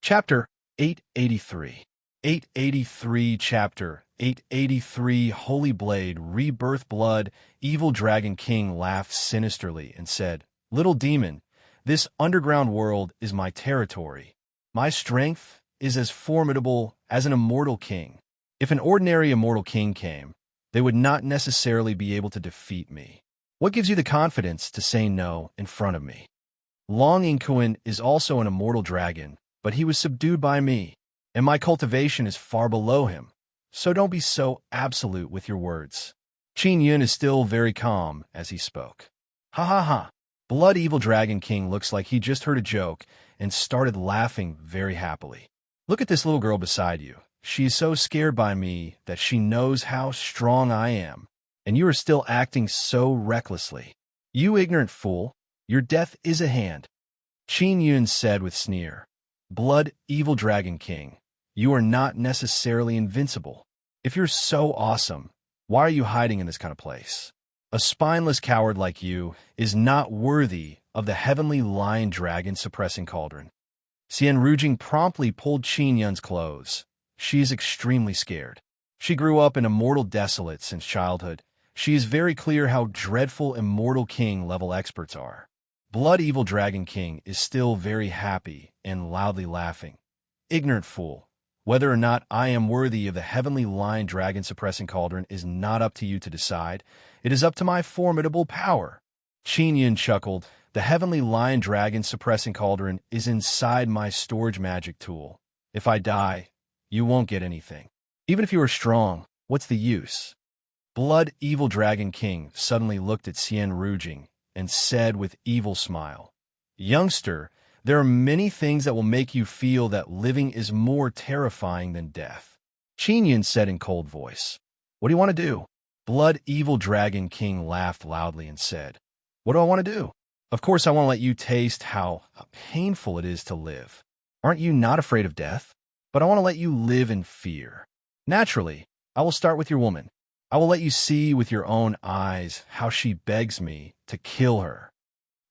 Chapter 883. 883 Chapter 883 Holy Blade, Rebirth Blood. Evil Dragon King laughed sinisterly and said, "Little demon, this underground world is my territory. My strength is as formidable as an immortal king. If an ordinary immortal king came, they would not necessarily be able to defeat me. What gives you the confidence to say no in front of me? Long Inquin is also an immortal dragon, but he was subdued by me, and my cultivation is far below him. So don't be so absolute with your words." Qin Yun is still very calm as he spoke. Ha ha ha. Blood Evil Dragon King looks like he just heard a joke and started laughing very happily. Look at this little girl beside you. She is so scared by me that she knows how strong I am, and you are still acting so recklessly. You ignorant fool, your death is at hand. Qin Yun said with sneer. Blood Evil Dragon King, you are not necessarily invincible. If you're so awesome, why are you hiding in this kind of place? A spineless coward like you is not worthy of the heavenly lion dragon suppressing cauldron. Xian Rujing promptly pulled Qin Yun's clothes. She is extremely scared. She grew up in Immortal Desolate since childhood. She is very clear how dreadful Immortal King level experts are. Blood Evil Dragon King is still very happy and loudly laughing. Ignorant fool, whether or not I am worthy of the heavenly lion dragon suppressing cauldron is not up to you to decide. It is up to my formidable power. Qin Yun chuckled. The heavenly lion dragon suppressing cauldron is inside my storage magic tool. If I die, you won't get anything. Even if you are strong, what's the use? Blood Evil Dragon King suddenly looked at Xian Rujing and said with evil smile, "Youngster, there are many things that will make you feel that living is more terrifying than death." Qin Yun said in cold voice, "What do you want to do?" Blood Evil Dragon King laughed loudly and said, "What do I want to do? Of course I want to let you taste how painful it is to live. Aren't you not afraid of death? But I want to let you live in fear. Naturally, I will start with your woman. I will let you see with your own eyes how she begs me to kill her."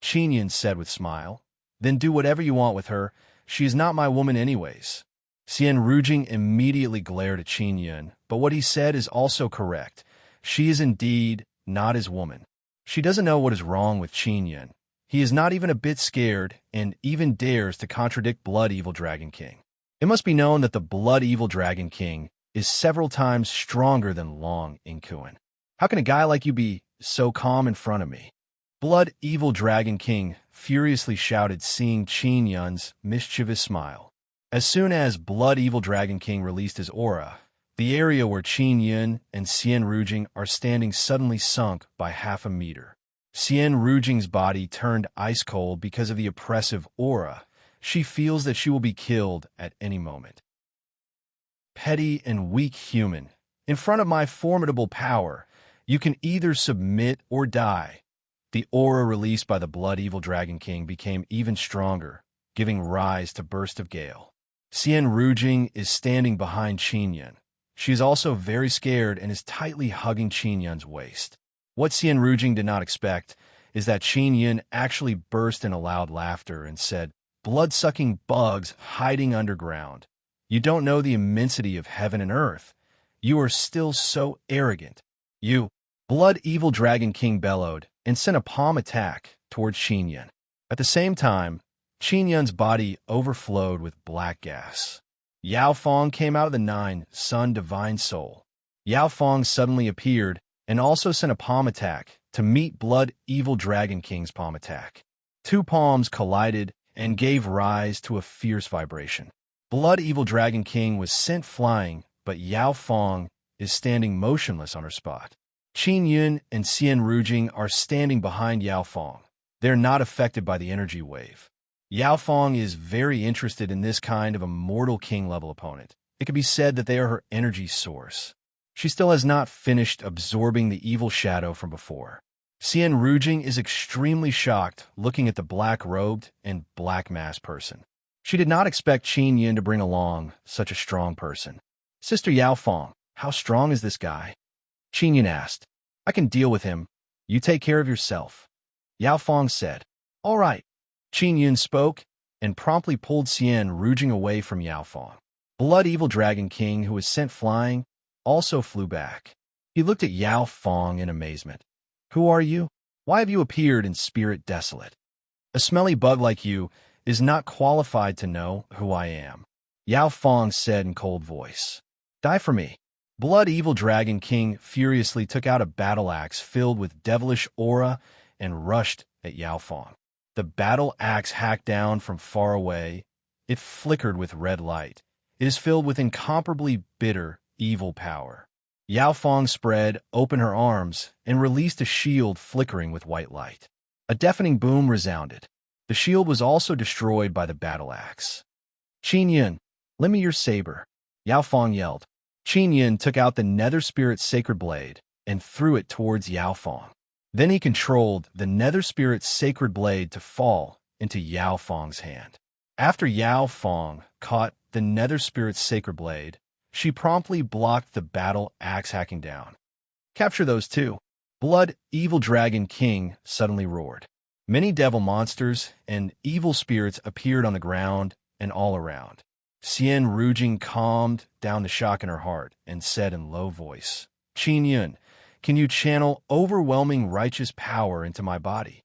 Qin Yun said with smile, "Then do whatever you want with her. She is not my woman anyways." Xian Rujing immediately glared at Qin Yun, but what he said is also correct. She is indeed not his woman. She doesn't know what is wrong with Qin Yun. He is not even a bit scared and even dares to contradict Blood Evil Dragon King. It must be known that the Blood Evil Dragon King is several times stronger than Long Inquin. How can a guy like you be so calm in front of me? Blood Evil Dragon King furiously shouted, seeing Qin Yun's mischievous smile. As soon as Blood Evil Dragon King released his aura, the area where Qin Yun and Xian Rujing are standing suddenly sunk by half a meter. Xian Rujing's body turned ice cold because of the oppressive aura. She feels that she will be killed at any moment. Petty and weak human, in front of my formidable power, you can either submit or die. The aura released by the Blood Evil Dragon King became even stronger, giving rise to burst of gale. Xian Rujing is standing behind Qin Yun. She is also very scared and is tightly hugging Qin Yun's waist. What Xian Rujing did not expect is that Qin Yun actually burst in a loud laughter and said, "Blood-sucking bugs hiding underground. You don't know the immensity of heaven and earth. You are still so arrogant. You." Blood Evil Dragon King bellowed and sent a palm attack towards Qin Yun. At the same time, Qin Yun's body overflowed with black gas. Yao Fong came out of the Nine Sun Divine Soul. Yao Fong suddenly appeared and also sent a palm attack to meet Blood Evil Dragon King's palm attack. Two palms collided and gave rise to a fierce vibration. Blood Evil Dragon King was sent flying, but Yao Fong is standing motionless on her spot. Qin Yun and Xian Rujing are standing behind Yao Fong. They're not affected by the energy wave. Yao Fong is very interested in this kind of immortal king-level opponent. It could be said that they are her energy source. She still has not finished absorbing the evil shadow from before. Xian Rujing is extremely shocked looking at the black-robed and black-masked person. She did not expect Qin Yun to bring along such a strong person. "Sister Yao Fong, how strong is this guy?" Qin Yun asked. "I can deal with him. You take care of yourself." Yao Fong said. "All right." Qin Yun spoke and promptly pulled Xian Ruging away from Yao Fong. Blood Evil Dragon King, who was sent flying, also flew back. He looked at Yao Fong in amazement. "Who are you? Why have you appeared in spirit desolate? A smelly bug like you is not qualified to know who I am," Yao Fong said in cold voice. "Die for me." Blood Evil Dragon King furiously took out a battle axe filled with devilish aura and rushed at Yao Fong. The battle axe hacked down from far away. It flickered with red light. It is filled with incomparably bitter, evil power. Yao Fong spread open her arms and released a shield flickering with white light. A deafening boom resounded. The shield was also destroyed by the battle axe. "Qin Yun, lend me your saber," Yao Fong yelled. Qin Yun took out the Nether Spirit's sacred blade and threw it towards Yao Fong. Then he controlled the Nether Spirit's sacred blade to fall into Yao Fong's hand. After Yao Fong caught the Nether Spirit's sacred blade, she promptly blocked the battle axe hacking down. "Capture those two," Blood Evil Dragon King suddenly roared. Many devil monsters and evil spirits appeared on the ground and all around. Xian Ruging calmed down the shock in her heart and said in low voice, "Qin Yun, can you channel overwhelming righteous power into my body?"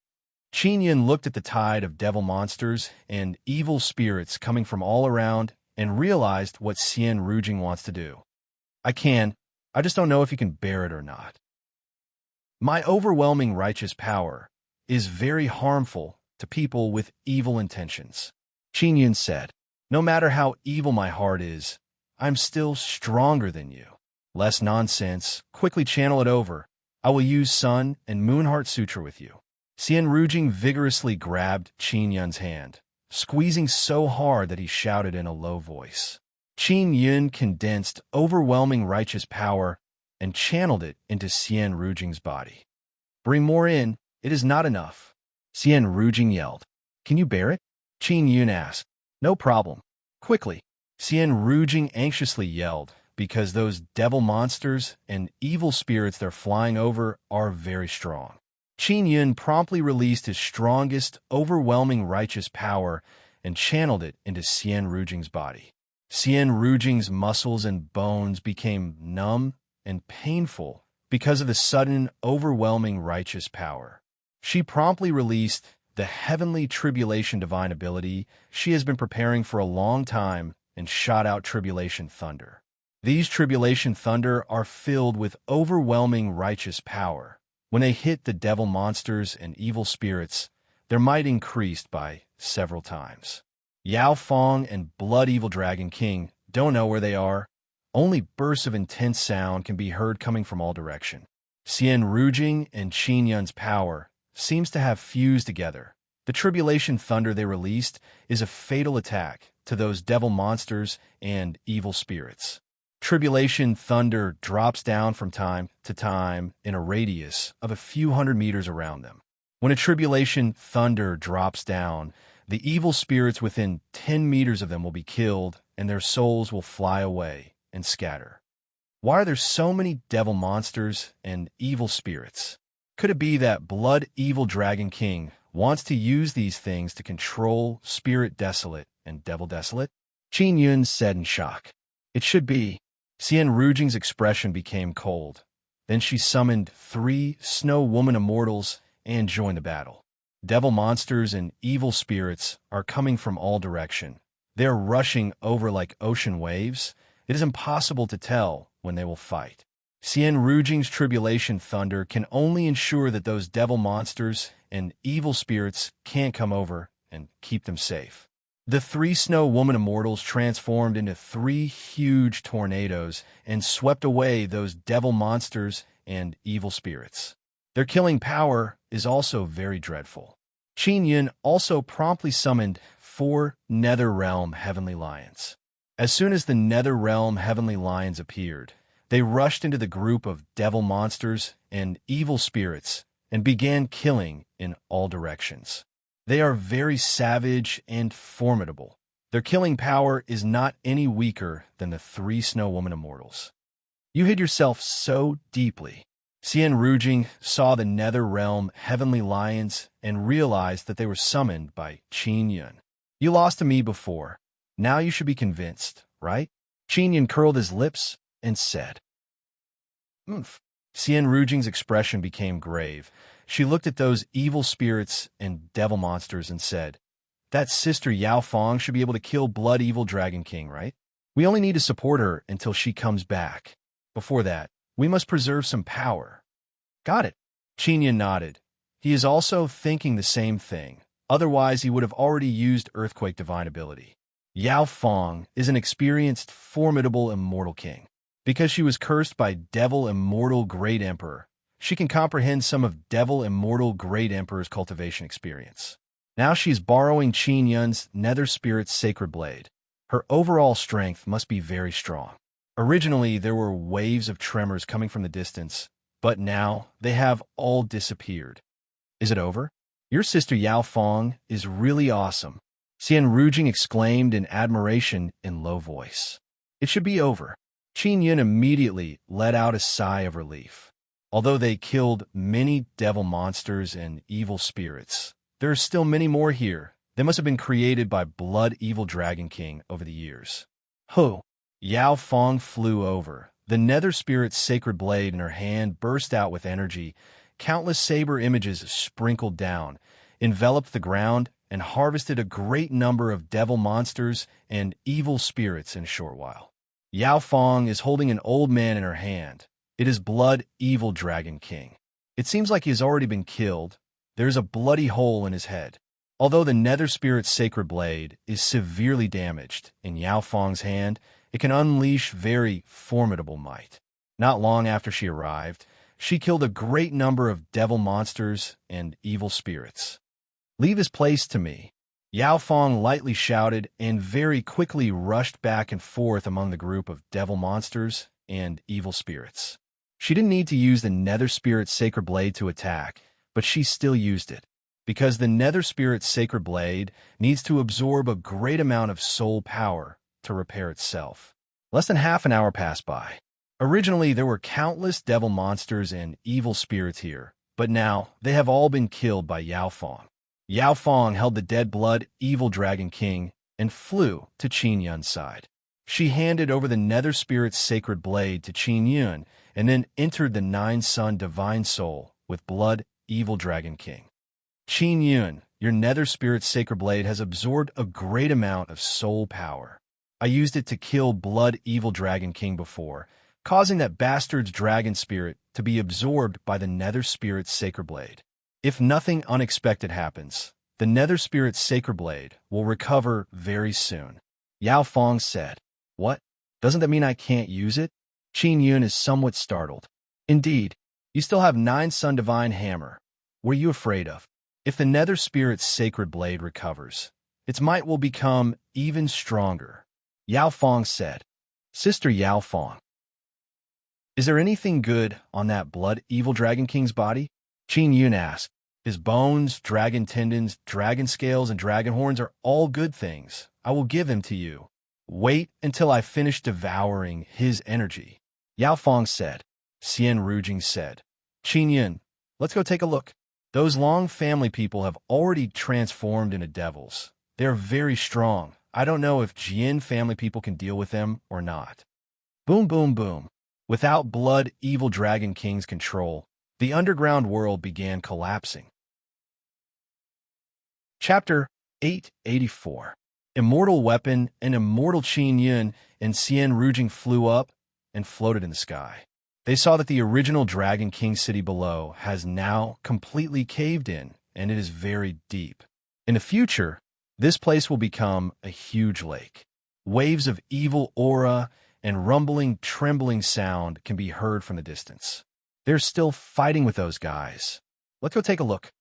Qin Yun looked at the tide of devil monsters and evil spirits coming from all around and realized what Xian Ruging wants to do. "I can. I just don't know if you can bear it or not. My overwhelming righteous power is very harmful to people with evil intentions," Qin Yun said. "No matter how evil my heart is, I'm still stronger than you." "Less nonsense. Quickly channel it over. I will use Sun and Moon Heart Sutra with you." Xian Ruging vigorously grabbed Qin Yun's hand, squeezing so hard that he shouted in a low voice. Qin Yun condensed overwhelming righteous power and channeled it into Xian Ruging's body. "Bring more in. It is not enough," Xian Ruging yelled. "Can you bear it?" Qin Yun asked. "No problem. Quickly," Xian Ruging anxiously yelled, because those devil monsters and evil spirits they're flying over are very strong. Qin Yun promptly released his strongest, overwhelming righteous power and channeled it into Xian Ruging's body. Xian Ruging's muscles and bones became numb and painful because of the sudden, overwhelming righteous power. She promptly released the heavenly tribulation divine ability she has been preparing for a long time and shot out tribulation thunder. These tribulation thunder are filled with overwhelming righteous power. When they hit the devil monsters and evil spirits, their might increased by several times. Yao Fong and Blood Evil Dragon King don't know where they are. Only bursts of intense sound can be heard coming from all direction. Xian Ruging and Qin Yun's power seems to have fused together. The tribulation thunder they released is a fatal attack to those devil monsters and evil spirits. Tribulation thunder drops down from time to time in a radius of a few hundred meters around them. When a tribulation thunder drops down, the evil spirits within 10 meters of them will be killed and their souls will fly away and scatter. Why are there so many devil monsters and evil spirits? Could it be that Blood Evil Dragon King wants to use these things to control Spirit Desolate and Devil Desolate? Qin Yun said in shock. It should be. Xian Ruging's expression became cold. Then she summoned 3 Snow Woman Immortals and joined the battle. Devil monsters and evil spirits are coming from all direction. They are rushing over like ocean waves. It is impossible to tell when they will fight. Xian Ruging's tribulation thunder can only ensure that those devil monsters and evil spirits can't come over and keep them safe. The 3 Snow Woman Immortals transformed into 3 huge tornadoes and swept away those devil monsters and evil spirits. Their killing power is also very dreadful. Qin Yun also promptly summoned 4 Nether Realm Heavenly Lions. As soon as the Nether Realm Heavenly Lions appeared, they rushed into the group of devil monsters and evil spirits and began killing in all directions. They are very savage and formidable. Their killing power is not any weaker than the 3 Snow Woman Immortals. You hid yourself so deeply. Xian Ruging saw the Nether Realm Heavenly Lions and realized that they were summoned by Qin Yun. You lost to me before. Now you should be convinced, right? Qin Yun curled his lips and said, "Oomph." Xian Rujing's expression became grave. She looked at those evil spirits and devil monsters and said, "That sister Yao Fong should be able to kill Blood Evil Dragon King, right? We only need to support her until she comes back. Before that, we must preserve some power." "Got it." Qin Yun nodded. He is also thinking the same thing. Otherwise, he would have already used Earthquake Divine ability. Yao Fong is an experienced, formidable Immortal King. Because she was cursed by Devil Immortal Great Emperor, she can comprehend some of Devil Immortal Great Emperor's cultivation experience. Now she's borrowing Qin Yun's Nether Spirit's Sacred Blade. Her overall strength must be very strong. Originally, there were waves of tremors coming from the distance, but now they have all disappeared. "Is it over? Your sister Yao Fong is really awesome," Xian Rujing exclaimed in admiration in low voice. "It should be over." Qin Yun immediately let out a sigh of relief. Although they killed many devil monsters and evil spirits, there are still many more here. They must have been created by Blood Evil Dragon King over the years. Ho! Yao Fong flew over. The Nether Spirit's sacred blade in her hand burst out with energy. Countless saber images sprinkled down, enveloped the ground, and harvested a great number of devil monsters and evil spirits in a short while. Yao Fong is holding an old man in her hand. It is Blood Evil Dragon King. It seems like he has already been killed. There is a bloody hole in his head. Although the Nether Spirit's sacred blade is severely damaged in Yao Fong's hand, it can unleash very formidable might. Not long after she arrived, she killed a great number of devil monsters and evil spirits. "Leave his place to me," Yao Fong lightly shouted and very quickly rushed back and forth among the group of devil monsters and evil spirits. She didn't need to use the Nether Spirit's sacred blade to attack, but she still used it, because the Nether Spirit's sacred blade needs to absorb a great amount of soul power to repair itself. Less than half an hour passed by. Originally, there were countless devil monsters and evil spirits here, but now they have all been killed by Yao Fong. Yao Fong held the dead Blood Evil Dragon King and flew to Qin Yun's side. She handed over the Nether Spirit's sacred blade to Qin Yun and then entered the Nine-Sun Divine Soul with Blood Evil Dragon King. "Qin Yun, your Nether Spirit's sacred blade has absorbed a great amount of soul power. I used it to kill Blood Evil Dragon King before, causing that bastard's dragon spirit to be absorbed by the Nether Spirit's sacred blade. If nothing unexpected happens, the Nether Spirit's sacred blade will recover very soon." Yao Fong said. "What? Doesn't that mean I can't use it?" Qin Yun is somewhat startled. "Indeed, you still have Nine-Sun Divine Hammer. What are you afraid of? If the Nether Spirit's sacred blade recovers, its might will become even stronger," Yao Fong said. "Sister Yao Fong, is there anything good on that Blood Evil Dragon King's body?" Qin Yun asked. "His bones, dragon tendons, dragon scales, and dragon horns are all good things. I will give them to you. Wait until I finish devouring his energy," Yao Fong said. Xian Rujing said, "Qin Yun, let's go take a look. Those Long family people have already transformed into devils. They are very strong. I don't know if Jian family people can deal with them or not." Boom, boom, boom. Without Blood Evil Dragon King's control, the underground world began collapsing. Chapter 884. Immortal Weapon and Immortal Qin Yun and Xian Rujing flew up and floated in the sky. They saw that the original Dragon King city below has now completely caved in, and it is very deep. In the future, this place will become a huge lake. Waves of evil aura and rumbling, trembling sound can be heard from the distance. They're still fighting with those guys. "Let's go take a look,"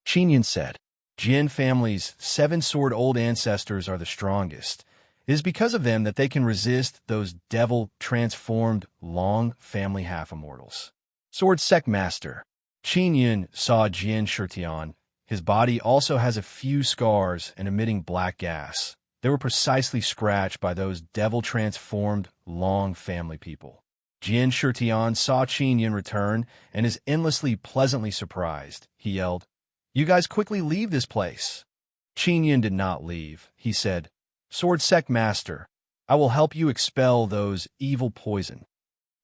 Qin Yun said. Jian family's 7-sword old ancestors are the strongest. It is because of them that they can resist those devil-transformed Long family half-immortals. Sword Sect Master. Qin Yun saw Jian Shirtian. His body also has a few scars and emitting black gas. They were precisely scratched by those devil-transformed Long family people. Jian Shirtian saw Qin Yun return and is endlessly pleasantly surprised. He yelled, "You guys quickly leave this place." Qin Yun did not leave. He said, "Sword Sect Master, I will help you expel those evil poison."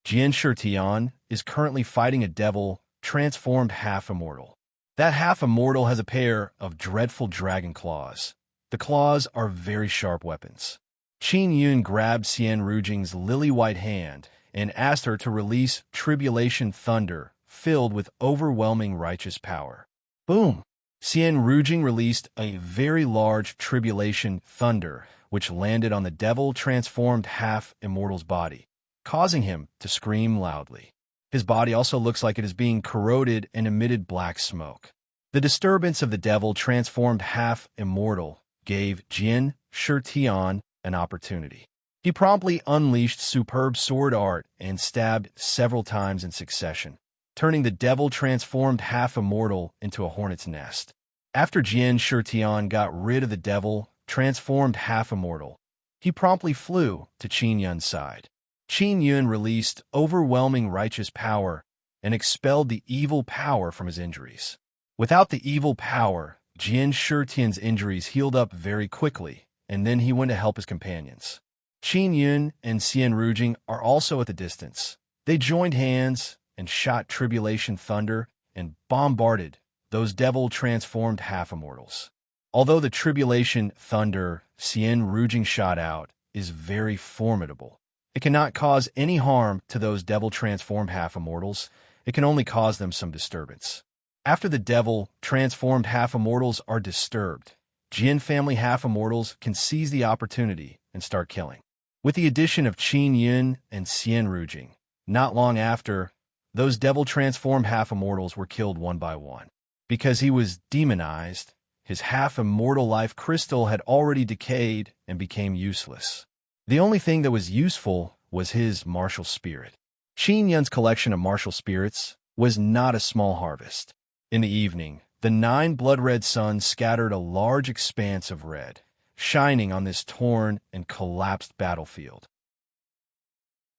Jian Shitian is currently fighting a devil transformed half-immortal. That half-immortal has a pair of dreadful dragon claws. The claws are very sharp weapons. Qin Yun grabbed Xian Rujing's lily-white hand and asked her to release Tribulation Thunder, filled with overwhelming righteous power. Boom! Xian Rujing released a very large Tribulation Thunder, which landed on the devil-transformed half-immortal's body, causing him to scream loudly. His body also looks like it is being corroded and emitted black smoke. The disturbance of the devil-transformed half-immortal gave Jian Shitian an opportunity. He promptly unleashed superb sword art and stabbed several times in succession, turning the devil-transformed half-immortal into a hornet's nest. After Jian Shitian got rid of the devil-transformed half-immortal, he promptly flew to Qin Yun's side. Qin Yun released overwhelming righteous power and expelled the evil power from his injuries. Without the evil power, Jian Shitian's injuries healed up very quickly, and then he went to help his companions. Qin Yun and Xian Rujing are also at the distance. They joined hands and shot Tribulation Thunder and bombarded those devil-transformed half-immortals. Although the Tribulation Thunder Xian Rujing shot out is very formidable, it cannot cause any harm to those devil-transformed half-immortals. It can only cause them some disturbance. After the devil-transformed half-immortals are disturbed, Jian family half-immortals can seize the opportunity and start killing. With the addition of Qin Yun and Xian Rujing, not long after, those devil-transformed half-immortals were killed one by one. Because he was demonized, his half-immortal life crystal had already decayed and became useless. The only thing that was useful was his martial spirit. Qin Yun's collection of martial spirits was not a small harvest. In the evening, the 9 blood-red suns scattered a large expanse of red, shining on this torn and collapsed battlefield.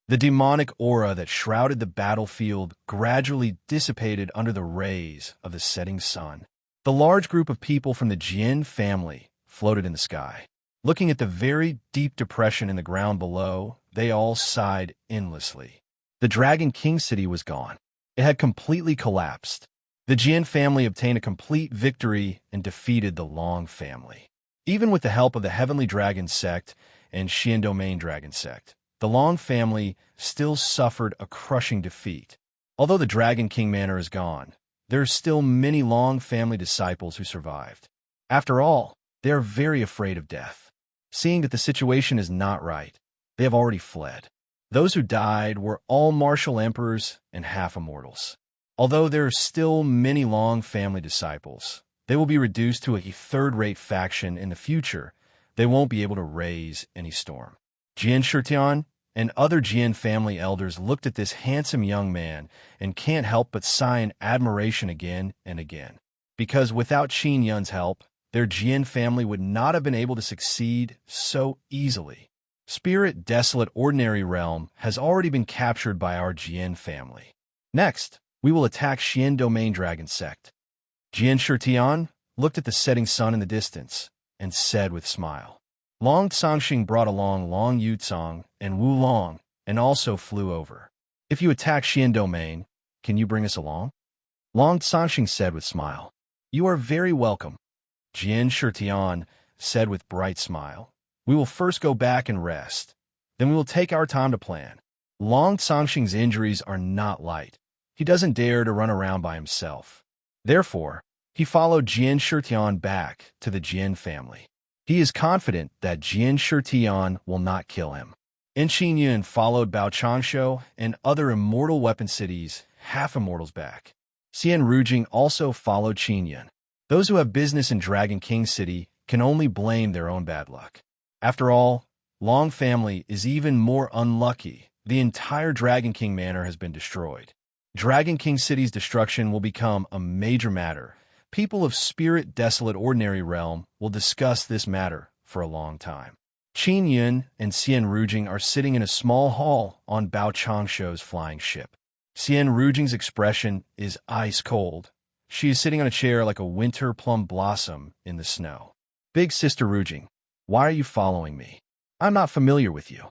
The demonic aura that shrouded the battlefield gradually dissipated under the rays of the setting sun. The large group of people from the Jian family floated in the sky. Looking at the very deep depression in the ground below, they all sighed endlessly. The Dragon King city was gone. It had completely collapsed. The Jian family obtained a complete victory and defeated the Long family. Even with the help of the Heavenly Dragon sect and Xian Domain Dragon sect, the Long family still suffered a crushing defeat. Although the Dragon King Manor is gone, there are still many Long family disciples who survived. After all, they are very afraid of death. Seeing that the situation is not right, they have already fled. Those who died were all martial emperors and half-immortals. Although there are still many Long family disciples, they will be reduced to a third-rate faction in the future. They won't be able to raise any storm. Jian Shitian and other Jian family elders looked at this handsome young man and can't help but sigh in admiration again and again. Because without Qin Yun's help, their Jian family would not have been able to succeed so easily. Spirit Desolate Ordinary Realm has already been captured by our Jian family. Next, we will attack Xian Domain Dragon Sect. Jian Shitian looked at the setting sun in the distance and said with a smile. Long Tsangxing brought along Long Yutsong and Wu Long and also flew over. If you attack Xian Domain, can you bring us along? Long Tsangxing said with a smile. You are very welcome. Jian Shitian said with bright smile. We will first go back and rest. Then we will take our time to plan. Long Tsangxing's injuries are not light. He doesn't dare to run around by himself. Therefore, he followed Jian Shitian back to the Jian family. He is confident that Jian Shitian will not kill him. Qin Yun followed Bao Changshu and other immortal weapon cities, half-immortals back. Xian Rujing also followed Qin Yun. Those who have business in Dragon King City can only blame their own bad luck. After all, Long family is even more unlucky. The entire Dragon King Manor has been destroyed. Dragon King City's destruction will become a major matter. People of Spirit Desolate Ordinary Realm will discuss this matter for a long time. Qin Yun and Xian Rujing are sitting in a small hall on Bao Changshu's flying ship. Xian Rujing's expression is ice cold. She is sitting on a chair like a winter plum blossom in the snow. Big Sister Rujing, why are you following me? I'm not familiar with you.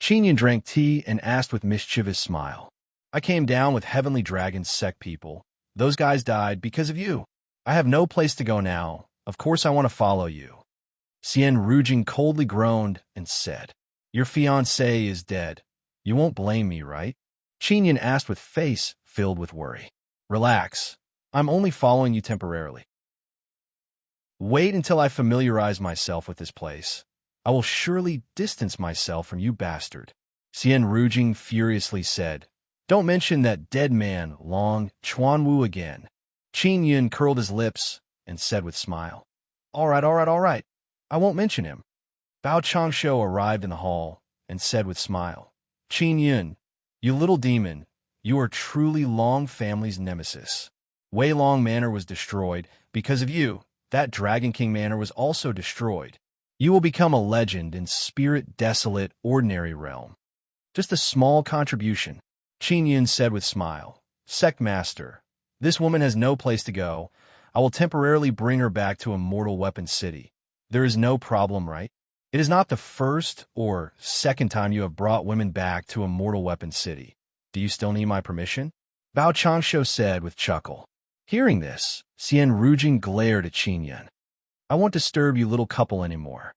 Qinyan drank tea and asked with mischievous smile. I came down with Heavenly Dragon's sect people. Those guys died because of you. I have no place to go now. Of course I want to follow you. Xian Rujing coldly groaned and said, Your fiancé is dead. You won't blame me, right? Qinyan asked with face filled with worry. Relax. I'm only following you temporarily. Wait until I familiarize myself with this place. I will surely distance myself from you, bastard. Xian Rujing furiously said, Don't mention that dead man, Long Chuanwu again. Qin Yun curled his lips and said with smile, All right. I won't mention him. Bao Changshu arrived in the hall and said with smile, Qin Yun, you little demon, you are truly Long family's nemesis. Wei Long Manor was destroyed because of you. That Dragon King Manor was also destroyed. You will become a legend in spirit desolate ordinary realm. Just a small contribution, Qin Yun said with smile. Sect Master, this woman has no place to go. I will temporarily bring her back to Immortal Weapon City. There is no problem, right? It is not the first or second time you have brought women back to Immortal Weapon City. Do you still need my permission? Bao Changshu said with chuckle. Hearing this, Xian Rujing glared at Qin Yun. I won't disturb you little couple anymore.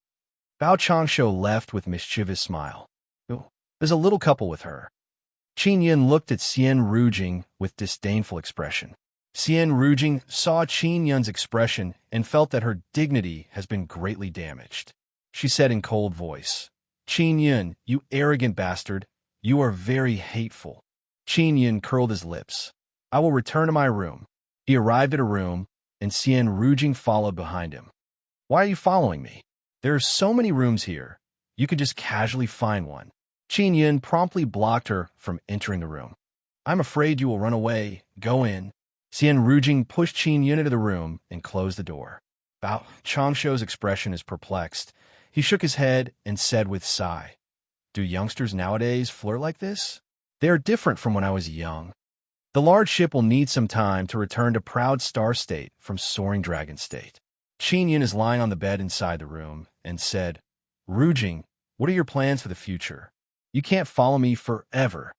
Bao Changshu left with mischievous smile. Oh, there's a little couple with her. Qin Yun looked at Xian Rujing with disdainful expression. Xian Rujing saw Qin Yun's expression and felt that her dignity has been greatly damaged. She said in cold voice, Qin Yun, you arrogant bastard, you are very hateful. Qin Yun curled his lips. I will return to my room. He arrived at a room, and Xian Rujing followed behind him. Why are you following me? There are so many rooms here. You could just casually find one. Qin Yun promptly blocked her from entering the room. I'm afraid you will run away. Go in. Xian Rujing pushed Qin Yun into the room and closed the door. Bao Changshu's expression is perplexed. He shook his head and said with sigh, Do youngsters nowadays flirt like this? They are different from when I was young. The large ship will need some time to return to Proud Star State from Soaring Dragon State. Qin Yun is lying on the bed inside the room and said, Rujing, what are your plans for the future? You can't follow me forever.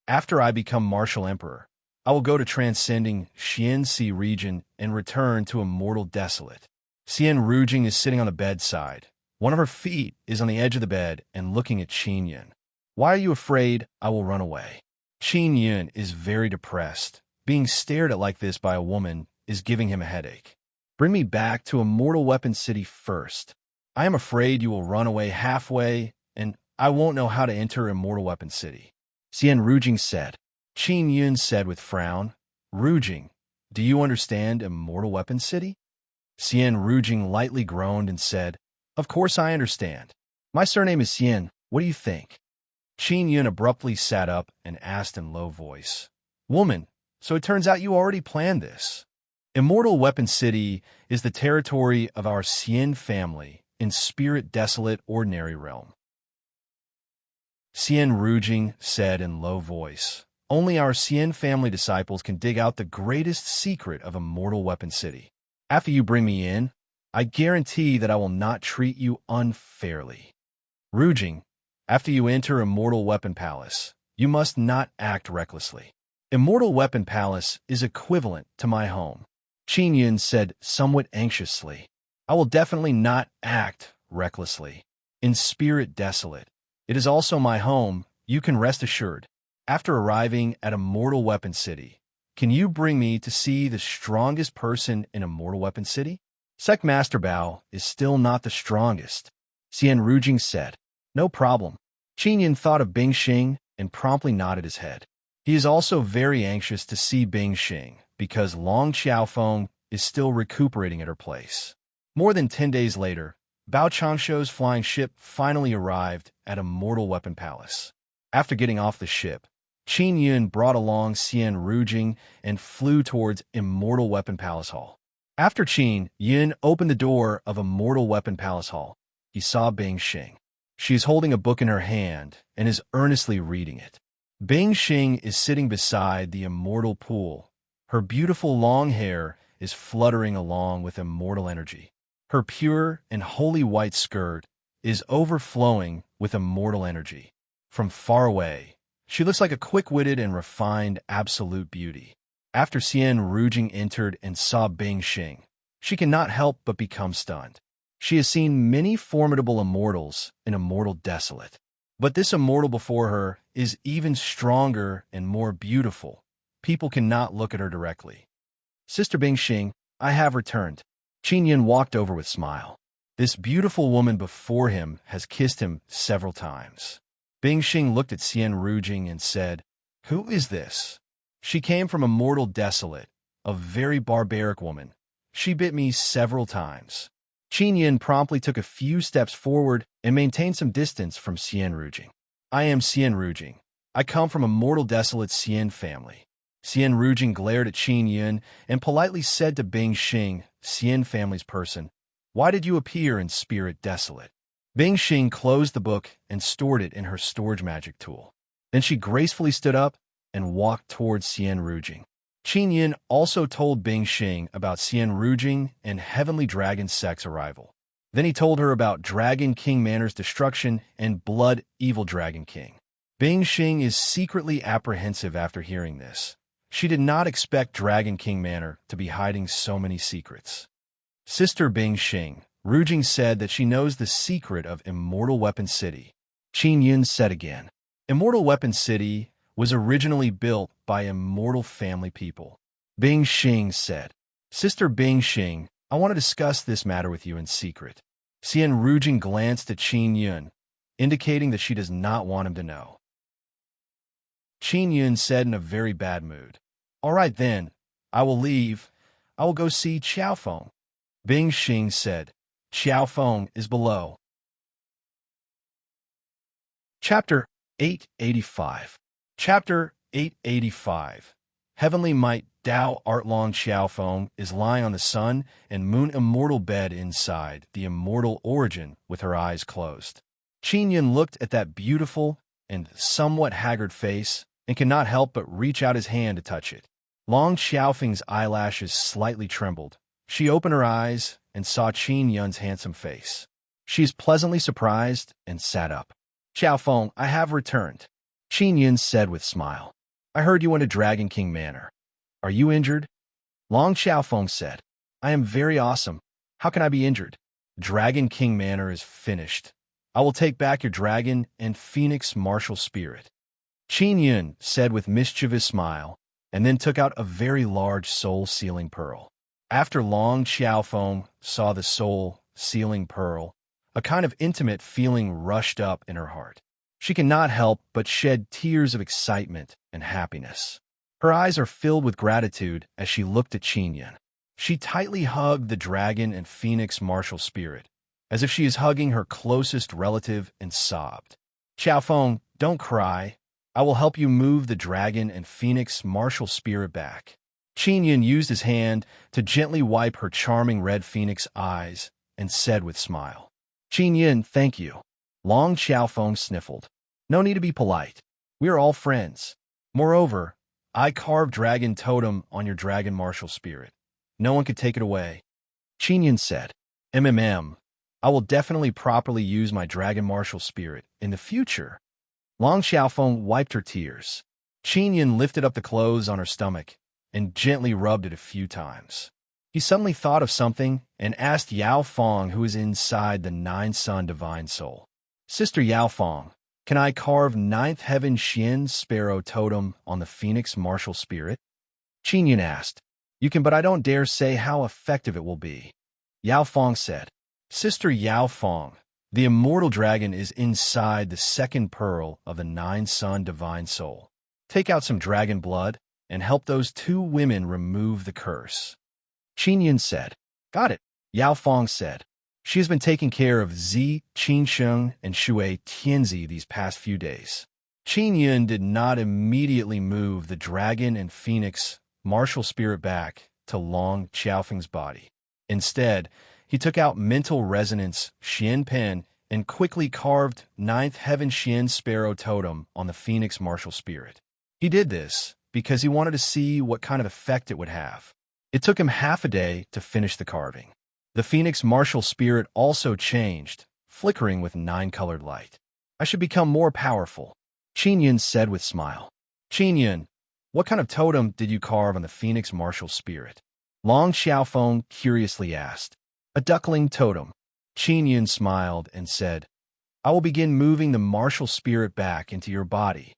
After I become Martial Emperor, I will go to transcending Xianxi region and return to Immortal Desolate. Xian Rujing is sitting on the bedside. One of her feet is on the edge of the bed and looking at Qin Yun. Why are you afraid I will run away? Qin Yun is very depressed. Being stared at like this by a woman is giving him a headache. Bring me back to Immortal Weapon City first. I am afraid you will run away halfway, and I won't know how to enter Immortal Weapon City. Xian Rujing said. Qin Yun said with frown, Rujing, do you understand Immortal Weapon City? Xian Rujing lightly groaned and said, Of course I understand. My surname is Xian. What do you think? Qin Yun abruptly sat up and asked in low voice, Woman, so it turns out you already planned this. Immortal Weapon City is the territory of our Xian family in Spirit Desolate Ordinary Realm. Xian Rujing said in low voice, Only our Xian family disciples can dig out the greatest secret of Immortal Weapon City. After you bring me in, I guarantee that I will not treat you unfairly. Rujing, after you enter Immortal Weapon Palace, you must not act recklessly. Immortal Weapon Palace is equivalent to my home. Qin Yun said somewhat anxiously, I will definitely not act recklessly. In Spirit Desolate, it is also my home, you can rest assured. After arriving at Immortal Weapon City, can you bring me to see the strongest person in Immortal Weapon City? Sect Master Bao is still not the strongest. Xian Rujing said, No problem. Qin Yun thought of Bing Xing and promptly nodded his head. He is also very anxious to see Bing Xing because Long Xiaofeng is still recuperating at her place. More than 10 days later, Bao Changshu's flying ship finally arrived at Immortal Weapon Palace. After getting off the ship, Qin Yun brought along Xian Rujing and flew towards Immortal Weapon Palace Hall. After Qin Yun opened the door of Immortal Weapon Palace Hall, he saw Bing Xing. She is holding a book in her hand and is earnestly reading it. Bing Xing is sitting beside the immortal pool. Her beautiful long hair is fluttering along with immortal energy. Her pure and holy white skirt is overflowing with immortal energy. From far away, she looks like a quick-witted and refined absolute beauty. After Xian Rujing entered and saw Bing Xing, she cannot help but become stunned. She has seen many formidable immortals and immortal desolate. But this immortal before her is even stronger and more beautiful. People cannot look at her directly. Sister Bing Xing, I have returned. Qin Yin walked over with a smile. This beautiful woman before him has kissed him several times. Bing Xing looked at Xian Rujing and said, Who is this? She came from a mortal desolate, a very barbaric woman. She bit me several times. Qin Yin promptly took a few steps forward and maintained some distance from Xian Rujing. I am Xian Rujing. I come from a mortal desolate Xian family. Xian Rujing glared at Qin Yin and politely said to Bing Xing, Xian family's person, Why did you appear in spirit desolate? Bing Xing closed the book and stored it in her storage magic tool. Then she gracefully stood up and walked towards Xian Rujing. Qin Yin also told Bing Xing about Xian Rujing and Heavenly Dragon Sect's arrival. Then he told her about Dragon King Manor's destruction and Blood Evil Dragon King. Bing Xing is secretly apprehensive after hearing this. She did not expect Dragon King Manor to be hiding so many secrets. Sister Bing Xing, Rujing said that she knows the secret of Immortal Weapon City. Qin Yin said again, Immortal Weapon City was originally built by immortal family people. Bing Xing said, Sister Bing Xing, I want to discuss this matter with you in secret. Xian Rujing glanced at Qin Yin, indicating that she does not want him to know. Qin Yin said in a very bad mood, All right then, I will leave. I will go see Xiaofeng. Bing Xing said, Xiaofeng is below. Chapter 885. Chapter 885. Heavenly Might Dao Artlong Xiaofeng is lying on the sun and moon immortal bed inside the immortal origin with her eyes closed. Qin Yin looked at that beautiful and somewhat haggard face and cannot help but reach out his hand to touch it. Long Xiaofeng's eyelashes slightly trembled. She opened her eyes and saw Qin Yin's handsome face. She is pleasantly surprised and sat up. Xiaofeng, I have returned. Qin Yin said with a smile. I heard you went to Dragon King Manor. Are you injured? Long Xiaofeng said. I am very awesome. How can I be injured? Dragon King Manor is finished. I will take back your dragon and phoenix martial spirit. Qin Yin said with mischievous smile, and then took out a very large soul-sealing pearl. After Long Xiaofeng saw the soul-sealing pearl, a kind of intimate feeling rushed up in her heart. She cannot help but shed tears of excitement and happiness. Her eyes are filled with gratitude as she looked at Qin Yin. She tightly hugged the dragon and phoenix martial spirit, as if she is hugging her closest relative, and sobbed. Xiaofeng, don't cry. I will help you move the dragon and phoenix martial spirit back. Qin Yin used his hand to gently wipe her charming red phoenix eyes and said with a smile, Qin Yin, thank you. Long Xiaofeng sniffled. No need to be polite. We are all friends. Moreover, I carved dragon totem on your dragon martial spirit. No one could take it away. Qin Yin said, I will definitely properly use my dragon martial spirit in the future. Long Xiaofeng wiped her tears. Qin Yin lifted up the clothes on her stomach and gently rubbed it a few times. He suddenly thought of something and asked Yao Feng, who is inside the Nine-Sun Divine Soul. Sister Yao Feng, can I carve Ninth Heaven Xian Sparrow Totem on the Phoenix Martial Spirit? Qin Yin asked. You can, but I don't dare say how effective it will be. Yao Feng said. Sister Yao Feng, the immortal dragon is inside the second pearl of the Nine-Sun Divine Soul. Take out some dragon blood and help those two women remove the curse. Qin Yin said. Got it, Yao Feng said. She has been taking care of Zi Qinsheng and Shui Tianzi these past few days. Qin Yin did not immediately move the dragon and phoenix martial spirit back to Long Xiaofeng's body. Instead, he took out mental resonance Xian Pen and quickly carved Ninth Heaven Xian Sparrow Totem on the phoenix martial spirit. He did this because he wanted to see what kind of effect it would have. It took him half a day to finish the carving. The Phoenix martial spirit also changed, flickering with 9-colored light. I should become more powerful, Qin Yun said with smile. Qin Yun, what kind of totem did you carve on the Phoenix martial spirit? Long Xiaofeng curiously asked. A duckling totem. Qin Yun smiled and said, I will begin moving the martial spirit back into your body.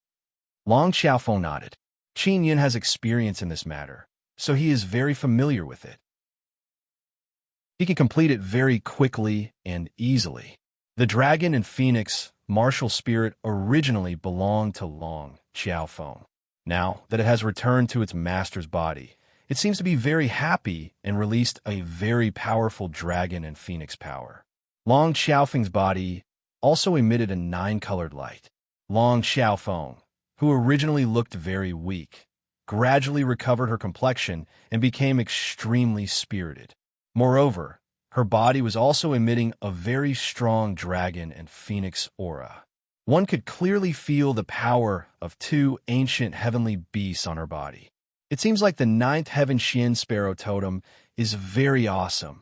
Long Xiaofeng nodded. Qin Yun has experience in this matter, so he is very familiar with it. He can complete it very quickly and easily. The dragon and phoenix martial spirit originally belonged to Long Xiaofeng. Now that it has returned to its master's body, it seems to be very happy and released a very powerful dragon and phoenix power. Long Xiaofeng's body also emitted a 9-colored light. Long Xiaofeng, who originally looked very weak, gradually recovered her complexion and became extremely spirited. Moreover, her body was also emitting a very strong dragon and phoenix aura. One could clearly feel the power of 2 ancient heavenly beasts on her body. It seems like the 9th heaven Xian Sparrow totem is very awesome.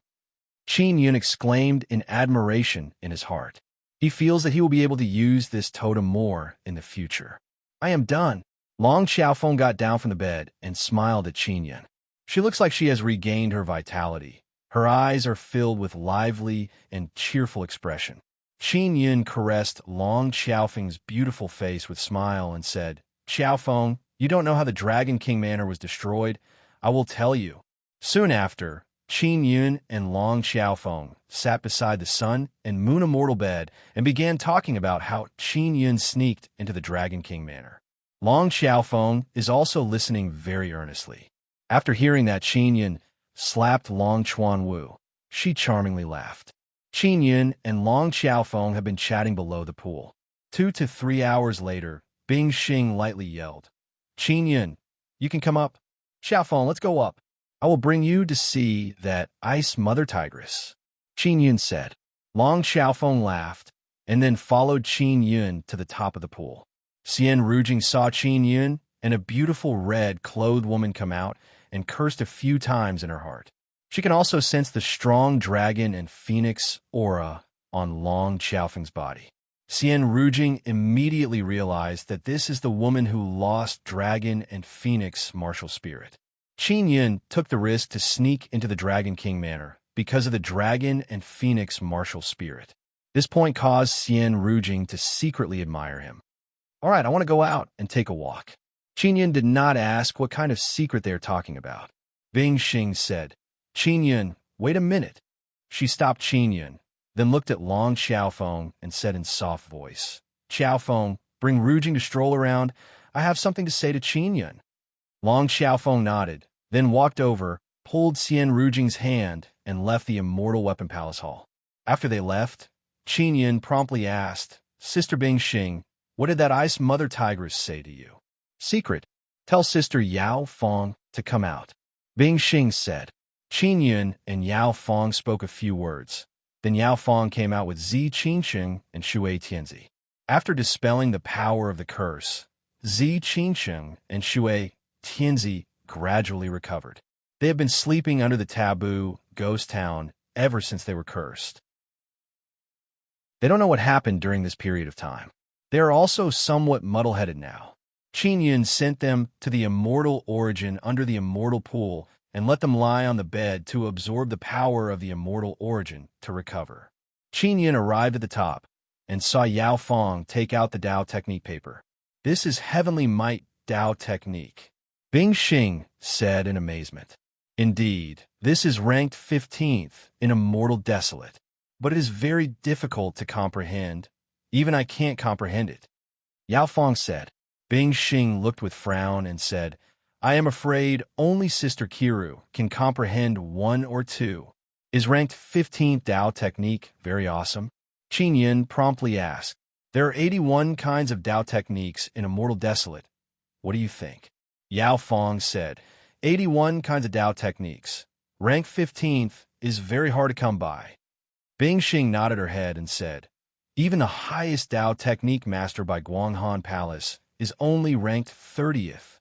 Qin Yun exclaimed in admiration in his heart. He feels that he will be able to use this totem more in the future. I am done. Long Xiaofeng got down from the bed and smiled at Qin Yun. She looks like she has regained her vitality. Her eyes are filled with lively and cheerful expression. Qin Yun caressed Long Xiaofeng's beautiful face with a smile and said, Xiaofeng, you don't know how the Dragon King Manor was destroyed? I will tell you. Soon after, Qin Yun and Long Xiaofeng sat beside the sun and moon immortal bed and began talking about how Qin Yun sneaked into the Dragon King Manor. Long Xiaofeng is also listening very earnestly. After hearing that, Qin Yun slapped Long Chuanwu. She charmingly laughed. Qin Yun and Long Xiaofeng have been chatting below the pool. 2 to 3 hours later, Bing Xing lightly yelled, Qin Yun, you can come up. Xiaofeng, let's go up. I will bring you to see that ice mother tigress. Qin Yun said. Long Xiaofeng laughed, and then followed Qin Yun to the top of the pool. Xian Rujing saw Qin Yun and a beautiful red-clothed woman come out and cursed a few times in her heart. She can also sense the strong dragon and phoenix aura on Long Xiaofeng's body. Xian Rujing immediately realized that this is the woman who lost dragon and phoenix martial spirit. Qin Yun took the risk to sneak into the Dragon King Manor because of the dragon and phoenix martial spirit. This point caused Xian Rujing to secretly admire him. All right, I want to go out and take a walk. Qin Yun did not ask what kind of secret they are talking about. Bing Xing said, Qin Yun, wait a minute. She stopped Qin Yun, then looked at Long Xiaofeng and said in soft voice, Xiaofeng, bring Rujing to stroll around. I have something to say to Qin Yun. Long Xiaofeng nodded, then walked over, pulled Xian Rujing's hand, and left the Immortal Weapon Palace Hall. After they left, Qin Yun promptly asked, Sister Bing Xing, what did that ice mother tigress say to you? Secret. Tell Sister Yao Fong to come out. Bing Xing said. Qin Yun and Yao Fong spoke a few words. Then Yao Fong came out with Zi Qingsheng and Shui Tianzi. After dispelling the power of the curse, Zi Qingsheng and Shui Tianzi gradually recovered. They have been sleeping under the taboo ghost town ever since they were cursed. They don't know what happened during this period of time. They are also somewhat muddle-headed now. Qin Yun sent them to the immortal origin under the immortal pool and let them lie on the bed to absorb the power of the immortal origin to recover. Qin Yun arrived at the top and saw Yao Fong take out the Dao Technique paper. This is Heavenly Might Dao Technique. Bing Xing said in amazement. Indeed, this is ranked 15th in Immortal Desolate, but it is very difficult to comprehend. Even I can't comprehend it. Yao Fong said. Bing Xing looked with frown and said, I am afraid only Sister Kiru can comprehend 1 or 2. Is ranked 15th Dao Technique very awesome? Qin Yun promptly asked. There are 81 kinds of Dao techniques in Immortal Desolate. What do you think? Yao Fong said, 81 kinds of Dao techniques. Rank 15th is very hard to come by. Bing Xing nodded her head and said, even the highest Dao technique master by Guanghan Palace is only ranked 30th.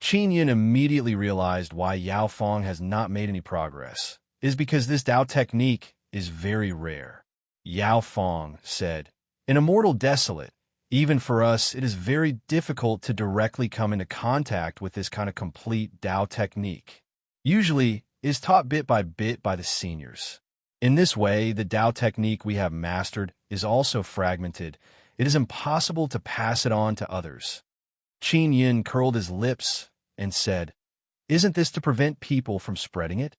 Qin Yun immediately realized why Yao Fong has not made any progress. is because this Tao technique is very rare. Yao Fong said, "In Immortal Desolate, even for us, it is very difficult to directly come into contact with this kind of complete Tao technique. Usually, it is taught bit by the seniors. In this way, the Tao technique we have mastered is also fragmented. It is impossible to pass it on to others." Qin Yin curled his lips and said, "Isn't this to prevent people from spreading it?"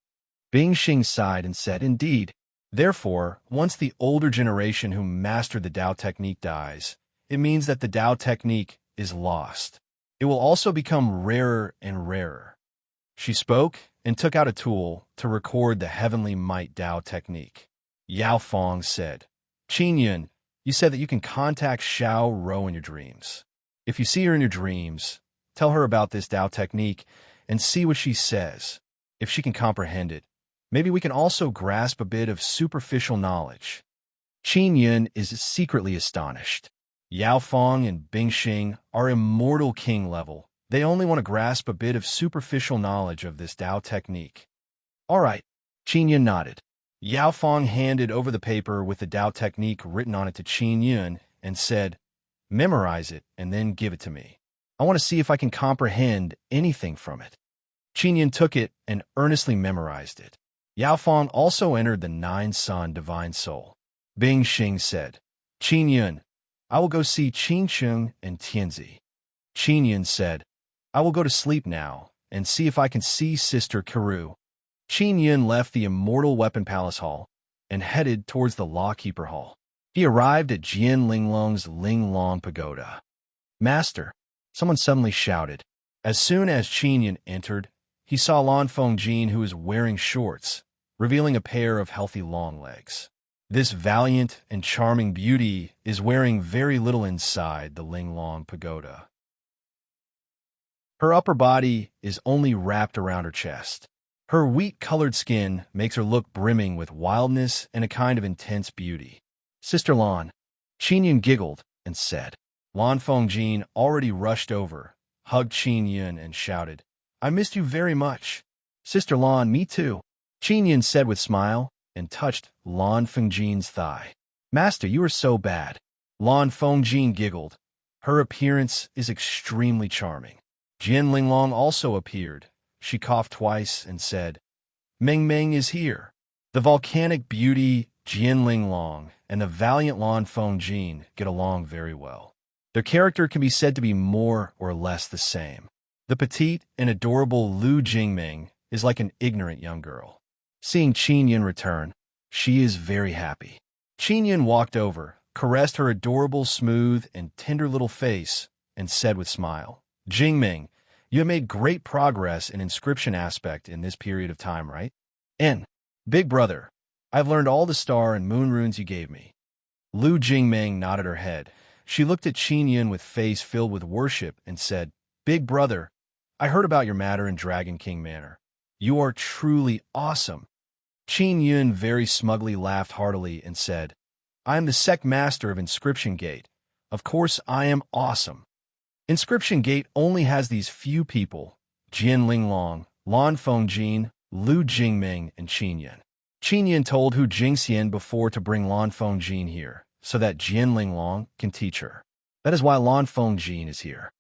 Bing Xing sighed and said, "Indeed. Therefore, once the older generation who mastered the Tao technique dies, it means that the Tao technique is lost. It will also become rarer and rarer." She spoke and took out a tool to record the heavenly might Tao technique. Yao Fong said, "Qin Yun, you said that you can contact Xiao Ro in your dreams. If you see her in your dreams, tell her about this Tao technique and see what she says. If she can comprehend it, maybe we can also grasp a bit of superficial knowledge." Qin Yun is secretly astonished. Yao Fong and Bing Xing are immortal king level. They only want to grasp a bit of superficial knowledge of this Tao technique. "All right," Qin Yun nodded. Yao Fong handed over the paper with the Tao technique written on it to Qin Yun and said, "Memorize it and then give it to me. I want to see if I can comprehend anything from it." Qin Yun took it and earnestly memorized it. Yao Fong also entered the nine-son divine soul. Bing Xing said, "Qin Yun, I will go see Qin Cheng and Tianzi." Qin Yun said, "I will go to sleep now and see if I can see Sister Karu." Qin Yun left the Immortal Weapon Palace Hall and headed towards the Lawkeeper Hall. He arrived at Jian Linglong's Linglong Pagoda. "Master," someone suddenly shouted. As soon as Qin Yun entered, he saw Lan Fengjin, who was wearing shorts, revealing a pair of healthy long legs. This valiant and charming beauty is wearing very little inside the Linglong Pagoda. Her upper body is only wrapped around her chest. Her wheat-colored skin makes her look brimming with wildness and a kind of intense beauty. "Sister Lan," Qin Yun giggled and said. Lan Fengjin already rushed over, hugged Qin Yun and shouted, "I missed you very much." "Sister Lan, me too," Qin Yun said with smile and touched Lan Fengjin's thigh. "Master, you are so bad." Lan Fengjin giggled. Her appearance is extremely charming. Jian Linglong also appeared. She coughed twice and said, "Meng Meng is here." The volcanic beauty Jian Linglong and the valiant Lan Fengjin get along very well. Their character can be said to be more or less the same. The petite and adorable Lu Jingming is like an ignorant young girl. Seeing Qin Yun return, she is very happy. Qin Yun walked over, caressed her adorable, smooth, and tender little face, and said with smile, "Jingming, you have made great progress in inscription aspect in this period of time, right? And, big brother, I've learned all the star and moon runes you gave me." Lu Jingming nodded her head. She looked at Qin Yun with face filled with worship and said, "Big brother, I heard about your matter in Dragon King Manor. You are truly awesome." Qin Yun very smugly laughed heartily and said, "I am the sect master of Inscription Gate. Of course I am awesome. Inscription Gate only has these few people, Jian Linglong, Lan Fengjin, Lu Jingming, and Qin Yun." Qin Yun told Hu Jingxian before to bring Lan Fengjin here, so that Jian Linglong can teach her. That is why Lan Fengjin is here.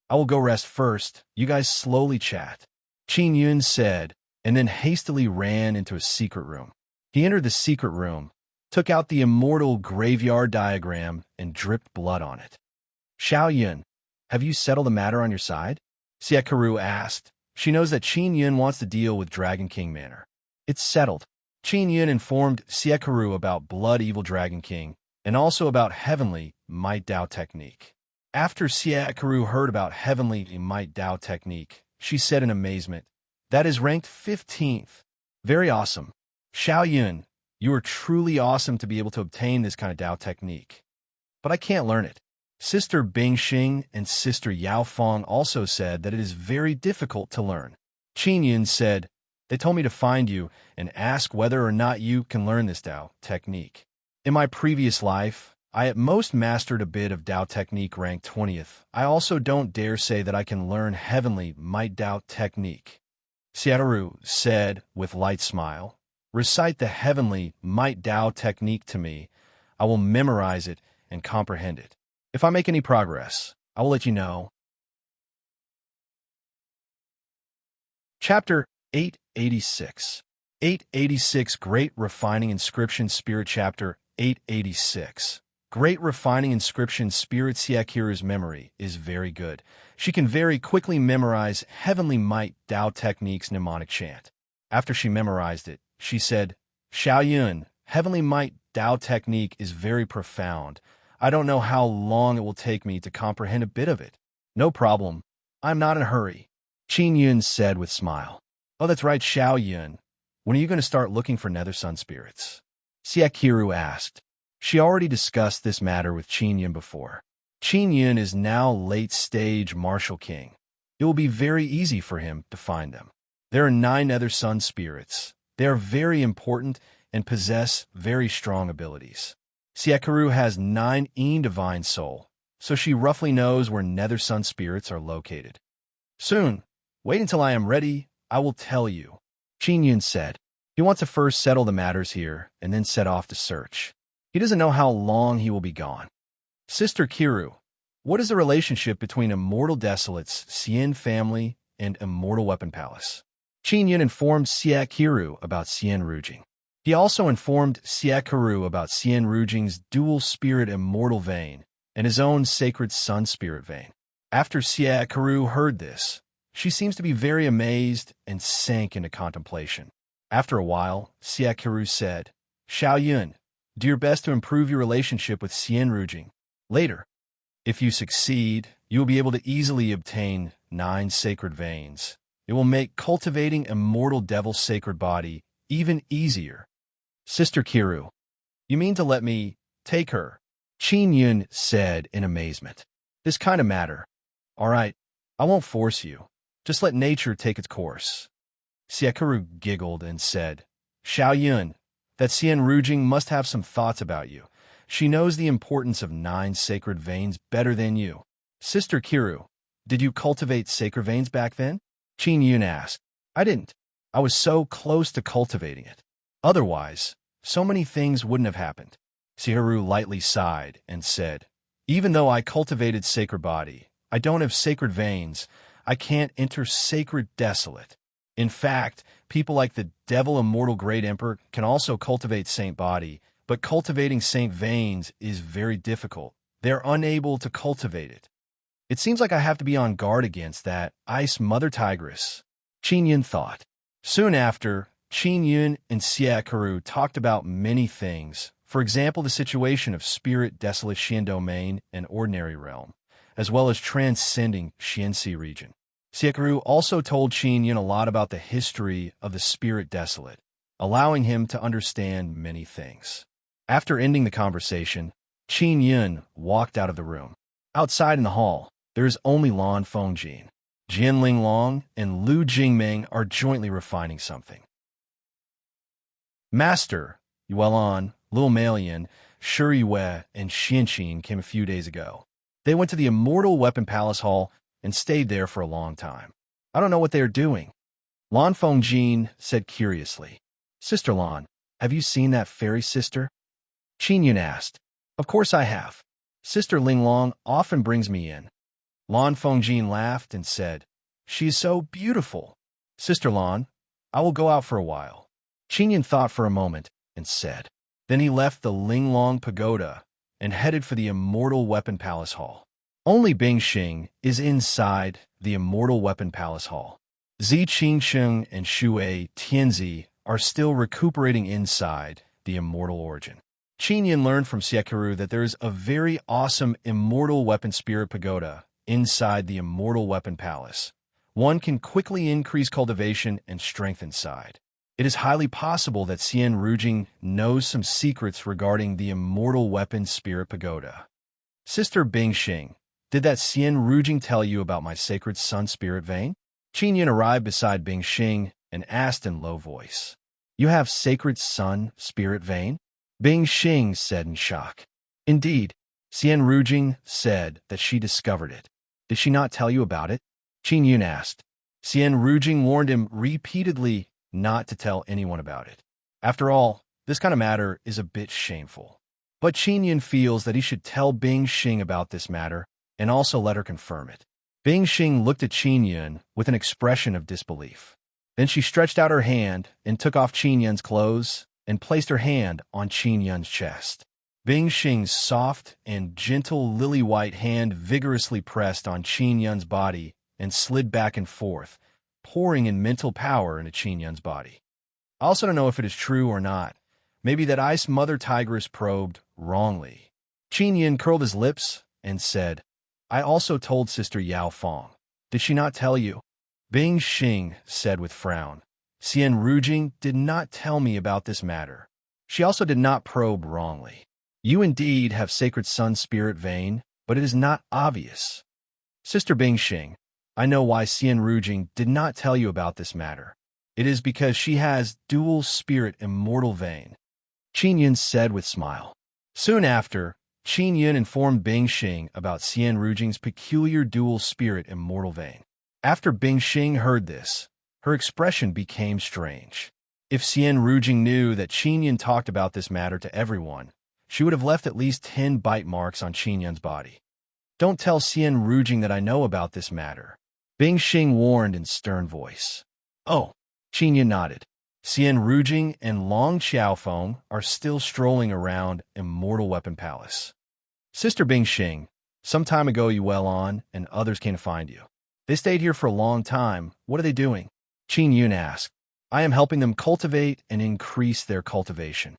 "I will go rest first. You guys slowly chat," Qin Yun said, and then hastily ran into a secret room. He entered the secret room, took out the immortal graveyard diagram, and dripped blood on it. "Xiao Yun, have you settled the matter on your side?" Siekaru asked. She knows that Qin Yun wants to deal with Dragon King Manor. "It's settled." Qin Yun informed Siekaru about Blood Evil Dragon King, and also about Heavenly Might Dao Technique. After Siekaru heard about Heavenly Might Dao Technique, she said in amazement, "That is ranked 15th. Very awesome. Xiao Yun, you are truly awesome to be able to obtain this kind of Dao technique. But I can't learn it." Sister Bing Xing and Sister Yao Fong also said that it is very difficult to learn. Qin Yun said, "They told me to find you and ask whether or not you can learn this Dao technique. In my previous life, I at most mastered a bit of Dao technique ranked 20th. I also don't dare say that I can learn Heavenly Might Dao technique." Sietaru said with light smile, Recite the heavenly might Tao technique to me. I will memorize it and comprehend it. If I make any progress, I will let you know. Chapter 886. 886 Great Refining Inscription Spirit Chapter 886. Great Refining Inscription Spirit Siakiru's memory is very good. She can very quickly memorize Heavenly Might Tao Technique's mnemonic chant. After she memorized it, she said, Xiao Yun, Heavenly Might Tao Technique is very profound. I don't know how long it will take me to comprehend a bit of it. No problem. I'm not in a hurry. Qin Yun said with smile. Oh, that's right, Xiao Yun. When are you going to start looking for Nether Sun spirits? Siakiru asked. She already discussed this matter with Qin Yun before. Qin Yun is now late-stage Martial King. It will be very easy for him to find them. There are 9 Nether Sun spirits. They are very important and possess very strong abilities. Siakiru has 9 Divine Soul, so she roughly knows where Nether Sun spirits are located. Soon, wait until I am ready, I will tell you, Qin Yun said. He wants to first settle the matters here and then set off to search. He doesn't know how long he will be gone. Sister Kiru, what is the relationship between Immortal Desolate's Xian family and Immortal Weapon Palace? Qin Yun informed Siakiru about Xian Rujing. He also informed Siakiru about Xian Rujing's dual spirit immortal vein and his own sacred sun spirit vein. After Siakiru heard this, she seems to be very amazed and sank into contemplation. After a while, Siakiru said, Xiao Yun, do your best to improve your relationship with Xian Rujing. Later, if you succeed, you will be able to easily obtain 9 sacred veins. It will make cultivating Immortal Devil's sacred body even easier. Sister Kiru, you mean to let me take her? Qin Yun said in amazement. This kind of matter. All right, I won't force you. Just let nature take its course. Siakiru giggled and said, Xiao Yun, that Xian Rujing must have some thoughts about you. She knows the importance of 9 sacred veins better than you. Sister Kiru, did you cultivate sacred veins back then? Qin Yun asked. I didn't. I was so close to cultivating it. Otherwise, so many things wouldn't have happened. Siakiru lightly sighed and said, Even though I cultivated sacred body, I don't have sacred veins. I can't enter sacred desolate. In fact, people like the Devil Immortal Great Emperor can also cultivate saint body, but cultivating saint veins is very difficult. They're unable to cultivate it. It seems like I have to be on guard against that Ice Mother Tigress, Qin Yun thought. Soon after, Qin Yun and Siakiru talked about many things, for example the situation of Spirit Desolate Xian Domain and Ordinary Realm, as well as transcending Xianxi region. Siakiru also told Qin Yun a lot about the history of the Spirit Desolate, allowing him to understand many things. After ending the conversation, Qin Yun walked out of the room. Outside in the hall, there is only Lan Fengjin. Jian Linglong and Lu Jingming are jointly refining something. Master, Yuelan, Lil Malian, Shi Yue, and Xianqin came a few days ago. They went to the Immortal Weapon Palace Hall and stayed there for a long time. I don't know what they are doing. Lan Fengjin said curiously. Sister Lan, have you seen that fairy sister? Qin Yun asked. Of course I have. Sister Linglong often brings me in. Lan Fengjin laughed and said, She is so beautiful. Sister Lan, I will go out for a while. Qin Yun thought for a moment and said. Then he left the Linglong Pagoda and headed for the Immortal Weapon Palace Hall. Only Bingxing is inside the Immortal Weapon Palace Hall. Zi Qingsheng and Shui Tianzi are still recuperating inside the Immortal Origin. Qin Yun learned from Siakiru that there is a very awesome Immortal Weapon Spirit Pagoda inside the Immortal Weapon Palace. One can quickly increase cultivation and strength inside. It is highly possible that Xian Rujing knows some secrets regarding the Immortal Weapon Spirit Pagoda. Sister Bingxing, did that Xian Rujing tell you about my sacred sun spirit vein? Qin Yun arrived beside Bingxing and asked in low voice. You have sacred sun spirit vein? Bingxing said in shock. Indeed, Xian Rujing said that she discovered it. Did she not tell you about it? Qin Yun asked. Xian Rujing warned him repeatedly not to tell anyone about it. After all, this kind of matter is a bit shameful. But Qin Yun feels that he should tell Bing Xing about this matter and also let her confirm it. Bing Xing looked at Qin Yun with an expression of disbelief. Then she stretched out her hand and took off Qin Yun's clothes and placed her hand on Qin Yun's chest. Bing Xing's soft and gentle lily-white hand vigorously pressed on Qin Yun's body and slid back and forth, pouring in mental power into Qin Yun's body. I also don't know if it is true or not. Maybe that ice mother tigress probed wrongly. Qin Yun curled his lips and said, I also told Sister Yao Fong. Did she not tell you? Bing Xing said with frown. Xian Rujing did not tell me about this matter. She also did not probe wrongly. You indeed have sacred sun spirit vein, but it is not obvious. Sister Bing Xing, I know why Xian Rujing did not tell you about this matter. It is because she has dual spirit immortal vein. Qin Yun said with smile. Soon after, Qin Yun informed Bing Xing about Xian Rujing's peculiar dual spirit immortal vein. After Bing Xing heard this, her expression became strange. If Xian Rujing knew that Qin Yun talked about this matter to everyone, she would have left at least 10 bite marks on Qin Yun's body. Don't tell Xian Rujing that I know about this matter, Bing Xing warned in stern voice. Oh, Qin Yun nodded. Xian Rujing and Long Xiaofeng are still strolling around Immortal Weapon Palace. Sister Bing Xing, some time ago you well on, and others came to find you. They stayed here for a long time. What are they doing? Qin Yun asked. I am helping them cultivate and increase their cultivation.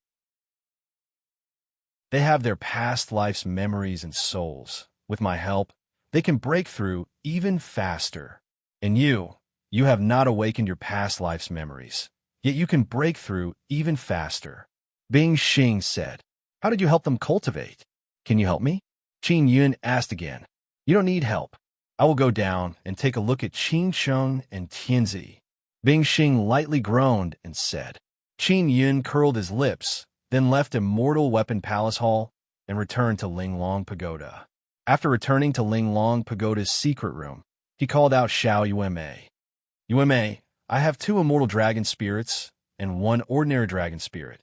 They have their past life's memories and souls. With my help, they can break through even faster. And you have not awakened your past life's memories. Yet you can break through even faster. Bing Xing said. How did you help them cultivate? Can you help me? Qin Yun asked again. You don't need help. I will go down and take a look at Qin Sheng and Tianzi. Bing Xing lightly groaned and said. Qin Yun curled his lips, then left Immortal Weapon Palace Hall and returned to Linglong Pagoda. After returning to Linglong Pagoda's secret room, he called out Xiao Yuemei. Yuemei, I have 2 immortal dragon spirits and 1 ordinary dragon spirit.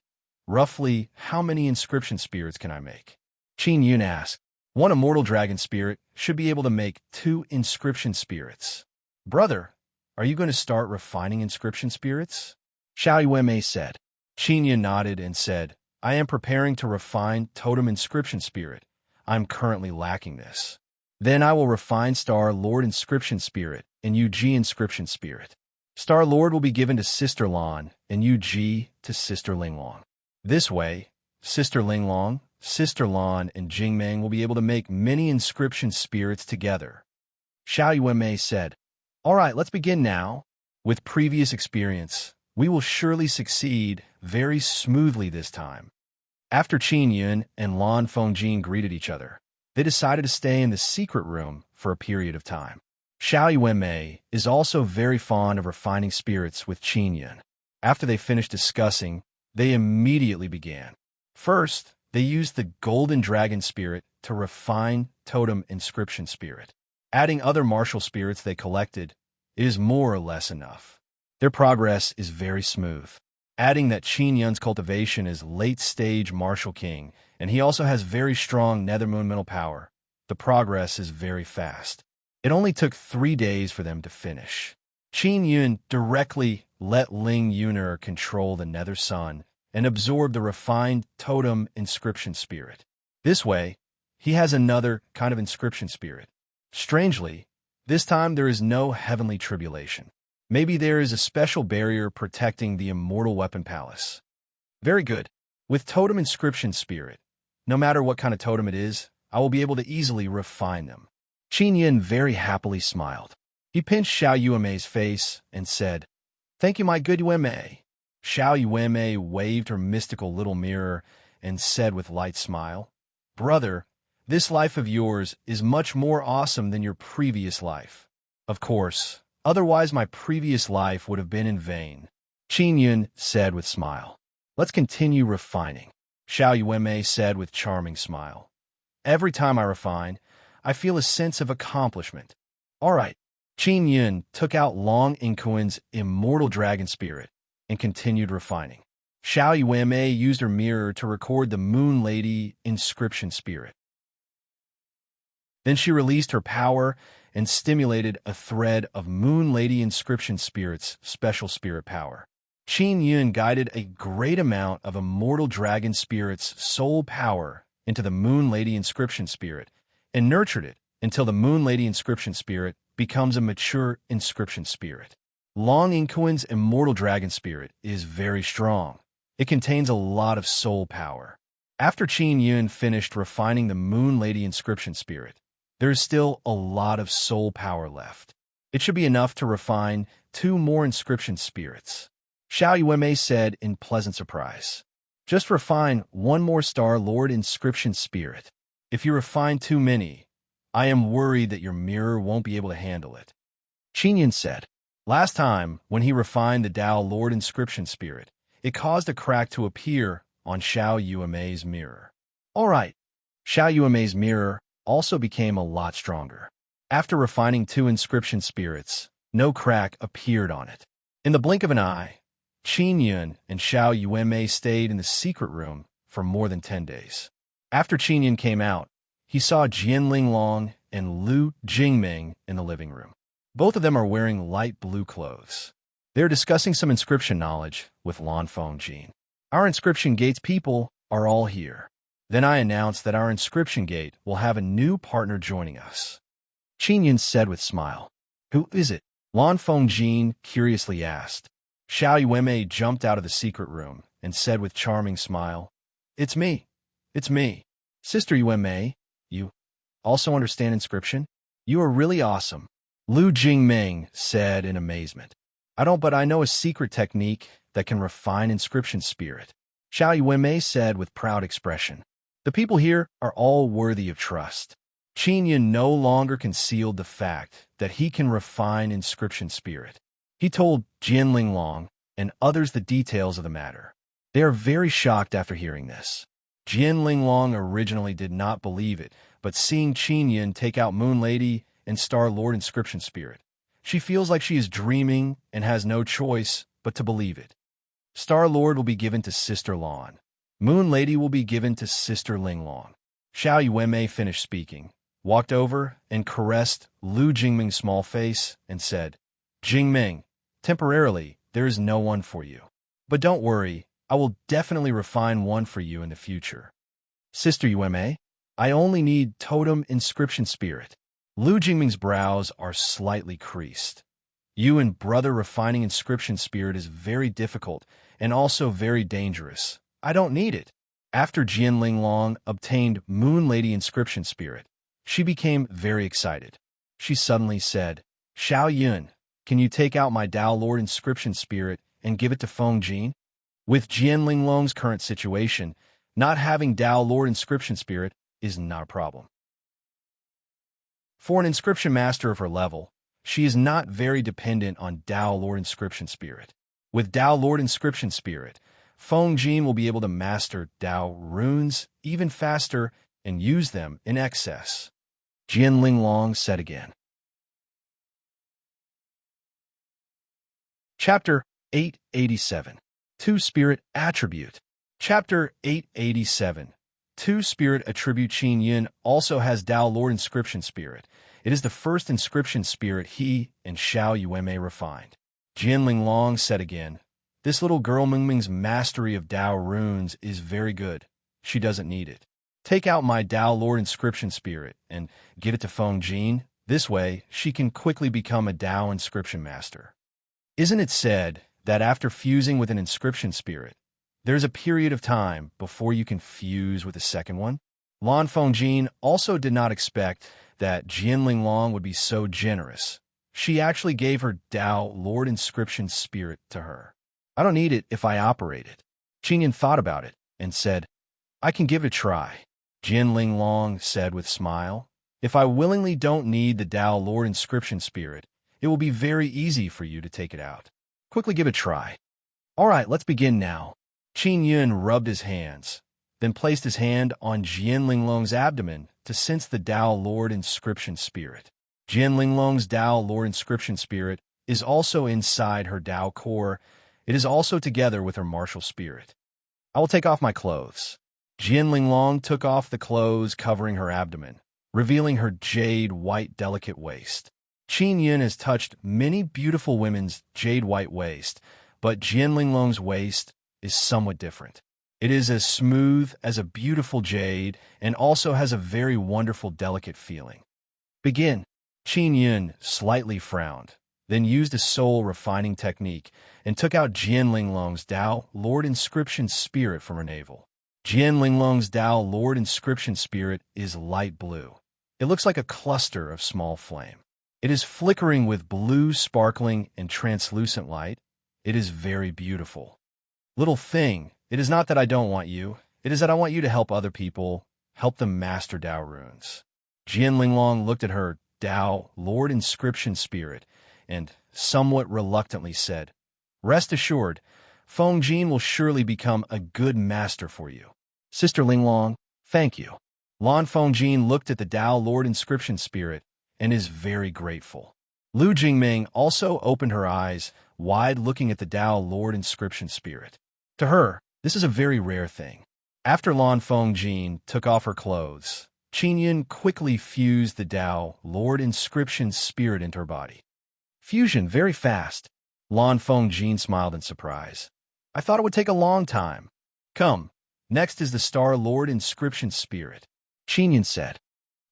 Roughly, how many inscription spirits can I make? Qin Yun asked. 1 immortal dragon spirit should be able to make 2 inscription spirits. Brother, are you going to start refining inscription spirits? Xiao Yuemei said. Qin Yun nodded and said, I am preparing to refine totem inscription spirit. I am currently lacking this. Then I will refine Star Lord inscription spirit and Yu-Ji inscription spirit. Star Lord will be given to Sister Lan and Yu-Ji to Sister Linglong. This way, Sister Linglong, Sister Lan, and Jingmeng will be able to make many inscription spirits together. Xiao Yuemei said, All right, let's begin now. With previous experience, we will surely succeed very smoothly this time. After Qin Yun and Lan Fengjin greeted each other, they decided to stay in the secret room for a period of time. Xiao Yuemei is also very fond of refining spirits with Qin Yun. After they finished discussing, they immediately began. First, they used the Golden Dragon Spirit to refine Totem Inscription Spirit. Adding other martial spirits they collected is more or less enough. Their progress is very smooth. Adding that Qin Yun's cultivation is late-stage Martial King, and he also has very strong Nethermoon mental power, the progress is very fast. It only took 3 days for them to finish. Qin Yun directly let Ling Yuner control the Nether Sun and absorb the refined Totem Inscription Spirit. This way, he has another kind of inscription spirit. Strangely, this time there is no heavenly tribulation. Maybe there is a special barrier protecting the Immortal Weapon Palace. Very good. With Totem Inscription Spirit, no matter what kind of totem it is, I will be able to easily refine them. Qin Yun very happily smiled. He pinched Xiao Yuemei's face and said, Thank you, my good Yuemei. Xiao Yuemei waved her mystical little mirror and said with light smile, Brother, this life of yours is much more awesome than your previous life. Of course, otherwise my previous life would have been in vain. Qin Yun said with smile. Let's continue refining. Xiao Yuemei said with charming smile. Every time I refine, I feel a sense of accomplishment. All right. Qin Yun took out Long Inquin's Immortal Dragon Spirit and continued refining. Xiao Yuanmei used her mirror to record the Moon Lady inscription spirit. Then she released her power and stimulated a thread of Moon Lady inscription spirit's special spirit power. Qin Yun guided a great amount of immortal dragon spirit's soul power into the Moon Lady inscription spirit and nurtured it until the Moon Lady inscription spirit becomes a mature inscription spirit. Long Inquin's immortal dragon spirit is very strong. It contains a lot of soul power. After Qin Yun finished refining the Moon Lady inscription spirit, there is still a lot of soul power left. It should be enough to refine 2 more inscription spirits. Xiao Yuanmei said in pleasant surprise. Just refine 1 more Star Lord inscription spirit. If you refine too many, I am worried that your mirror won't be able to handle it. Qin Yun said. Last time, when he refined the Tao Lord inscription spirit, it caused a crack to appear on Xiao Yuanmei's mirror. All right, Xiao Yuanmei's mirror also became a lot stronger. After refining 2 inscription spirits, no crack appeared on it. In the blink of an eye, Qin Yun and Xiao Yuanmei stayed in the secret room for more than 10 days. After Qin Yun came out, he saw Jian Linglong and Lu Jingming in the living room. Both of them are wearing light blue clothes. They're discussing some inscription knowledge with Lan Fengjin. Our inscription gate's people are all here. Then I announced that our inscription gate will have a new partner joining us. Qin Yun said with a smile. Who is it? Lan Fengjin curiously asked. Xiao Yuanmei jumped out of the secret room and said with charming smile, It's me. It's me. Sister Yuanmei, you also understand inscription? You are really awesome. Lu Jingming said in amazement. I don't, but I know a secret technique that can refine inscription spirit. Xiao Yuanmei said with proud expression. The people here are all worthy of trust. Qin Yun no longer concealed the fact that he can refine inscription spirit. He told Jian Linglong and others the details of the matter. They are very shocked after hearing this. Jian Linglong originally did not believe it, but seeing Qin Yun take out Moon Lady and Star Lord inscription spirit, she feels like she is dreaming and has no choice but to believe it. Star Lord will be given to Sister Lan. Moon Lady will be given to Sister Linglong. Xiao Yuanmei finished speaking, walked over and caressed Lu Jingming's small face and said, Jingming, temporarily, there is no one for you. But don't worry, I will definitely refine one for you in the future. Sister Yuanmei, I only need totem inscription spirit. Lu Jingming's brows are slightly creased. You and brother refining inscription spirit is very difficult and also very dangerous. I don't need it. After Jian Linglong obtained Moon Lady inscription spirit, she became very excited. She suddenly said, Xiao Yun, can you take out my Tao Lord inscription spirit and give it to Fengjin? With Jian Linglong's current situation, not having Tao Lord inscription spirit is not a problem. For an inscription master of her level, she is not very dependent on Tao Lord inscription spirit. With Tao Lord inscription spirit, Fengjin will be able to master Tao runes even faster and use them in excess. Jian Linglong said again. Chapter 887. Two-Spirit Attribute. Chapter 887. Two-Spirit Attribute. Qin Yun also has Tao Lord inscription spirit. It is the first inscription spirit he and Xiao Yuanmei refined. Jian Linglong said again, This little girl Mingming's mastery of Tao runes is very good. She doesn't need it. Take out my Tao Lord inscription spirit and give it to Fengjin. This way, she can quickly become a Tao inscription master. Isn't it said that after fusing with an inscription spirit, there's a period of time before you can fuse with a second one? Lan Fengjin also did not expect that Jian Linglong would be so generous. She actually gave her Tao Lord inscription spirit to her. I don't need it if I operate it. Qin Yun thought about it and said, I can give it a try. Jian Linglong said with a smile, If I willingly don't need the Tao Lord inscription spirit, it will be very easy for you to take it out. Quickly give it a try. All right, let's begin now. Qin Yun rubbed his hands, then placed his hand on Jian Linglong's abdomen to sense the Tao Lord inscription spirit. Jian Linglong's Tao Lord inscription spirit is also inside her Tao core. It is also together with her martial spirit. I will take off my clothes. Jian Linglong took off the clothes covering her abdomen, revealing her jade white delicate waist. Qin Yun has touched many beautiful women's jade white waist, but Jian Linglong's waist is somewhat different. It is as smooth as a beautiful jade and also has a very wonderful delicate feeling. Begin. Qin Yun slightly frowned, then used a soul refining technique and took out Jian Linglong's Tao Lord Inscription Spirit from her navel. Jian Linglong's Tao Lord Inscription Spirit is light blue. It looks like a cluster of small flame. It is flickering with blue, sparkling, and translucent light. It is very beautiful. Little thing, it is not that I don't want you. It is that I want you to help other people, help them master Tao runes. Jian Linglong looked at her Tao Lord Inscription Spirit and, somewhat reluctantly, said, "Rest assured, Feng Jin will surely become a good master for you." Sister Linglong, thank you. Lan Fengjin looked at the Tao Lord Inscription Spirit and is very grateful. Lu Jingming also opened her eyes wide looking at the Tao Lord Inscription Spirit. To her, this is a very rare thing. After Lan Fengjin took off her clothes, Qin Yun quickly fused the Tao Lord Inscription Spirit into her body. Fusion very fast. Lan Fengjin smiled in surprise. I thought it would take a long time. Come. Next is the Star Lord Inscription Spirit. Qin Yun said,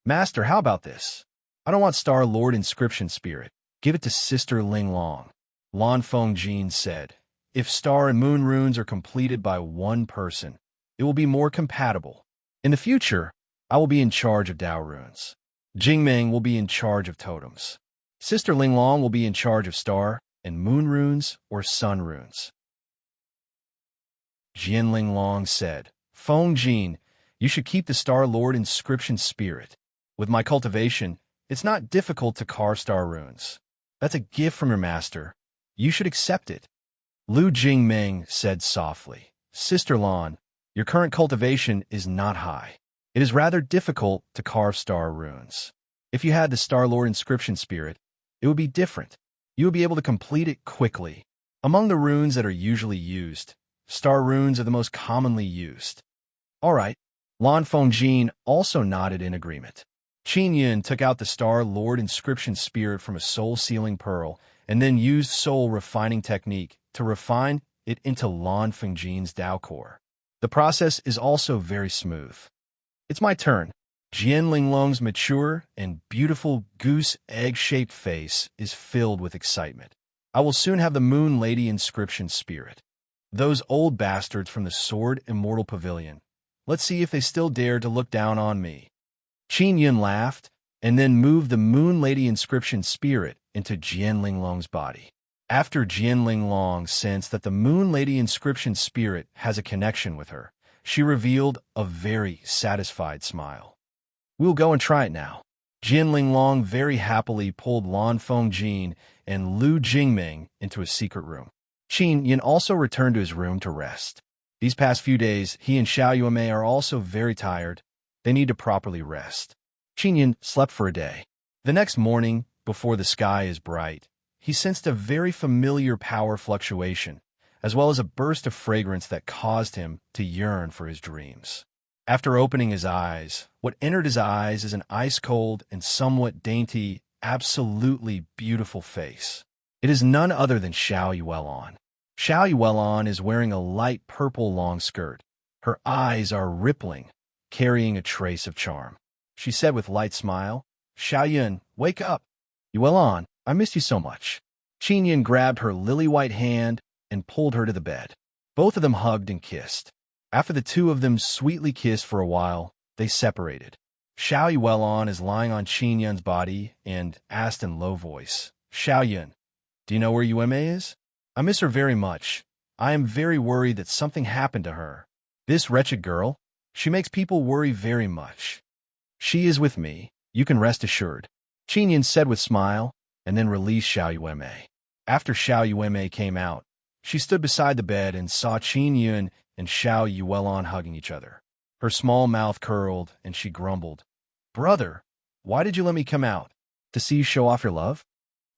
Master, how about this? I don't want Star Lord Inscription Spirit. Give it to Sister Linglong. Lan Fengjin said, if star and moon runes are completed by one person, it will be more compatible. In the future, I will be in charge of Tao runes. Jingming will be in charge of totems. Sister Linglong will be in charge of star and moon runes or sun runes. Jian Linglong said, Fengjin, you should keep the Star Lord Inscription Spirit. With my cultivation, it's not difficult to carve star runes. That's a gift from your master. You should accept it. Lu Jingming said softly, Sister Lan, your current cultivation is not high. It is rather difficult to carve star runes. If you had the Star Lord Inscription Spirit, it would be different. You would be able to complete it quickly. Among the runes that are usually used, star runes are the most commonly used. All right. Lan Fengjin also nodded in agreement. Qin Yun took out the Star Lord Inscription Spirit from a soul-sealing pearl and then used soul refining technique to refine it into Lan Fengjin's Tao core. The process is also very smooth. It's my turn. Jian Linglong's mature and beautiful goose egg-shaped face is filled with excitement. I will soon have the Moon Lady Inscription Spirit. Those old bastards from the Sword Immortal Pavilion. Let's see if they still dare to look down on me. Qin Yun laughed and then moved the Moon Lady Inscription Spirit into Jian Linglong's body. After Jian Linglong sensed that the Moon Lady Inscription Spirit has a connection with her, she revealed a very satisfied smile. We'll go and try it now. Jian Linglong very happily pulled Lan Fengjin and Lu Jingming into a secret room. Qin Yun also returned to his room to rest. These past few days, he and Xiao Yuanmei are also very tired. They need to properly rest. Qin Yun slept for a day. The next morning, before the sky is bright, he sensed a very familiar power fluctuation, as well as a burst of fragrance that caused him to yearn for his dreams. After opening his eyes, what entered his eyes is an ice-cold and somewhat dainty, absolutely beautiful face. It is none other than Xiao Yuelon. Xiao Yuelon is wearing a light purple long skirt. Her eyes are rippling, carrying a trace of charm. She said with light smile, Xiao Yun, wake up. Yuelon, I missed you so much. Qin Yun grabbed her lily-white hand and pulled her to the bed. Both of them hugged and kissed. After the two of them sweetly kissed for a while, they separated. Xiao Yuelon is lying on Qin Yun's body and asked in low voice, Xiao Yun, do you know where Yuanmei is? I miss her very much. I am very worried that something happened to her. This wretched girl, she makes people worry very much. She is with me, you can rest assured. Qin Yun said with smile, and then released Xiao Yuanmei. After Xiao Yuanmei came out, she stood beside the bed and saw Qin Yun and Xiao Yuelon hugging each other. Her small mouth curled, and she grumbled, Brother, why did you let me come out? To see you show off your love?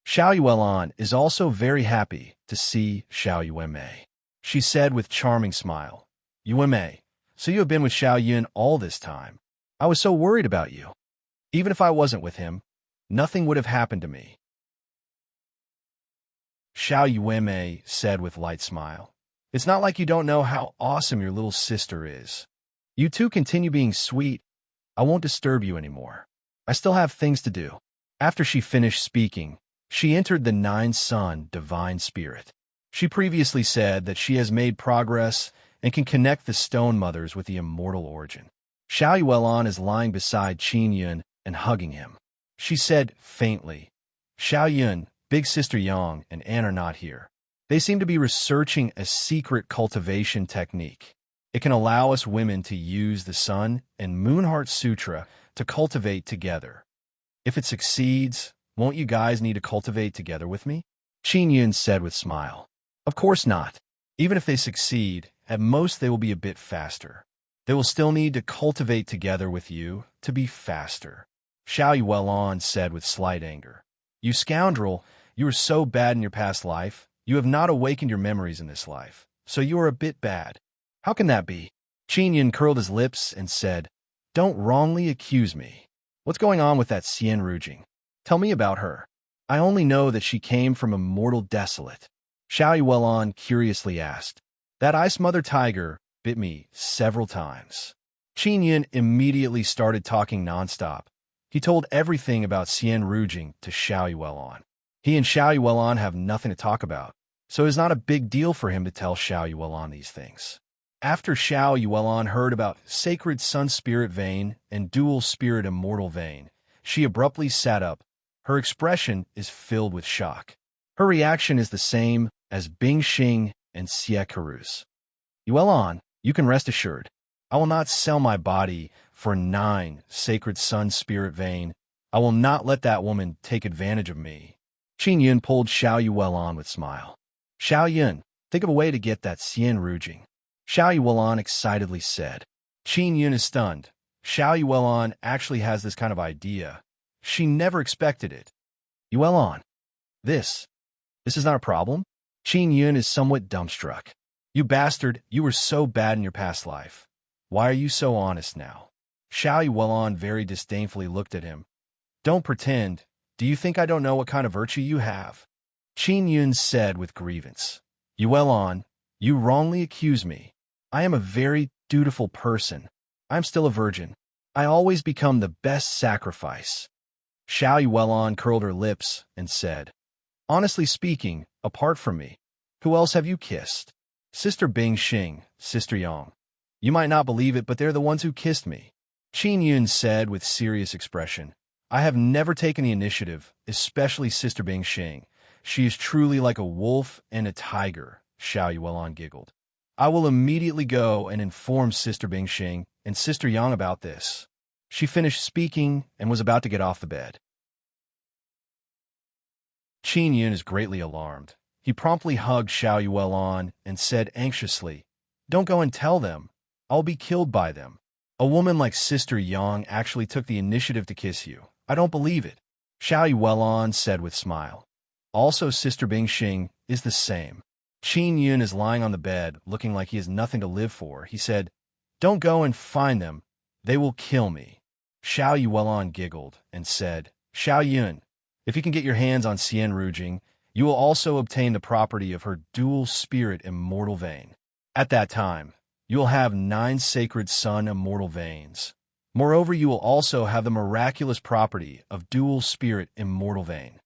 Xiao Yuelan is also very happy to see Xiao Yuemei. She said with charming smile, Yuemei, so you have been with Xiao Yun all this time. I was so worried about you. Even if I wasn't with him, nothing would have happened to me. Xiao Yuemei said with light smile, it's not like you don't know how awesome your little sister is. You two continue being sweet. I won't disturb you anymore. I still have things to do. After she finished speaking, she entered the nine-sun divine spirit. She previously said that she has made progress and can connect the stone mothers with the immortal origin. Xiao Yuelan is lying beside Qin Yun and hugging him. She said faintly, Xiao Yun, Big Sister Yang, and Anne are not here. They seem to be researching a secret cultivation technique. It can allow us women to use the Sun and Moonheart Sutra to cultivate together. If it succeeds, won't you guys need to cultivate together with me? Qin Yun said with smile. Of course not. Even if they succeed, at most they will be a bit faster. They will still need to cultivate together with you to be faster. Xiao Yuelan said with slight anger. You scoundrel, you were so bad in your past life. You have not awakened your memories in this life, so you are a bit bad. How can that be? Qin Yun curled his lips and said, Don't wrongly accuse me. What's going on with that Xian Rujing? Tell me about her. I only know that she came from a mortal desolate. Xiao Yuelan curiously asked. That ice mother tiger bit me several times. Qin Yun immediately started talking nonstop. He told everything about Xian Rujing to Xiao Yuelan. He and Xiao Yuelan have nothing to talk about, so it's not a big deal for him to tell Xiao Yuelan these things. After Xiao Yuelan heard about Sacred Sun Spirit Vein and Dual Spirit Immortal Vein, she abruptly sat up. Her expression is filled with shock. Her reaction is the same as Bing Xing and Xie Karu's. Yuelan, you can rest assured. I will not sell my body for 9 Sacred Sun Spirit Vein. I will not let that woman take advantage of me. Qin Yun pulled Xiao Yuelan with smile. Xiao Yun, think of a way to get that Xian Rujing. Xiao Yuelan excitedly said. Qin Yun is stunned. Xiao Yuelan actually has this kind of idea. She never expected it. Yuelan, this is not a problem? Qin Yun is somewhat dumbstruck. You bastard, you were so bad in your past life. Why are you so honest now? Xiao Yuelan very disdainfully looked at him. Don't pretend. Do you think I don't know what kind of virtue you have? Qin Yun said with grievance. Yuelan, you wrongly accuse me. I am a very dutiful person. I am still a virgin. I always become the best sacrifice. Xiao Yuelan curled her lips and said, Honestly speaking, apart from me, who else have you kissed? Sister Bing Xing, Sister Yang. You might not believe it, but they're the ones who kissed me. Qin Yun said with serious expression. I have never taken the initiative, especially Sister Bing Xing. She is truly like a wolf and a tiger, Xiao Yuelan giggled. I will immediately go and inform Sister Bing Xing and Sister Yang about this. She finished speaking and was about to get off the bed. Qin Yun is greatly alarmed. He promptly hugged Xiao Yuelan and said anxiously, Don't go and tell them. I'll be killed by them. A woman like Sister Yang actually took the initiative to kiss you. I don't believe it. Xiao Yuelan said with smile. Also, Sister Bing Xing is the same. Qin Yun is lying on the bed, looking like he has nothing to live for. He said, Don't go and find them. They will kill me. Xiao Yuelan giggled and said, Xiao Yun, if you can get your hands on Xian Rujing, you will also obtain the property of her dual spirit immortal vein. At that time, you will have 9 sacred sun immortal veins. Moreover, you will also have the miraculous property of dual spirit immortal vein.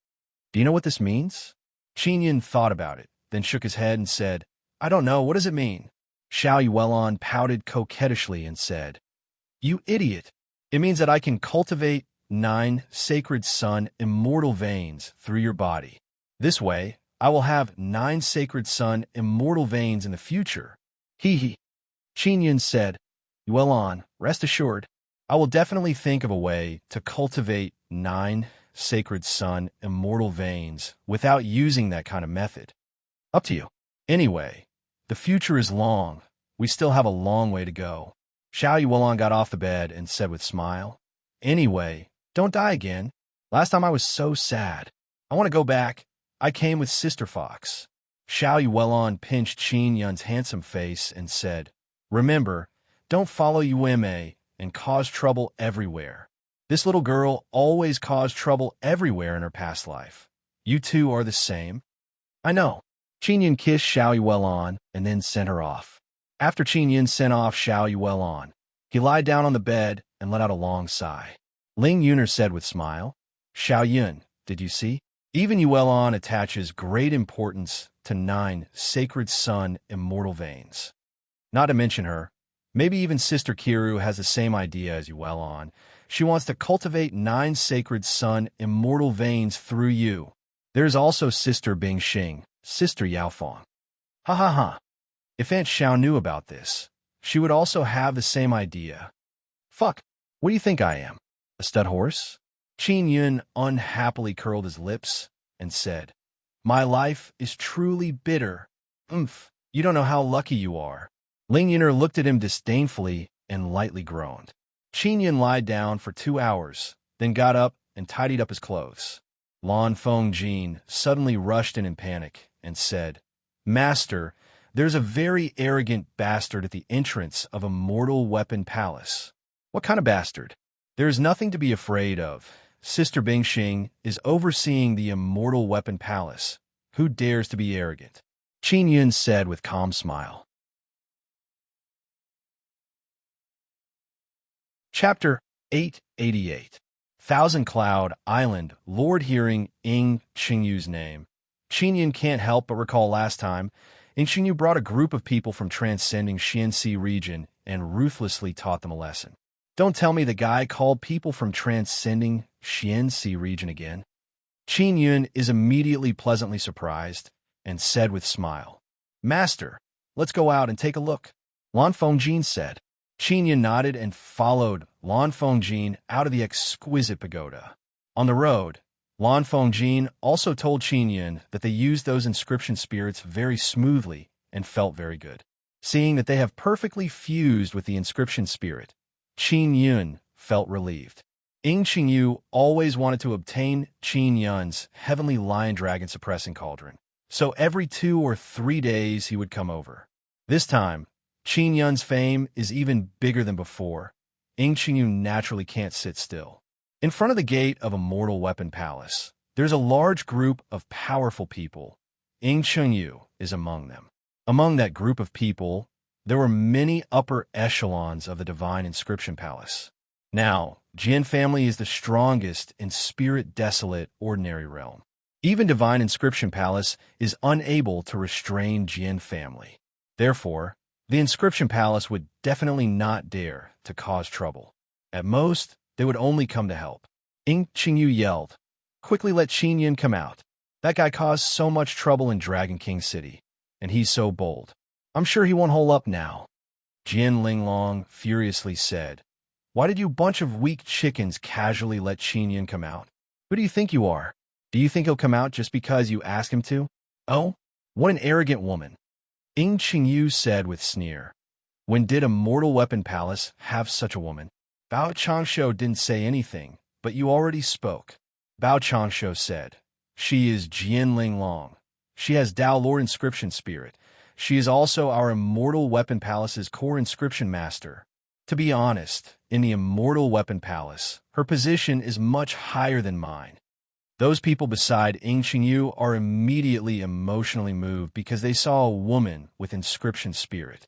Do you know what this means? Qin Yun thought about it, then shook his head and said, I don't know, what does it mean? Xiao Yuelan pouted coquettishly and said, You idiot! It means that I can cultivate 9 sacred sun immortal veins through your body. This way, I will have 9 sacred sun immortal veins in the future. Hee hee. Qin Yun said, Yuelan, rest assured, I will definitely think of a way to cultivate 9 sacred sun immortal veins without using that kind of method. Up to you. Anyway, the future is long. We still have a long way to go. Xiao Yuelan got off the bed and said with smile, Anyway, don't die again. Last time I was so sad. I want to go back. I came with Sister Fox. Xiao Yuelon pinched Qin Yun's handsome face and said, Remember, don't follow Yueme and cause trouble everywhere. This little girl always caused trouble everywhere in her past life. You two are the same. I know. Qin Yun kissed Xiao Yuelon and then sent her off. After Qin Yun sent off Xiao Yuelon, he lied down on the bed and let out a long sigh. Ling Yuner said with smile, Xiao Yun, did you see? Even Yuelon attaches great importance to 9 sacred sun immortal veins. Not to mention her, maybe even Sister Kiru has the same idea as Yuelon. She wants to cultivate 9 sacred sun immortal veins through you. There's also Sister Bingxing, Sister Yaofeng. Ha ha ha. If Aunt Xiao knew about this, she would also have the same idea. Fuck, what do you think I am? A stud horse? Qin Yun unhappily curled his lips and said, My life is truly bitter. You don't know how lucky you are. Ling Yuner looked at him disdainfully and lightly groaned. Qin Yun lied down for 2 hours, then got up and tidied up his clothes. Lan Fengjin suddenly rushed in panic and said, Master, there's a very arrogant bastard at the entrance of a mortal weapon palace. What kind of bastard? There is nothing to be afraid of. Sister Bingxing is overseeing the immortal weapon palace. Who dares to be arrogant? Qin Yun said with calm smile. Chapter 888. Thousand Cloud Island. Lord hearing Ying Qingyu's name, Qin Yun can't help but recall last time Ying Qingyu brought a group of people from transcending Xianxi region and ruthlessly taught them a lesson. Don't tell me the guy called people from transcending Xianxi region again. Qin Yun is immediately pleasantly surprised and said with smile, Master, let's go out and take a look. Lan Fengjin said. Qin Yun nodded and followed Lan Fengjin out of the exquisite pagoda. On the road, Lan Fengjin also told Qin Yun that they used those inscription spirits very smoothly and felt very good. Seeing that they have perfectly fused with the inscription spirit, Qin Yun felt relieved. Ying Qingyu always wanted to obtain Qin Yun's heavenly lion dragon suppressing cauldron, so every 2 or 3 days he would come over. This time, Qin Yun's fame is even bigger than before. Ying Qingyu naturally can't sit still. In front of the gate of a mortal weapon palace, there's a large group of powerful people. Ying Qingyu is among them. Among that group of people, there were many upper echelons of the divine inscription palace. Now, Jian family is the strongest in spirit desolate ordinary realm. Even divine inscription palace is unable to restrain Jian family. Therefore, the inscription palace would definitely not dare to cause trouble. At most, they would only come to help. Ying Qingyu yelled, Quickly let Qin Yun come out. That guy caused so much trouble in Dragon King City, and he's so bold. I'm sure he won't hold up now. Jian Linglong furiously said, Why did you bunch of weak chickens casually let Qin Yun come out? Who do you think you are? Do you think he'll come out just because you ask him to? Oh, what an arrogant woman. Ying Qingyu said with sneer. When did a mortal weapon palace have such a woman? Bao Changsho didn't say anything, but you already spoke. Bao Changsho said, She is Jian Linglong. She has Dao Lord inscription spirit. She is also our immortal weapon palace's core inscription master. To be honest, in the immortal weapon palace, her position is much higher than mine. Those people beside Ying Qingyu are immediately emotionally moved because they saw a woman with inscription spirit.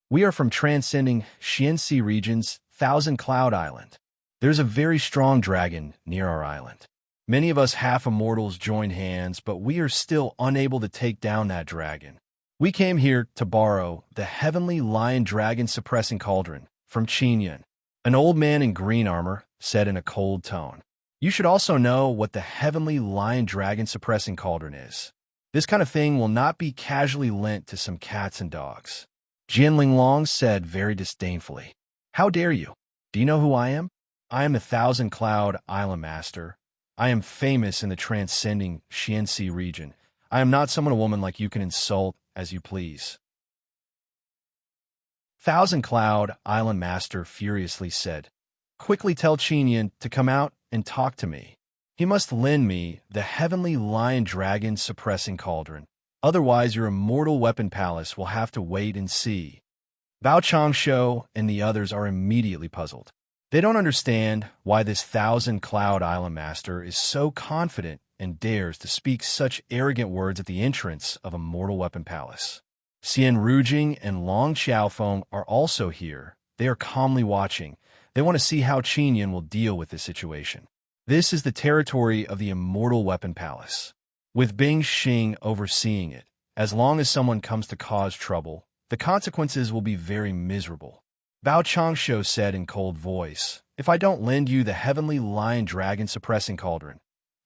We are from transcending Xianxi region's Thousand Cloud Island. There's a very strong dragon near our island. Many of us half-immortals joined hands, but we are still unable to take down that dragon. We came here to borrow the heavenly lion dragon suppressing cauldron from Qin Yun. An old man in green armor said in a cold tone. You should also know what the heavenly lion dragon suppressing cauldron is. This kind of thing will not be casually lent to some cats and dogs. Jian Linglong said very disdainfully. How dare you? Do you know who I am? I am the Thousand Cloud Island Master. I am famous in the transcending Xianxi region. I am not someone a woman like you can insult as you please. Thousand Cloud Island Master furiously said, Quickly tell Qin Yun to come out and talk to me. He must lend me the heavenly lion-dragon suppressing cauldron. Otherwise, your immortal weapon palace will have to wait and see. Bao Changsho and the others are immediately puzzled. They don't understand why this thousand-cloud island master is so confident and dares to speak such arrogant words at the entrance of a mortal weapon palace. Xian Rujing and Long Xiaofeng are also here. They are calmly watching. They want to see how Qinyan will deal with this situation. This is the territory of the immortal weapon palace, with Bing Xing overseeing it. As long as someone comes to cause trouble, the consequences will be very miserable. Bao Changsho said in cold voice, "If I don't lend you the heavenly lion-dragon suppressing cauldron,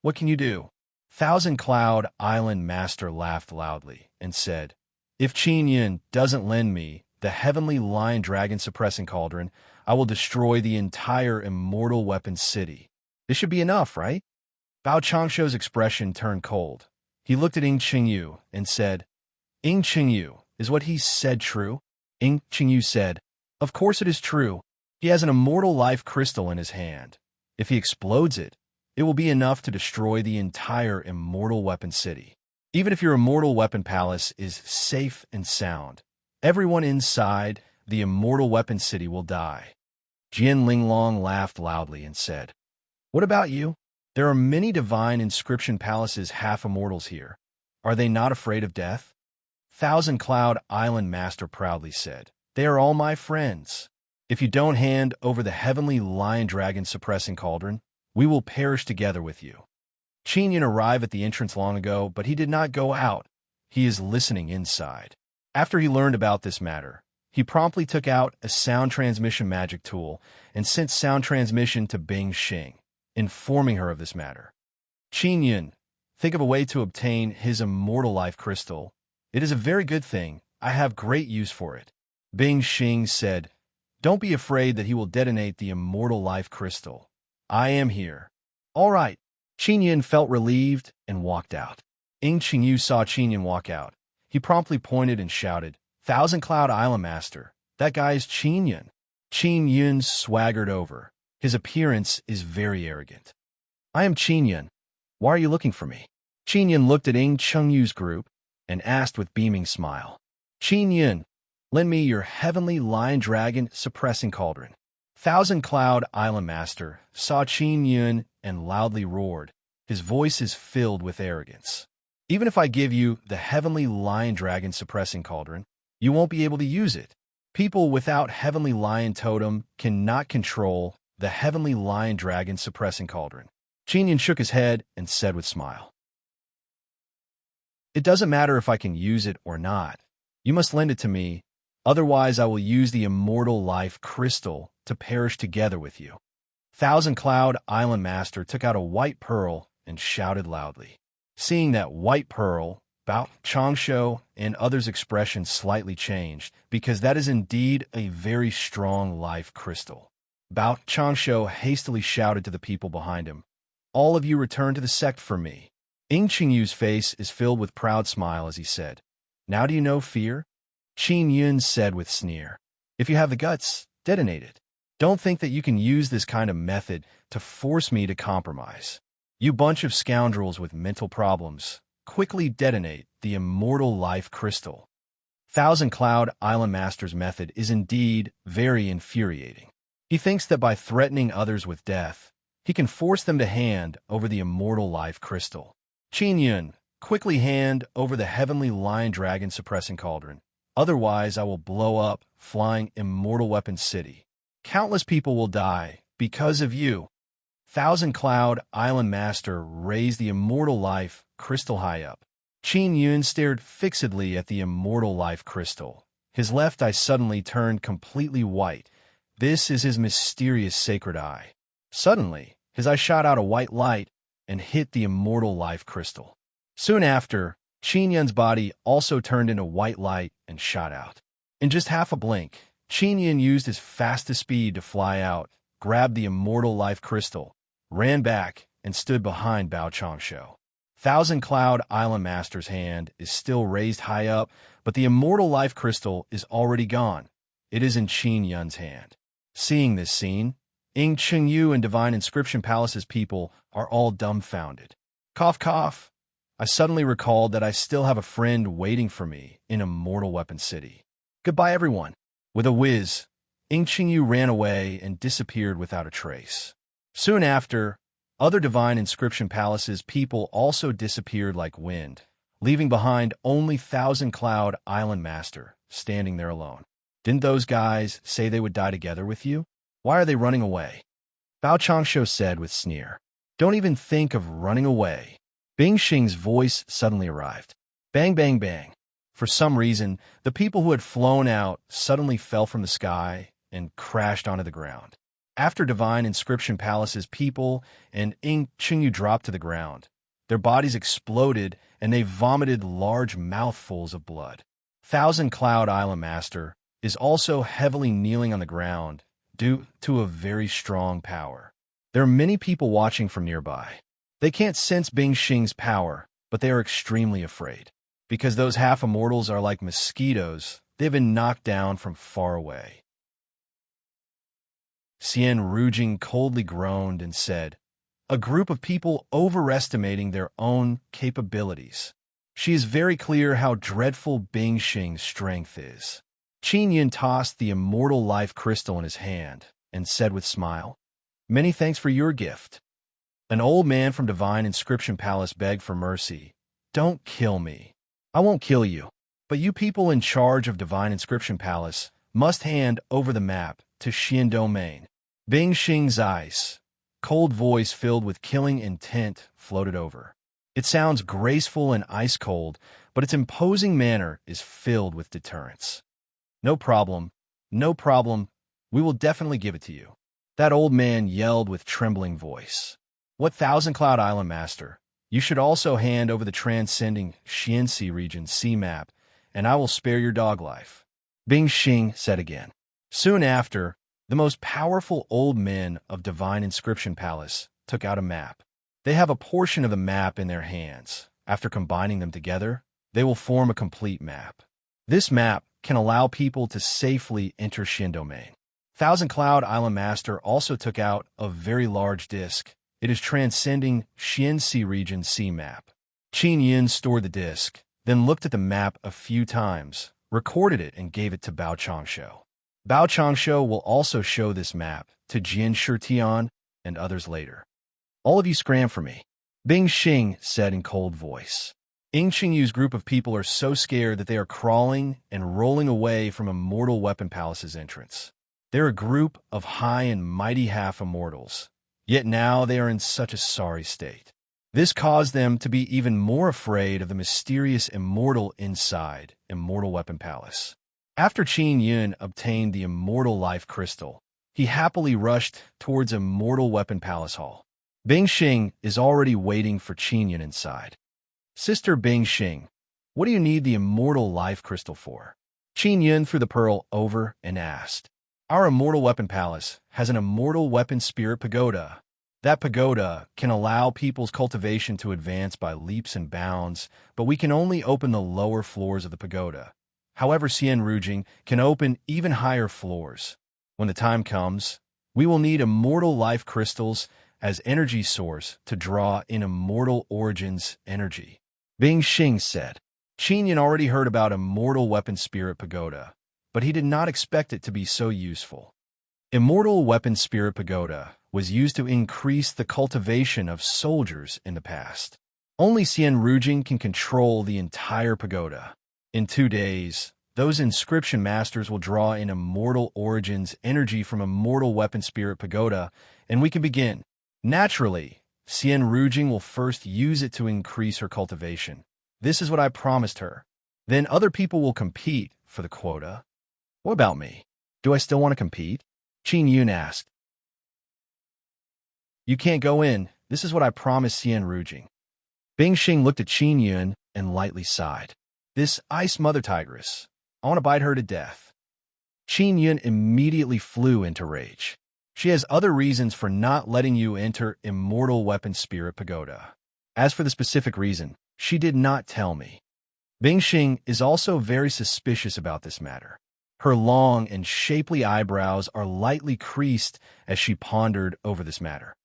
what can you do?" Thousand Cloud Island Master laughed loudly and said, "If Qinyan doesn't lend me the heavenly lion-dragon suppressing cauldron, I will destroy the entire immortal weapon city. This should be enough, right?" Bao Changsho's expression turned cold. He looked at Ying Qingyu and said, "Ying Qingyu, is what he said true?" Ying Qingyu said, "Of course it is true. He has an immortal life crystal in his hand. If he explodes it, it will be enough to destroy the entire immortal weapon city. Even if your immortal weapon palace is safe and sound, everyone inside the immortal weapon city will die." Jian Linglong laughed loudly and said, "What about you? There are many divine inscription palaces half-immortals here. Are they not afraid of death?" Thousand Cloud Island Master proudly said, "They are all my friends. If you don't hand over the heavenly lion-dragon suppressing cauldron, we will perish together with you." Qinyan arrived at the entrance long ago, but he did not go out. He is listening inside. After he learned about this matter, he promptly took out a sound transmission magic tool and sent sound transmission to Bing Xing, informing her of this matter. "Qinyan, think of a way to obtain his immortal life crystal. It is a very good thing. I have great use for it." Bing Xing said, "Don't be afraid that he will detonate the immortal life crystal. I am here." "All right." Qinyan felt relieved and walked out. Ying Qingyu saw Qinyan walk out. He promptly pointed and shouted, "Thousand Cloud Island Master, that guy is Qinyan." Qinyan swaggered over. His appearance is very arrogant. "I am Qinyan. Why are you looking for me?" Qinyan looked at Ying Qingyu's group and asked with beaming smile, "Qinyan, lend me your heavenly lion-dragon suppressing cauldron." Thousand Cloud Island Master saw Qinyan and loudly roared. His voice is filled with arrogance. "Even if I give you the heavenly lion-dragon suppressing cauldron, you won't be able to use it. People without heavenly lion totem cannot control the heavenly lion-dragon suppressing cauldron." Qinyan shook his head and said with smile, "It doesn't matter if I can use it or not. You must lend it to me. Otherwise, I will use the immortal life crystal to perish together with you." Thousand Cloud Island Master took out a white pearl and shouted loudly. Seeing that white pearl, Bao Changsho and others' expressions slightly changed, because that is indeed a very strong life crystal. Bao Changsho hastily shouted to the people behind him, "All of you return to the sect for me." Ying Qingyu's face is filled with proud smile as he said, "Now do you know fear?" Qinyan said with sneer, "If you have the guts, detonate it. Don't think that you can use this kind of method to force me to compromise. You bunch of scoundrels with mental problems, quickly detonate the immortal life crystal." Thousand Cloud Island Master's method is indeed very infuriating. He thinks that by threatening others with death, he can force them to hand over the immortal life crystal. "Qinyan, quickly hand over the heavenly lion-dragon suppressing cauldron. Otherwise, I will blow up flying immortal weapon city. Countless people will die because of you." Thousand Cloud Island Master raised the immortal life crystal high up. Qinyan stared fixedly at the immortal life crystal. His left eye suddenly turned completely white. This is his mysterious sacred eye. Suddenly, his eye shot out a white light and hit the immortal life crystal. Soon after, Qinyan's body also turned into white light and shot out. In just half a blink, Qinyan used his fastest speed to fly out, grabbed the immortal life crystal, ran back, and stood behind Bao Changsho. Thousand Cloud Island Master's hand is still raised high up, but the immortal life crystal is already gone. It is in Qinyan's hand. Seeing this scene, Ying Qingyu and Divine Inscription Palace's people are all dumbfounded. Cough, cough. I suddenly recalled that I still have a friend waiting for me in Immortal Weapon City. Goodbye, everyone. With a whiz, Ying Qingyu ran away and disappeared without a trace. Soon after, other Divine Inscription Palace's people also disappeared like wind, leaving behind only Thousand Cloud Island Master standing there alone. Didn't those guys say they would die together with you? Why are they running away? Bao Changshu said with sneer. Don't even think of running away. Bing Xing's voice suddenly arrived. Bang, bang, bang. For some reason, the people who had flown out suddenly fell from the sky and crashed onto the ground. After Divine Inscription Palace's people and Ying Qingyu dropped to the ground, their bodies exploded and they vomited large mouthfuls of blood. Thousand Cloud Island Master is also heavily kneeling on the ground due to a very strong power. There are many people watching from nearby. They can't sense Bing Xing's power, but they are extremely afraid. Because those half-immortals are like mosquitoes, they've been knocked down from far away. Xian Rujing coldly groaned and said, a group of people overestimating their own capabilities. She is very clear how dreadful Bing Xing's strength is. Qin Yun tossed the immortal life crystal in his hand and said with smile, many thanks for your gift. An old man from Divine Inscription Palace begged for mercy. Don't kill me. I won't kill you. But you people in charge of Divine Inscription Palace must hand over the map to Xian Domain. Bing Xing's ice, cold voice filled with killing intent floated over. It sounds graceful and ice-cold, but its imposing manner is filled with deterrence. No problem. No problem. We will definitely give it to you. That old man yelled with trembling voice. What Thousand Cloud Island Master? You should also hand over the transcending Xianxi region sea map, and I will spare your dog life. Bing Xing said again. Soon after, the most powerful old men of Divine Inscription Palace took out a map. They have a portion of the map in their hands. After combining them together, they will form a complete map. This map can allow people to safely enter Xian Domain. Thousand Cloud Island Master also took out a very large disk. It is transcending Xianxi region sea map. Qin Yin stored the disk, then looked at the map a few times, recorded it, and gave it to Bao Changshu. Bao Changshu will also show this map to Jian Shitian and others later. All of you scram for me, Bing Xing said in cold voice. Ying Qingyu's group of people are so scared that they are crawling and rolling away from Immortal Weapon Palace's entrance. They're a group of high and mighty half-immortals, yet now they are in such a sorry state. This caused them to be even more afraid of the mysterious immortal inside Immortal Weapon Palace. After Qin Yun obtained the Immortal Life Crystal, he happily rushed towards Immortal Weapon Palace Hall. Bing Xing is already waiting for Qin Yun inside. Sister Bing Xing, what do you need the Immortal Life Crystal for? Qin Yun threw the pearl over and asked. Our Immortal Weapon Palace has an Immortal Weapon Spirit Pagoda. That pagoda can allow people's cultivation to advance by leaps and bounds, but we can only open the lower floors of the pagoda. However, Xian Rujing can open even higher floors. When the time comes, we will need Immortal Life Crystals as energy source to draw in Immortal Origins energy. Bing Xing said. Qin Yin already heard about Immortal Weapon Spirit Pagoda, but he did not expect it to be so useful. Immortal Weapon Spirit Pagoda was used to increase the cultivation of soldiers in the past. Only Xian Rujing can control the entire pagoda. In 2 days, those inscription masters will draw in Immortal Origins energy from Immortal Weapon Spirit Pagoda, and we can begin. Naturally, Xian Rujing will first use it to increase her cultivation. This is what I promised her. Then other people will compete for the quota. What about me? Do I still want to compete? Qin Yun asked. You can't go in. This is what I promised Xian Rujing. Bing Xing looked at Qin Yun and lightly sighed. This ice mother tigress. I want to bite her to death. Qin Yun immediately flew into rage. She has other reasons for not letting you enter Immortal Weapon Spirit Pagoda. As for the specific reason, she did not tell me. Bing Xing is also very suspicious about this matter. Her long and shapely eyebrows are lightly creased as she pondered over this matter.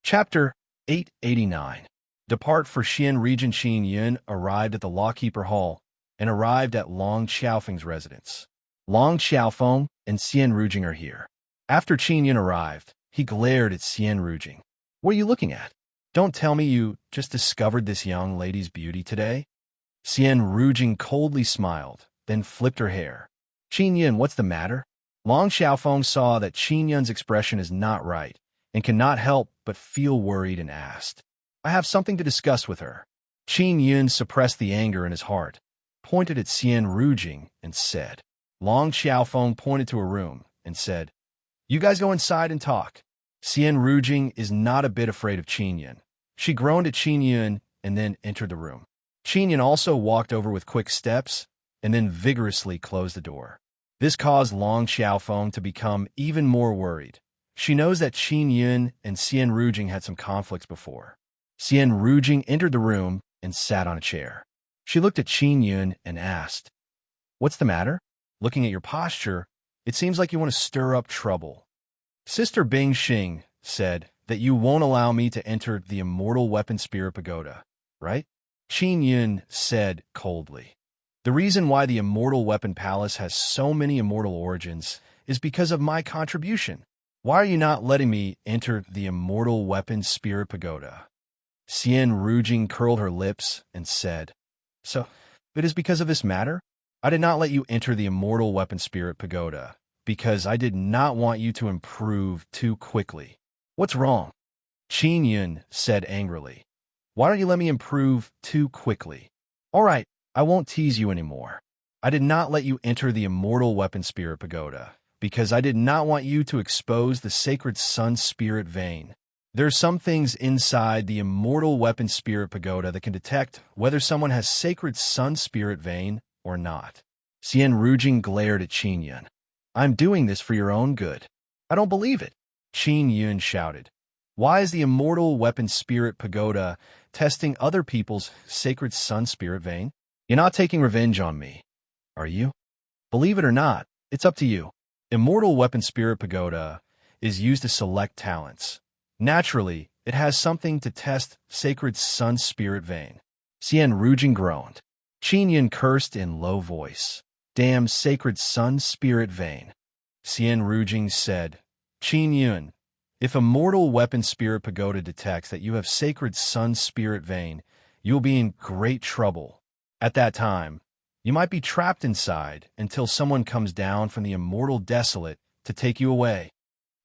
Chapter 889. Depart for Xian Region. Qin Yun arrived at the Lawkeeper Hall and arrived at Long Xiaofeng's residence. Long Xiaofeng and Xian Rujing are here. After Qin Yun arrived, he glared at Xian Rujing. What are you looking at? Don't tell me you just discovered this young lady's beauty today? Xian Rujing coldly smiled, then flipped her hair. Qin Yun, what's the matter? Long Xiaofeng saw that Qin Yun's expression is not right and cannot help but feel worried and asked, I have something to discuss with her. Qin Yun suppressed the anger in his heart, pointed at Xian Rujing, and said. Long Xiaofeng pointed to a room and said, You guys go inside and talk. Xian Rujing is not a bit afraid of Qin Yun. She groaned at Qin Yun and then entered the room. Qin Yun also walked over with quick steps and then vigorously closed the door. This caused Long Xiaofeng to become even more worried. She knows that Qin Yun and Xian Rujing had some conflicts before. Xian Rujing entered the room and sat on a chair. She looked at Qin Yun and asked, What's the matter? Looking at your posture, it seems like you want to stir up trouble. Sister Bing Xing said that you won't allow me to enter the Immortal Weapon Spirit Pagoda, right? Qin Yun said coldly. The reason why the Immortal Weapon Palace has so many immortal origins is because of my contribution. Why are you not letting me enter the Immortal Weapon Spirit Pagoda? Xian Rujing curled her lips and said, So, it is because of this matter? I did not let you enter the Immortal Weapon Spirit Pagoda because I did not want you to improve too quickly. What's wrong? Qin Yun said angrily. Why don't you let me improve too quickly? All right, I won't tease you anymore. I did not let you enter the Immortal Weapon Spirit Pagoda because I did not want you to expose the sacred Sun Spirit vein. There are some things inside the Immortal Weapon Spirit Pagoda that can detect whether someone has sacred Sun Spirit vein or not. Xian Rujing glared at Qin Yun. I'm doing this for your own good. I don't believe it. Qin Yun shouted. Why is the Immortal Weapon Spirit Pagoda testing other people's sacred Sun Spirit vein? You're not taking revenge on me, are you? Believe it or not, it's up to you. Immortal Weapon Spirit Pagoda is used to select talents. Naturally, it has something to test sacred Sun Spirit vein. Xian Rujing groaned. Qin Yun cursed in low voice. Damn sacred Sun Spirit vein. Xian Rujing said, Qin Yun, if Immortal Weapon Spirit Pagoda detects that you have sacred Sun Spirit vein, you will be in great trouble. At that time, you might be trapped inside until someone comes down from the Immortal Desolate to take you away.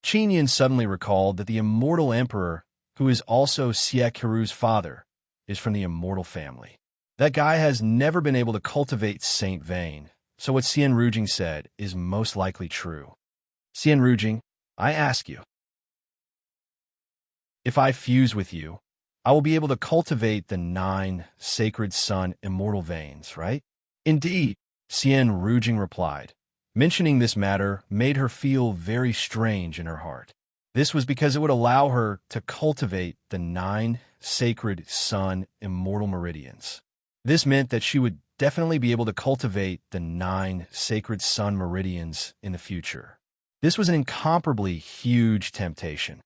Qin Yun suddenly recalled that the Immortal Emperor, who is also Xie Qiru's father, is from the Immortal family. That guy has never been able to cultivate Saint Vein, so what Xian Rujing said is most likely true. Xian Rujing, I ask you, if I fuse with you, I will be able to cultivate the 9 sacred sun immortal veins, right? Indeed, Xian Rujing replied. Mentioning this matter made her feel very strange in her heart. This was because it would allow her to cultivate the 9 sacred sun immortal meridians. This meant that she would definitely be able to cultivate the 9 sacred sun meridians in the future. This was an incomparably huge temptation.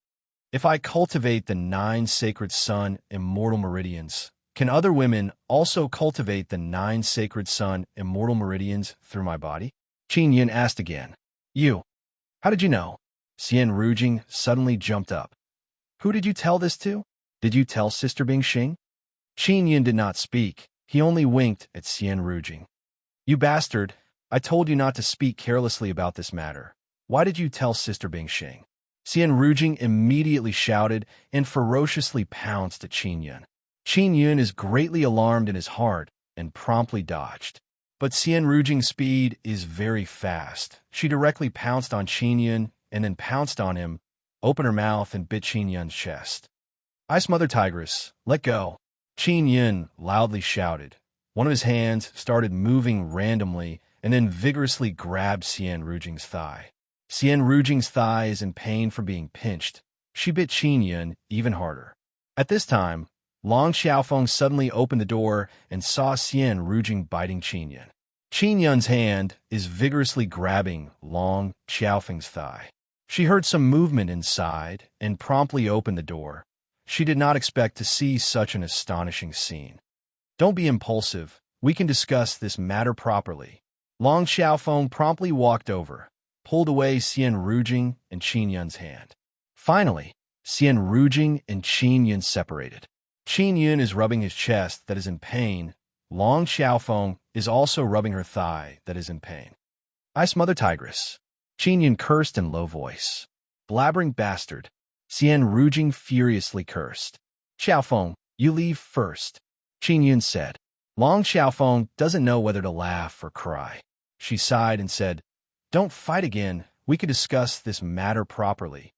If I cultivate the 9 sacred sun immortal meridians, can other women also cultivate the 9 sacred sun immortal meridians through my body? Qin Yun asked again. You, how did you know? Xian Rujing suddenly jumped up. Who did you tell this to? Did you tell Sister Bing Xing? Qin Yun did not speak. He only winked at Xian Rujing. You bastard, I told you not to speak carelessly about this matter. Why did you tell Sister Bing Xing? Xian Rujing immediately shouted and ferociously pounced at Qin Yun. Qin Yun is greatly alarmed in his heart and promptly dodged. But Xian Rujing's speed is very fast. She directly pounced on Qin Yun and then pounced on him, opened her mouth and bit Qin Yun's chest. Ice Mother Tigress, let go. Qin Yun loudly shouted. One of his hands started moving randomly and then vigorously grabbed Xian Rujing's thigh. Xian Rujing's thigh is in pain from being pinched. She bit Qin Yun even harder. At this time, Long Xiaofeng suddenly opened the door and saw Xian Rujing biting Qin Yun's hand is vigorously grabbing Long Xiaofeng's thigh. She heard some movement inside and promptly opened the door. She did not expect to see such an astonishing scene. Don't be impulsive. We can discuss this matter properly. Long Xiaofeng promptly walked over, pulled away Xian Rujing and Qin Yun's hand. Finally, Xian Rujing and Qin Yun separated. Qin Yun is rubbing his chest that is in pain. Long Xiaofeng is also rubbing her thigh that is in pain. Ice Mother Tigress. Qin Yun cursed in low voice. Blabbering bastard. Xian Rujing furiously cursed. Xiaofeng, you leave first. Qin Yun said. Long Xiaofeng doesn't know whether to laugh or cry. She sighed and said, Don't fight again. We could discuss this matter properly.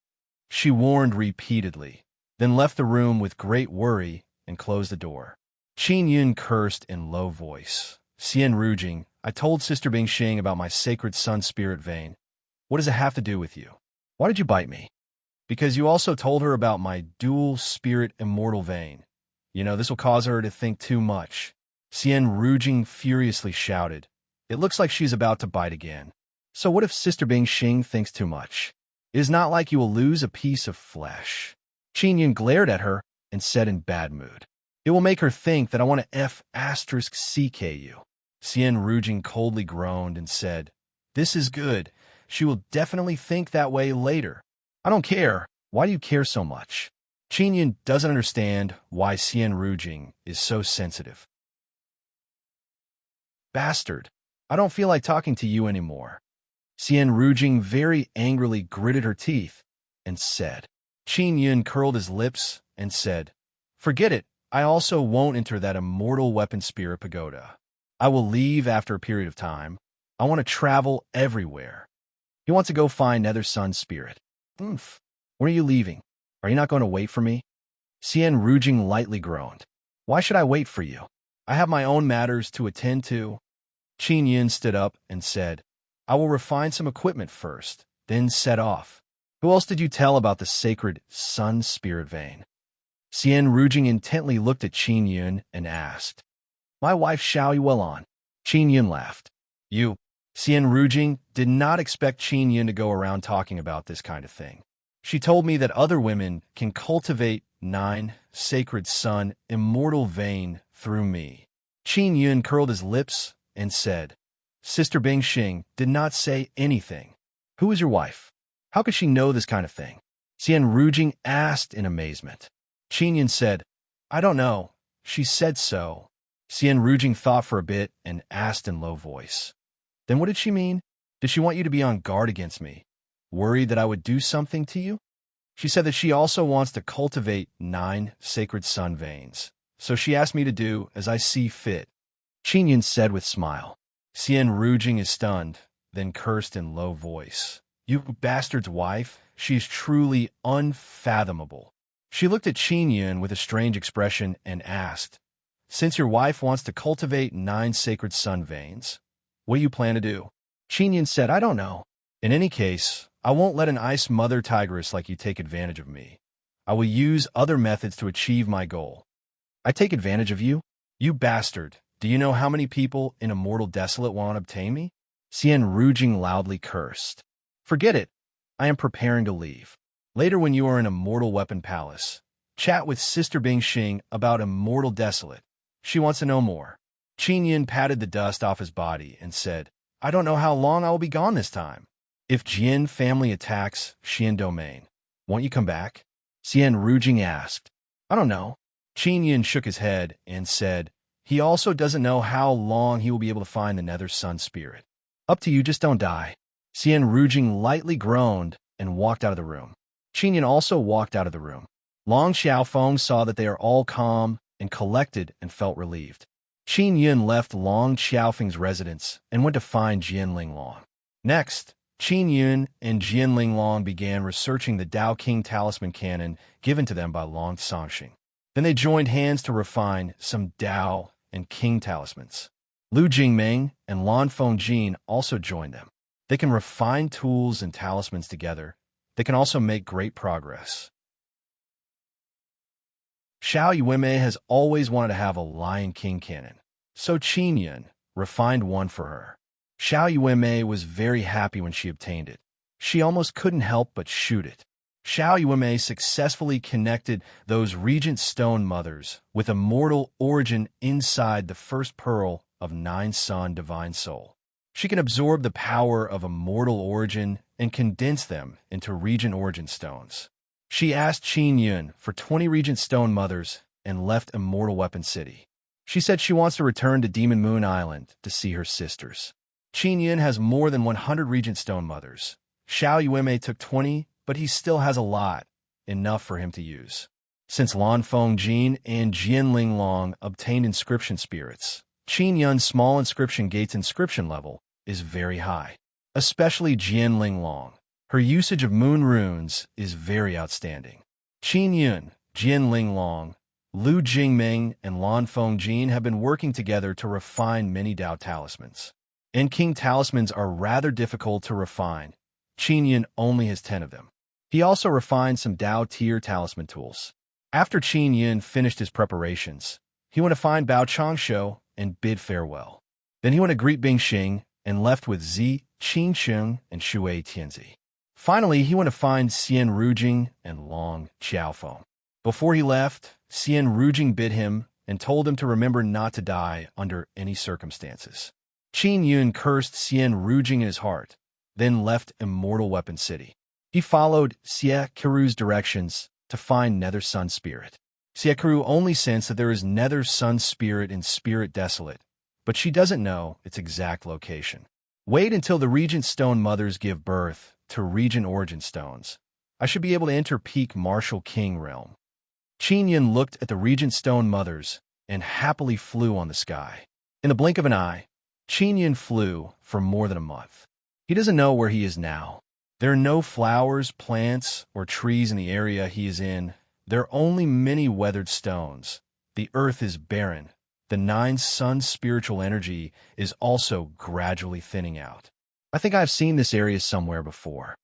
She warned repeatedly, then left the room with great worry and closed the door. Qin Yun cursed in low voice. Xian Rujing, I told Sister Bingxing about my sacred sun spirit vein. What does it have to do with you? Why did you bite me? Because you also told her about my dual spirit immortal vein. You know, this will cause her to think too much. Xian Rujing furiously shouted. It looks like she's about to bite again. So what if Sister Bingxing thinks too much? It is not like you will lose a piece of flesh. Qin Yun glared at her and said in bad mood. It will make her think that I want to F***CK you. Xian Rujing coldly groaned and said, This is good. She will definitely think that way later. I don't care. Why do you care so much? Qin Yun doesn't understand why Xian Rujing is so sensitive. Bastard. I don't feel like talking to you anymore. Xian Rujing very angrily gritted her teeth and said. Qin Yun curled his lips and said, Forget it. I also won't enter that immortal weapon spirit pagoda. I will leave after a period of time. I want to travel everywhere. He wants to go find Nether Sun spirit. When are you leaving? Are you not going to wait for me? Xian Rujing lightly groaned. Why should I wait for you? I have my own matters to attend to. Qin Yun stood up and said, I will refine some equipment first, then set off. Who else did you tell about the sacred sun spirit vein? Xian Rujing intently looked at Qin Yun and asked, My wife Xiao Yuelon. Qin Yun laughed. You. Xian Rujing did not expect Qin Yun to go around talking about this kind of thing. She told me that other women can cultivate 9 sacred sun immortal vein through me. Qin Yun curled his lips and said, Sister Bingxing did not say anything. Who is your wife? How could she know this kind of thing? Xian Rujing asked in amazement. Qin Yun said, I don't know. She said so. Xian Rujing thought for a bit and asked in low voice. Then what did she mean? Did she want you to be on guard against me? Worried that I would do something to you? She said that she also wants to cultivate 9 sacred sun veins. So she asked me to do as I see fit. Qin Yun said with smile. Xian Rujing is stunned, then cursed in low voice. You bastard's wife, she is truly unfathomable. She looked at Qin Yun with a strange expression and asked, Since your wife wants to cultivate 9 sacred sun veins, what do you plan to do? Qin Yun said, I don't know. In any case, I won't let an ice mother tigress like you take advantage of me. I will use other methods to achieve my goal. I take advantage of you? You bastard. Do you know how many people in Immortal Desolate want to obtain me? Xian Rujing loudly cursed. Forget it. I am preparing to leave. Later when you are in Immortal Weapon Palace, chat with Sister Bingxing about Immortal Desolate. She wants to know more. Qin Yun patted the dust off his body and said, I don't know how long I will be gone this time. If Jin family attacks Xian Domain, won't you come back? Xian Rujing asked. I don't know. Qin Yun shook his head and said, he also doesn't know how long he will be able to find the Nether Sun spirit. Up to you, just don't die. Xian Rujing lightly groaned and walked out of the room. Qin Yun also walked out of the room. Long Xiaofeng saw that they are all calm and collected and felt relieved. Qin Yun left Long Xiaofeng's residence and went to find Jian Linglong. Next, Qin Yun and Jian Linglong began researching the Dao King talisman canon given to them by Long Songxing. Then they joined hands to refine some Dao and King talismans. Lu Jingming and Lan Fengjin also joined them. They can refine tools and talismans together. They can also make great progress. Xiao Yueme has always wanted to have a Lion King cannon, so Qin Yun refined one for her. Xiao Yueme was very happy when she obtained it. She almost couldn't help but shoot it. Xiao Yueme successfully connected those Regent Stone Mothers with immortal origin inside the first pearl of Nine Sun Divine Soul. She can absorb the power of immortal origin and condense them into Regent Origin Stones. She asked Qin Yun for 20 Regent Stone Mothers and left Immortal Weapon City. She said she wants to return to Demon Moon Island to see her sisters. Qin Yun has more than 100 Regent Stone Mothers. Xiao Yueme took 20, but he still has a lot, enough for him to use. Since Lan Fengjin and Jian Linglong obtained inscription spirits, Qin Yun's small inscription gate's inscription level is very high, especially Jian Linglong. Her usage of moon runes is very outstanding. Qin Yun, Jian Linglong, Lu Jingming, and Lan Fengjin have been working together to refine many Dao talismans. King talismans are rather difficult to refine. Qin Yun only has 10 of them. He also refined some Dao tier talisman tools. After Qin Yun finished his preparations, he went to find Bao Changshu and bid farewell. Then he went to greet Bing Xing and left with Zi, Qin Sheng, and Shui Tianzi. Finally, he went to find Xian Rujing and Long Xiaofeng. Before he left, Xian Rujing bid him and told him to remember not to die under any circumstances. Qin Yun cursed Xian Rujing in his heart, then left Immortal Weapon City. He followed Xie Kiru's directions to find Nether Sun Spirit. Xie Kiru only sensed that there is Nether Sun Spirit in Spirit Desolate, but she doesn't know its exact location. Wait until the Regent Stone Mothers give birth to Regent Origin Stones. I should be able to enter peak Martial King realm. Qin Yun looked at the Regent Stone Mothers and happily flew on the sky. In the blink of an eye, Qin Yun flew for more than a month. He doesn't know where he is now. There are no flowers, plants, or trees in the area he is in. There are only many weathered stones. The earth is barren. The Nine Suns' spiritual energy is also gradually thinning out. I think I've seen this area somewhere before.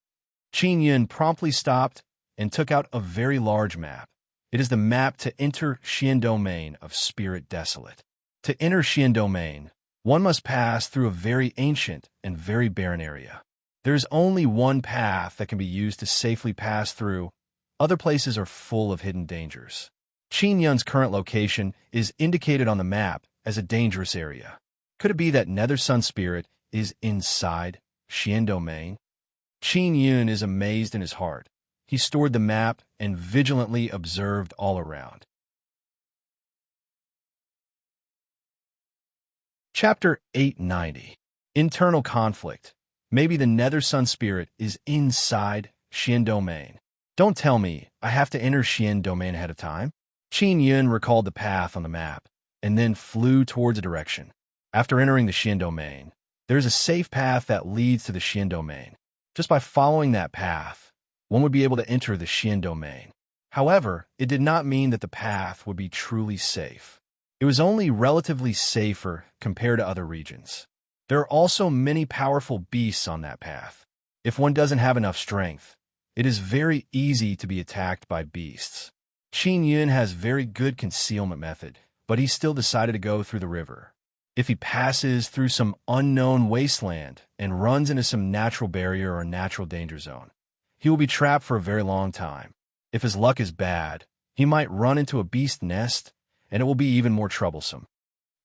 Qin Yun promptly stopped and took out a very large map. It is the map to enter Xian Domain of Spirit Desolate. To enter Xian Domain, one must pass through a very ancient and very barren area. There is only one path that can be used to safely pass through. Other places are full of hidden dangers. Qin Yun's current location is indicated on the map as a dangerous area. Could it be that Nether Sun Spirit is inside Xian Domain? Qin Yun is amazed in his heart. He stored the map and vigilantly observed all around. Chapter 890. Internal Conflict. Maybe the Nether Sun Spirit is inside Xian Domain. Don't tell me I have to enter Xian Domain ahead of time. Qin Yun recalled the path on the map and then flew towards a direction. After entering the Xian Domain, there is a safe path that leads to the Xian Domain. Just by following that path, one would be able to enter the Xian Domain. However, it did not mean that the path would be truly safe. It was only relatively safer compared to other regions. There are also many powerful beasts on that path. If one doesn't have enough strength, it is very easy to be attacked by beasts. Qin Yun has very good concealment method, but he still decided to go through the river. If he passes through some unknown wasteland and runs into some natural barrier or natural danger zone, he will be trapped for a very long time. If his luck is bad, he might run into a beast nest, and it will be even more troublesome.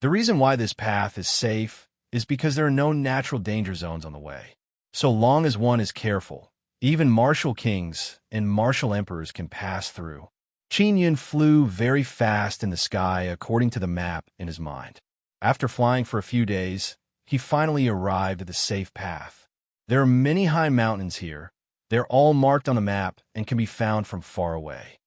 The reason why this path is safe is because there are no natural danger zones on the way. So long as one is careful, even martial kings and martial emperors can pass through. Qin Yun flew very fast in the sky according to the map in his mind. After flying for a few days, he finally arrived at the safe path. There are many high mountains here. They're all marked on the map and can be found from far away.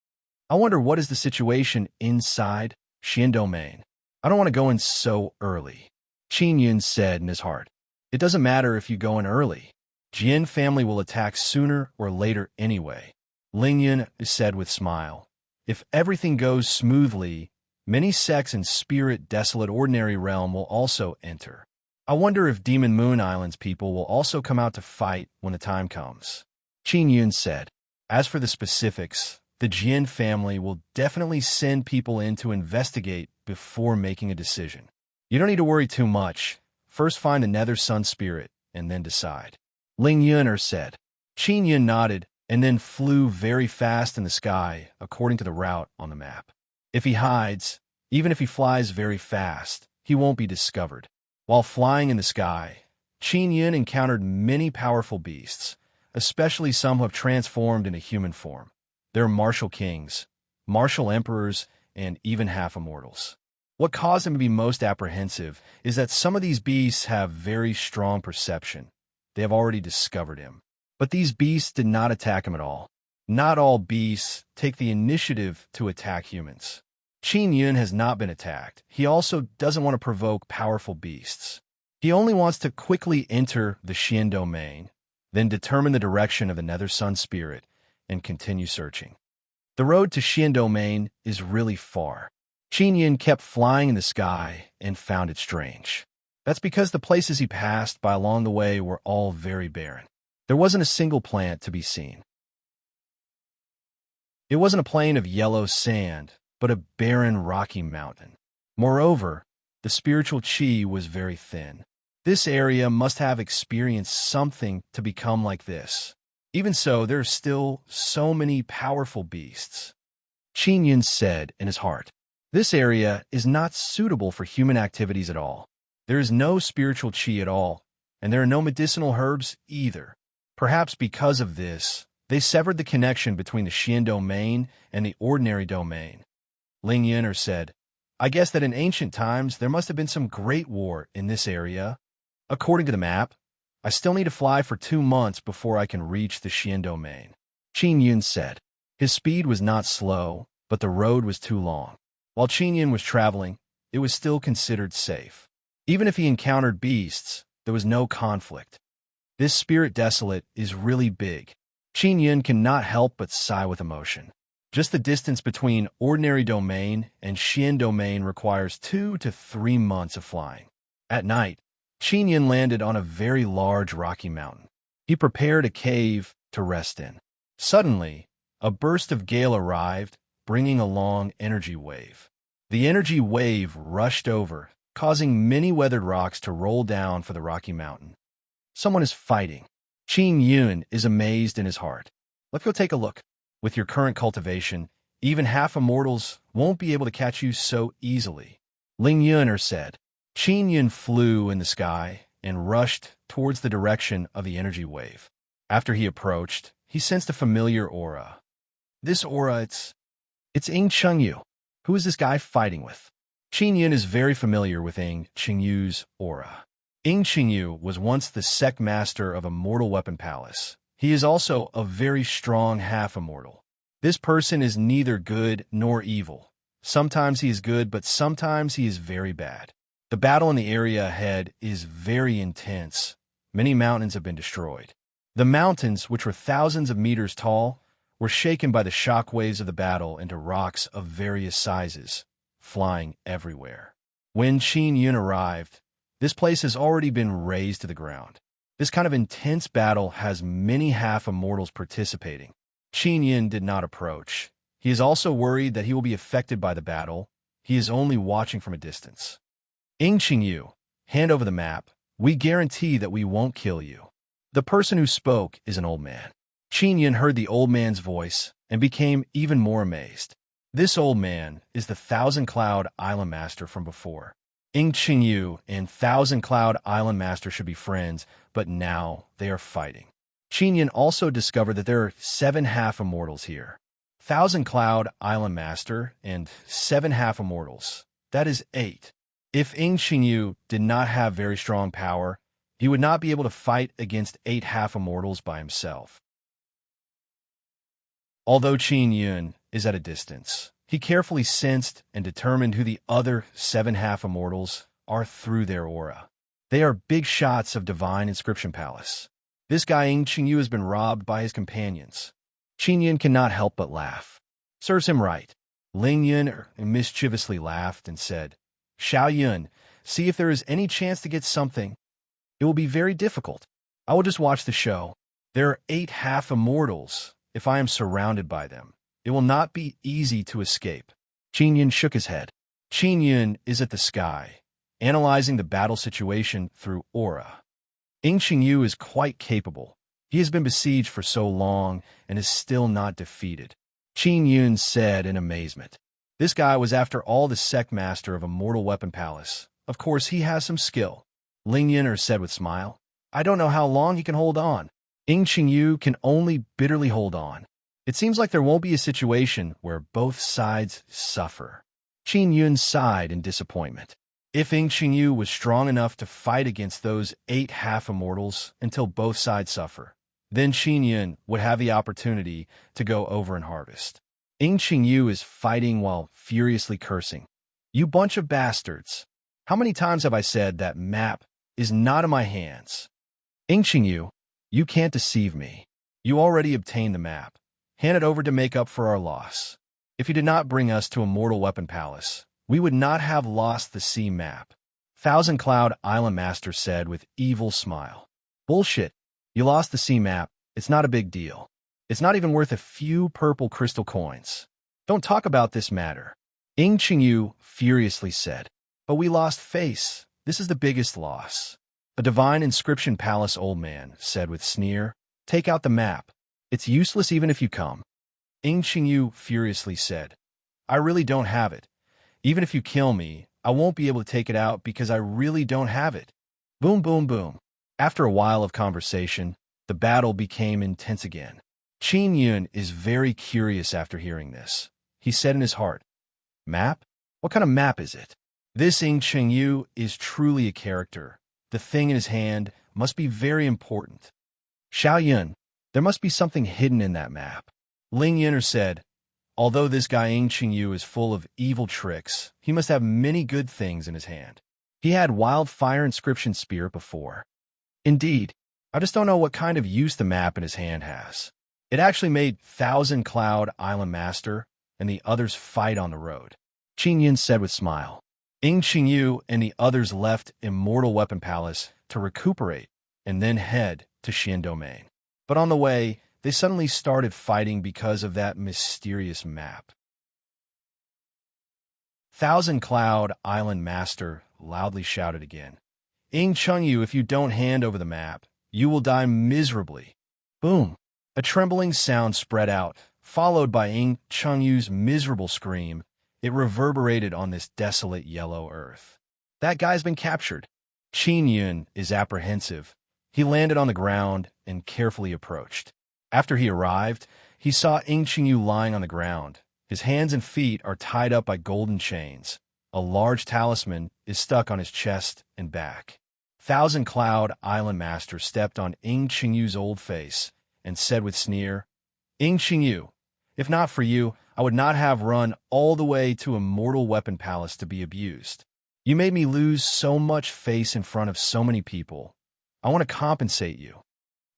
I wonder what is the situation inside Xian Domain. I don't want to go in so early. Qin Yun said in his heart. It doesn't matter if you go in early. Jian family will attack sooner or later anyway. Ling Yun said with smile. If everything goes smoothly, many sects in Spirit Desolate Ordinary Realm will also enter. I wonder if Demon Moon Island's people will also come out to fight when the time comes. Qin Yun said. As for the specifics, The Jian family will definitely send people in to investigate before making a decision. You don't need to worry too much. First find the Nether Sun Spirit, and then decide. Ling Yuner said. Qin Yun nodded, and then flew very fast in the sky, according to the route on the map. If he hides, even if he flies very fast, he won't be discovered. While flying in the sky, Qin Yun encountered many powerful beasts, especially some who have transformed into human form. They're martial kings, martial emperors, and even half-immortals. What caused him to be most apprehensive is that some of these beasts have very strong perception. They have already discovered him. But these beasts did not attack him at all. Not all beasts take the initiative to attack humans. Qin Yun has not been attacked. He also doesn't want to provoke powerful beasts. He only wants to quickly enter the Xian domain, then determine the direction of the Nether Sun Spirit, and continue searching. The road to Xian domain is really far. Qin Yun kept flying in the sky and found it strange. That's because the places he passed by along the way were all very barren. There wasn't a single plant to be seen. It wasn't a plain of yellow sand, but a barren rocky mountain. Moreover, the spiritual qi was very thin. This area must have experienced something to become like this. Even so, there are still so many powerful beasts. Qin Yun said in his heart, this area is not suitable for human activities at all. There is no spiritual qi at all, and there are no medicinal herbs either. Perhaps because of this, they severed the connection between the Xian domain and the ordinary domain. Ling Yuner said, I guess that in ancient times there must have been some great war in this area. According to the map, I still need to fly for 2 months before I can reach the Xian domain. Qin Yun said. His speed was not slow, but the road was too long. While Qin Yun was traveling, it was still considered safe. Even if he encountered beasts, there was no conflict. This spirit desolate is really big. Qin Yun cannot help but sigh with emotion. Just the distance between ordinary domain and Xian domain requires 2 to 3 months of flying. At night, Qin Yun landed on a very large rocky mountain. He prepared a cave to rest in. Suddenly, a burst of gale arrived, bringing a long energy wave. The energy wave rushed over, causing many weathered rocks to roll down for the rocky mountain. Someone is fighting. Qin Yun is amazed in his heart. Let's go take a look. With your current cultivation, even half-immortals won't be able to catch you so easily. Ling Yuner said. Qin Yun flew in the sky and rushed towards the direction of the energy wave. After he approached, he sensed a familiar aura. This aura, it's Ying Chengyu. Who is this guy fighting with? Qin Yun is very familiar with Ying Chengyu's aura. Ying Chengyu was once the sect master of a mortal weapon palace. He is also a very strong half-immortal. This person is neither good nor evil. Sometimes he is good, but sometimes he is very bad. The battle in the area ahead is very intense. Many mountains have been destroyed. The mountains, which were thousands of meters tall, were shaken by the shock waves of the battle into rocks of various sizes, flying everywhere. When Qin Yun arrived, this place has already been razed to the ground. This kind of intense battle has many half-immortals participating. Qin Yun did not approach. He is also worried that he will be affected by the battle. He is only watching from a distance. Ying Chengyu, hand over the map. We guarantee that we won't kill you. The person who spoke is an old man. Qin Yun heard the old man's voice and became even more amazed. This old man is the Thousand Cloud Island Master from before. Ying Chengyu and Thousand Cloud Island Master should be friends, but now they are fighting. Qin Yun also discovered that there are 7 half-immortals here. Thousand Cloud Island Master and 7 half-immortals. That is 8. If Ying Chengyu did not have very strong power, he would not be able to fight against 8 half-immortals by himself. Although Qin Yun is at a distance, he carefully sensed and determined who the other 7 half-immortals are through their aura. They are big shots of Divine Inscription Palace. This guy Ying Chengyu has been robbed by his companions. Qin Yun cannot help but laugh. Serves him right. Ling Yun mischievously laughed and said, Xiao Yun, see if there is any chance to get something. It will be very difficult. I will just watch the show. There are 8 half-immortals if I am surrounded by them. It will not be easy to escape. Qin Yun shook his head. Qin Yun is at the sky, analyzing the battle situation through aura. Qingyu is quite capable. He has been besieged for so long and is still not defeated. Qin Yun said in amazement. This guy was after all the sect master of a mortal weapon palace. Of course, he has some skill. Ling Yun'er said with smile. I don't know how long he can hold on. Qingyu can only bitterly hold on. It seems like there won't be a situation where both sides suffer. Qin Yun sighed in disappointment. If Qingyu was strong enough to fight against those 8 half-immortals until both sides suffer, then Qin Yun would have the opportunity to go over and harvest. Qingyu is fighting while furiously cursing. You bunch of bastards. How many times have I said that map is not in my hands? Qingyu, you can't deceive me. You already obtained the map. Hand it over to make up for our loss. If you did not bring us to a mortal weapon palace, we would not have lost the sea map. Thousand Cloud Island Master said with evil smile. Bullshit. You lost the sea map. It's not a big deal. It's not even worth a few purple crystal coins. Don't talk about this matter. Qingyu furiously said. But we lost face. This is the biggest loss. A divine inscription palace old man said with sneer. Take out the map. It's useless even if you come. Qingyu furiously said. I really don't have it. Even if you kill me, I won't be able to take it out because I really don't have it. Boom, boom, boom. After a while of conversation, the battle became intense again. Qin Yun is very curious after hearing this. He said in his heart, Map? What kind of map is it? This Qingyu is truly a character. The thing in his hand must be very important. Xiao Yun, there must be something hidden in that map. Ling Yun'er said, although this guy Qingyu is full of evil tricks, he must have many good things in his hand. He had wildfire inscription spirit before. Indeed, I just don't know what kind of use the map in his hand has. It actually made Thousand Cloud Island Master and the others fight on the road. Qin Yun said with smile. Qingyu and the others left Immortal Weapon Palace to recuperate and then head to Xian Domain. But on the way, they suddenly started fighting because of that mysterious map. Thousand Cloud Island Master loudly shouted again. Qingyu, if you don't hand over the map, you will die miserably. Boom! A trembling sound spread out, followed by Qingyu's miserable scream. It reverberated on this desolate yellow earth. That guy's been captured. Qin Yun is apprehensive. He landed on the ground and carefully approached. After he arrived, he saw Qingyu lying on the ground. His hands and feet are tied up by golden chains. A large talisman is stuck on his chest and back. Thousand Cloud Island Master stepped on Qingyu's old face and said with sneer, Qingyu, if not for you, I would not have run all the way to Immortal Weapon Palace to be abused. You made me lose so much face in front of so many people. I want to compensate you.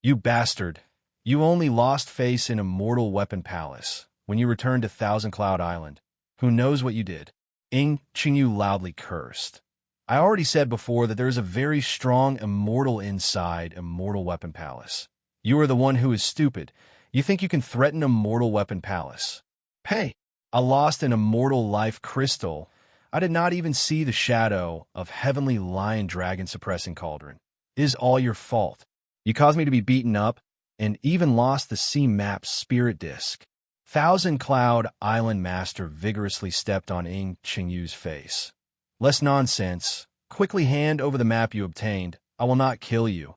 You bastard. You only lost face in Immortal Weapon Palace. When you returned to Thousand Cloud Island, who knows what you did? Qingyu loudly cursed. I already said before that there is a very strong immortal inside Immortal Weapon Palace. You are the one who is stupid. You think you can threaten Immortal Weapon Palace. Hey, I lost an Immortal Life Crystal. I did not even see the shadow of Heavenly Lion Dragon Suppressing Cauldron. It is all your fault. You caused me to be beaten up, and even lost the sea map spirit disc. Thousand Cloud Island Master vigorously stepped on Qingyu's face. Less nonsense. Quickly hand over the map you obtained. I will not kill you.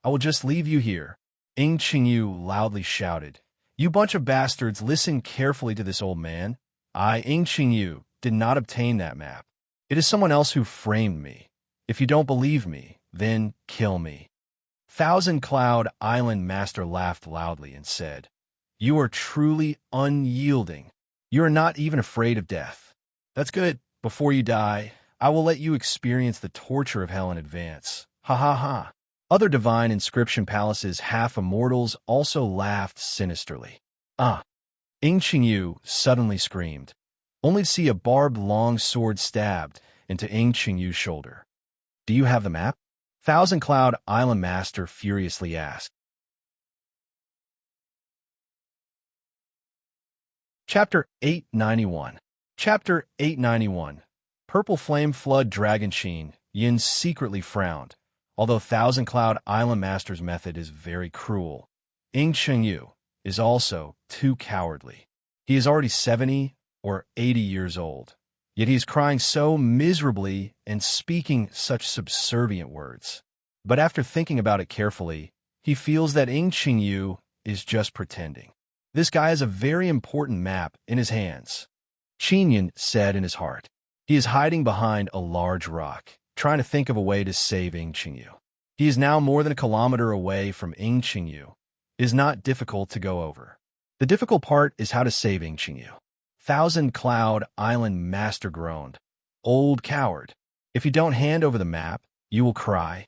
I will just leave you here. Qingyu loudly shouted. You bunch of bastards, listen carefully to this old man. I, Qingyu, did not obtain that map. It is someone else who framed me. If you don't believe me, then kill me. Thousand Cloud Island Master laughed loudly and said, You are truly unyielding. You are not even afraid of death. That's good. Before you die, I will let you experience the torture of hell in advance. Ha ha ha. Other divine inscription palaces half-immortals also laughed sinisterly. Ah! Qingyu suddenly screamed, only to see a barbed long sword stabbed into Qingyu's shoulder. Do you have the map? Thousand Cloud Island Master furiously asked. Chapter 891. Chapter 891. Purple Flame Flood Dragon Sheen. Yin secretly frowned. Although Thousand Cloud Island Master's method is very cruel, Ing Chengyu is also too cowardly. He is already 70 or 80 years old, yet he is crying so miserably and speaking such subservient words. But after thinking about it carefully, he feels that Ing Chengyu is just pretending. This guy has a very important map in his hands. Qinyan said in his heart. He is hiding behind a large rock, trying to think of a way to save Ing Chengyu. He is now more than a kilometer away from Ing Chengyu. It is not difficult to go over. The difficult part is how to save Ing Chengyu. Thousand Cloud Island Master groaned. Old coward. If you don't hand over the map, you will cry.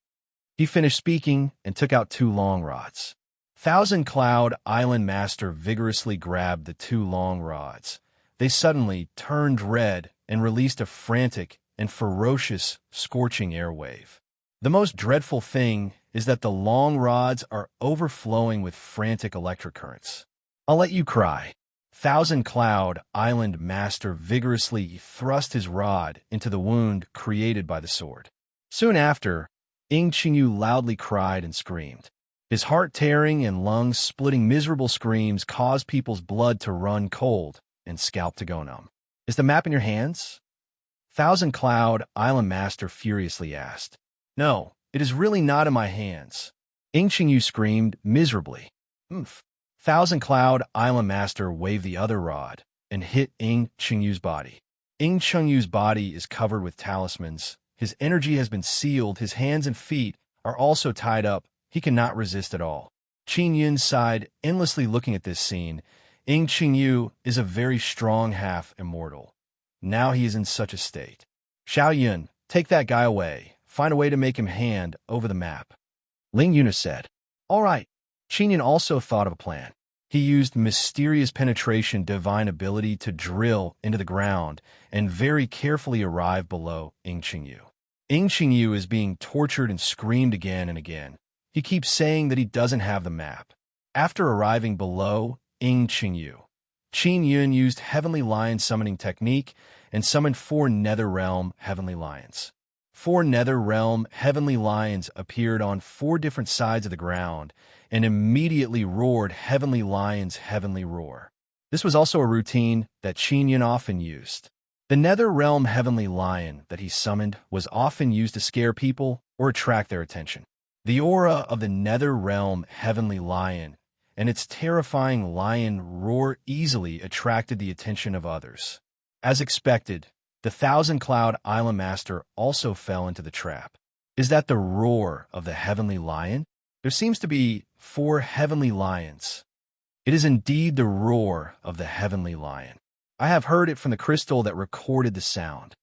He finished speaking and took out 2 long rods. Thousand Cloud Island Master vigorously grabbed the 2 long rods. They suddenly turned red and released a frantic and ferocious, scorching air wave. The most dreadful thing is that the long rods are overflowing with frantic electric currents. I'll let you cry. Thousand Cloud Island Master vigorously thrust his rod into the wound created by the sword. Soon after, Ing Chengyu loudly cried and screamed. His heart-tearing and lungs-splitting miserable screams caused people's blood to run cold and scalp to go numb. Is the map in your hands? Thousand Cloud Island Master furiously asked. No, it is really not in my hands. Ing Chengyu screamed miserably. Oomph. Thousand Cloud Island Master waved the other rod and hit Ing Chengyu's body. Ing Chengyu's body is covered with talismans. His energy has been sealed. His hands and feet are also tied up. He cannot resist at all. Qin Yun sighed, endlessly looking at this scene. Ing Chengyu is a very strong half-immortal. Now he is in such a state. Xiao Yun, take that guy away. Find a way to make him hand over the map. Ling Yuna said. All right. Qin Yun also thought of a plan. He used mysterious penetration divine ability to drill into the ground and very carefully arrive below Ing Chengyu. Ing Chengyu is being tortured and screamed again and again. He keeps saying that he doesn't have the map. After arriving below Ing Chengyu, Qin Yun used Heavenly Lion summoning technique and summoned 4 Nether Realm Heavenly Lions. 4 Nether Realm Heavenly Lions appeared on 4 different sides of the ground and immediately roared Heavenly Lion's heavenly roar. This was also a routine that Qin Yun often used. The Nether Realm Heavenly Lion that he summoned was often used to scare people or attract their attention. The aura of the Nether Realm Heavenly Lion and its terrifying lion roar easily attracted the attention of others. As expected, the Thousand Cloud Island Master also fell into the trap. Is that the roar of the Heavenly Lion? There seems to be 4 Heavenly Lions. It is indeed the roar of the Heavenly Lion. I have heard it from the crystal that recorded the sound.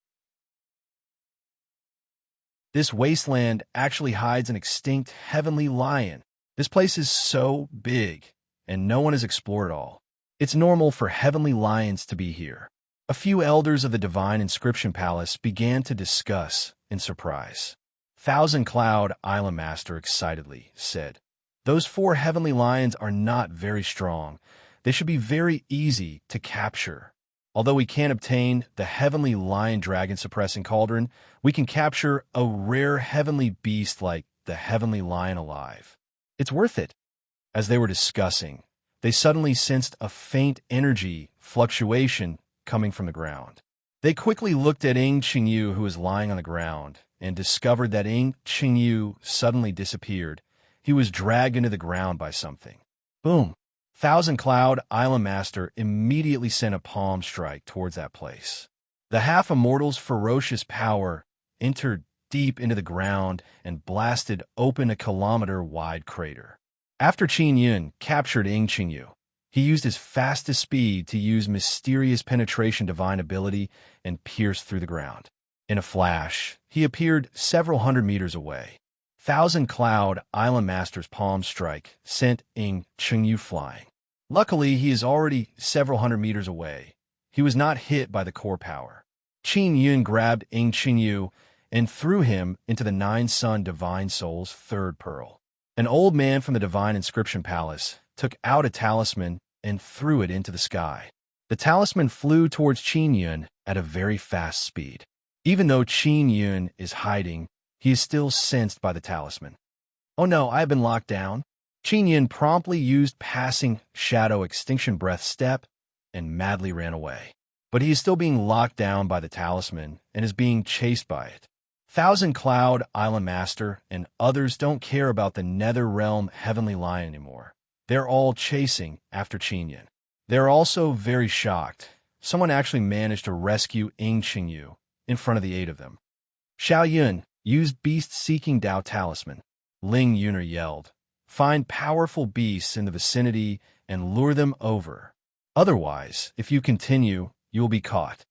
This wasteland actually hides an extinct heavenly lion. This place is so big, and no one has explored it all. It's normal for heavenly lions to be here. A few elders of the Divine Inscription Palace began to discuss in surprise. Thousand Cloud Island Master excitedly said, Those 4 heavenly lions are not very strong. They should be very easy to capture. Although we can't obtain the heavenly lion dragon suppressing cauldron, we can capture a rare heavenly beast like the heavenly lion alive. It's worth it. As they were discussing, they suddenly sensed a faint energy fluctuation coming from the ground. They quickly looked at Ing Chengyu, who was lying on the ground, and discovered that Ing Chengyu suddenly disappeared. He was dragged into the ground by something. Boom! Thousand Cloud Island Master immediately sent a palm strike towards that place. The half-immortal's ferocious power entered deep into the ground and blasted open a kilometer-wide crater. After Qin Yun captured Ing Chengyu, he used his fastest speed to use mysterious penetration divine ability and pierce through the ground. In a flash, he appeared several hundred meters away. Thousand Cloud Island Master's palm strike sent Ing Chengyu flying. Luckily, he is already several hundred meters away. He was not hit by the core power. Qin Yun grabbed Ing Chengyu and threw him into the Nine-Sun Divine Soul's 3rd pearl. An old man from the Divine Inscription Palace took out a talisman and threw it into the sky. The talisman flew towards Qin Yun at a very fast speed. Even though Qin Yun is hiding, he is still sensed by the talisman. Oh no, I have been locked down. Qin Yun promptly used passing shadow extinction breath step and madly ran away. But he is still being locked down by the talisman and is being chased by it. Thousand Cloud, Island Master, and others don't care about the Nether Realm Heavenly Lion anymore. They're all chasing after Qin Yun. They're also very shocked. Someone actually managed to rescue Ing Qingyu in front of the 8 of them. Xiao Yun used beast-seeking Dao Talisman. Ling Yuner yelled, "Find powerful beasts in the vicinity and lure them over. Otherwise, if you continue, you will be caught."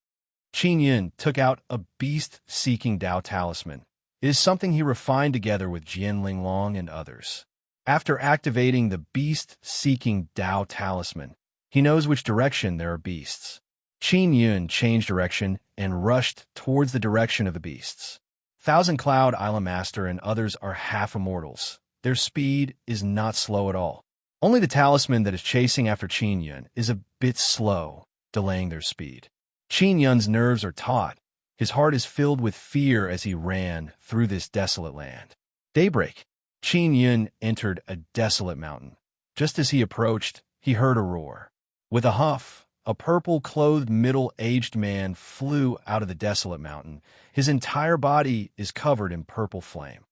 Qin Yun took out a beast-seeking Dao Talisman. It is something he refined together with Jian Linglong and others. After activating the beast-seeking Dao Talisman, he knows which direction there are beasts. Qin Yun changed direction and rushed towards the direction of the beasts. Thousand Cloud, Island Master, and others are half-immortals. Their speed is not slow at all. Only the talisman that is chasing after Qin Yun is a bit slow, delaying their speed. Qin Yun's nerves are taut. His heart is filled with fear as he ran through this desolate land. Daybreak. Qin Yun entered a desolate mountain. Just as he approached, he heard a roar. With a huff, a purple-clothed middle-aged man flew out of the desolate mountain. His entire body is covered in purple flame.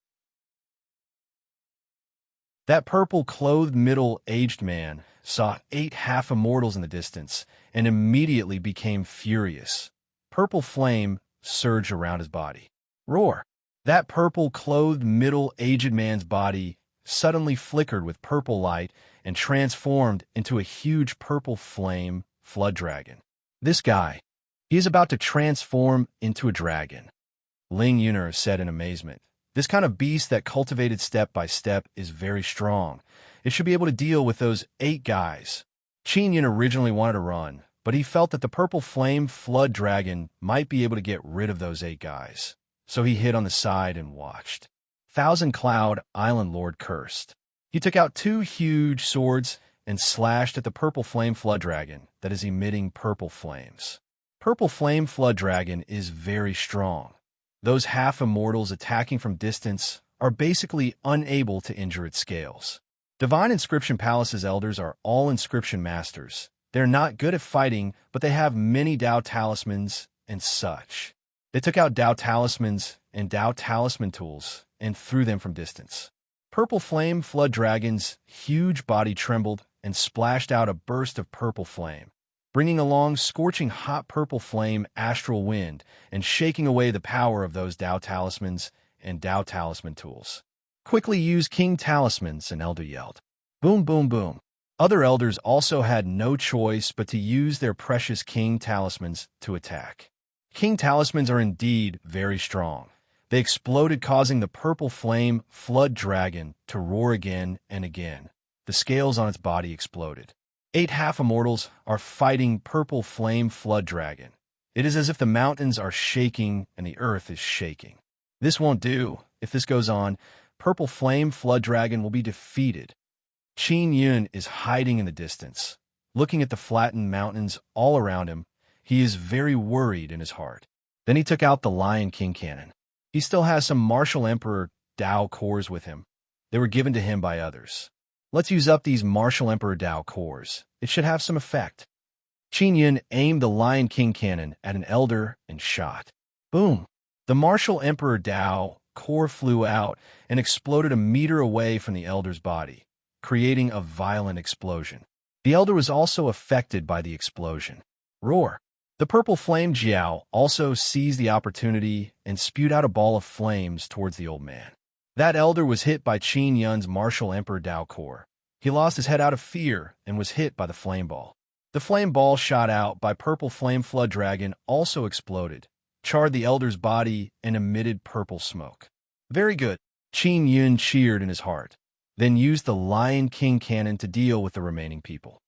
That purple-clothed middle-aged man saw 8 half-immortals in the distance and immediately became furious. Purple flame surged around his body. Roar! That purple-clothed middle-aged man's body suddenly flickered with purple light and transformed into a huge purple flame flood dragon. This guy, he is about to transform into a dragon. Ling Yuner said in amazement. This kind of beast that cultivated step by step is very strong. It should be able to deal with those 8 guys. Qin Yun originally wanted to run, but he felt that the purple flame flood dragon might be able to get rid of those 8 guys. So he hid on the side and watched. Thousand Cloud, Island Lord cursed. He took out 2 huge swords and slashed at the purple flame flood dragon that is emitting purple flames. Purple flame flood dragon is very strong. Those half-immortals attacking from distance are basically unable to injure its scales. Divine Inscription Palace's elders are all inscription masters. They're not good at fighting, but they have many Dao talismans and such. They took out Dao talismans and Dao talisman tools and threw them from distance. Purple Flame Flood Dragon's huge body trembled and splashed out a burst of purple flame, bringing along scorching hot purple flame astral wind and shaking away the power of those Dao talismans and Dao talisman tools. Quickly use King talismans, an elder yelled. Boom, boom, boom. Other elders also had no choice but to use their precious King talismans to attack. King talismans are indeed very strong. They exploded, causing the purple flame flood dragon to roar again and again. The scales on its body exploded. 8 half-immortals are fighting purple flame flood dragon. It is as if the mountains are shaking and the earth is shaking. This won't do. If this goes on, purple flame flood dragon will be defeated. Qin Yun is hiding in the distance. Looking at the flattened mountains all around him, he is very worried in his heart. Then he took out the Lion King cannon. He still has some Martial Emperor Dao cores with him. They were given to him by others. Let's use up these Martial Emperor Dao cores. It should have some effect. Qin Yun aimed the Lion King cannon at an elder and shot. Boom! The Martial Emperor Dao core flew out and exploded a meter away from the elder's body, creating a violent explosion. The elder was also affected by the explosion. Roar! The purple flame Jiao also seized the opportunity and spewed out a ball of flames towards the old man. That elder was hit by Qin Yun's Martial Emperor Dao core. He lost his head out of fear and was hit by the flame ball. The flame ball shot out by purple flame flood dragon also exploded, charred the elder's body, and emitted purple smoke. Very good. Qin Yun cheered in his heart, then used the Lion King cannon to deal with the remaining people.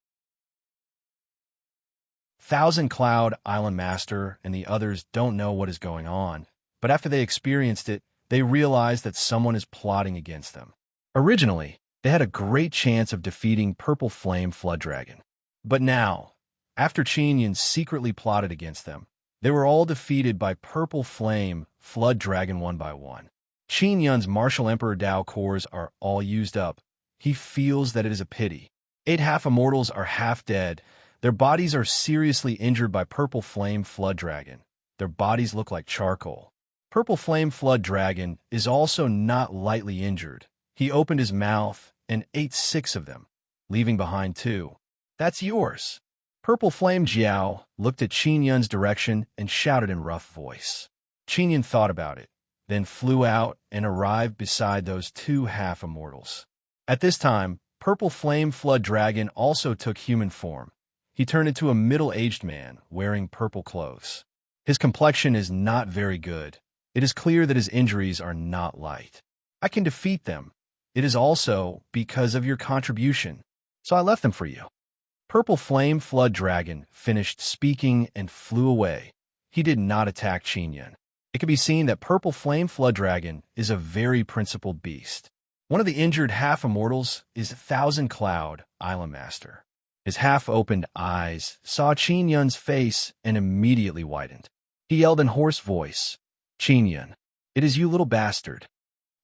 Thousand Cloud, Island Master, and the others don't know what is going on, but after they experienced it, they realized that someone is plotting against them. Originally, they had a great chance of defeating Purple Flame Flood Dragon. But now, After Qin Yun secretly plotted against them, they were all defeated by Purple Flame, Flood Dragon one by one. Qin Yun's Martial Emperor Dao cores are all used up. He feels that it is a pity. 8 half-immortals are half dead. Their bodies are seriously injured by Purple Flame Flood Dragon. Their bodies look like charcoal. Purple Flame Flood Dragon is also not lightly injured. He opened his mouth and ate 6 of them, leaving behind 2. That's yours. Purple Flame Jiao looked at Qin Yun's direction and shouted in rough voice. Qin Yun thought about it, then flew out and arrived beside those 2 half-immortals. At this time, Purple Flame Flood Dragon also took human form. He turned into a middle-aged man wearing purple clothes. His complexion is not very good. It is clear that his injuries are not light. I can defeat them. It is also because of your contribution, so I left them for you. Purple Flame Flood Dragon finished speaking and flew away. He did not attack Qin Yun. It can be seen that Purple Flame Flood Dragon is a very principled beast. One of the injured half-immortals is Thousand Cloud, Island Master. His half-opened eyes saw Qin Yun's face and immediately widened. He yelled in hoarse voice, "Qin Yun, it is you, little bastard."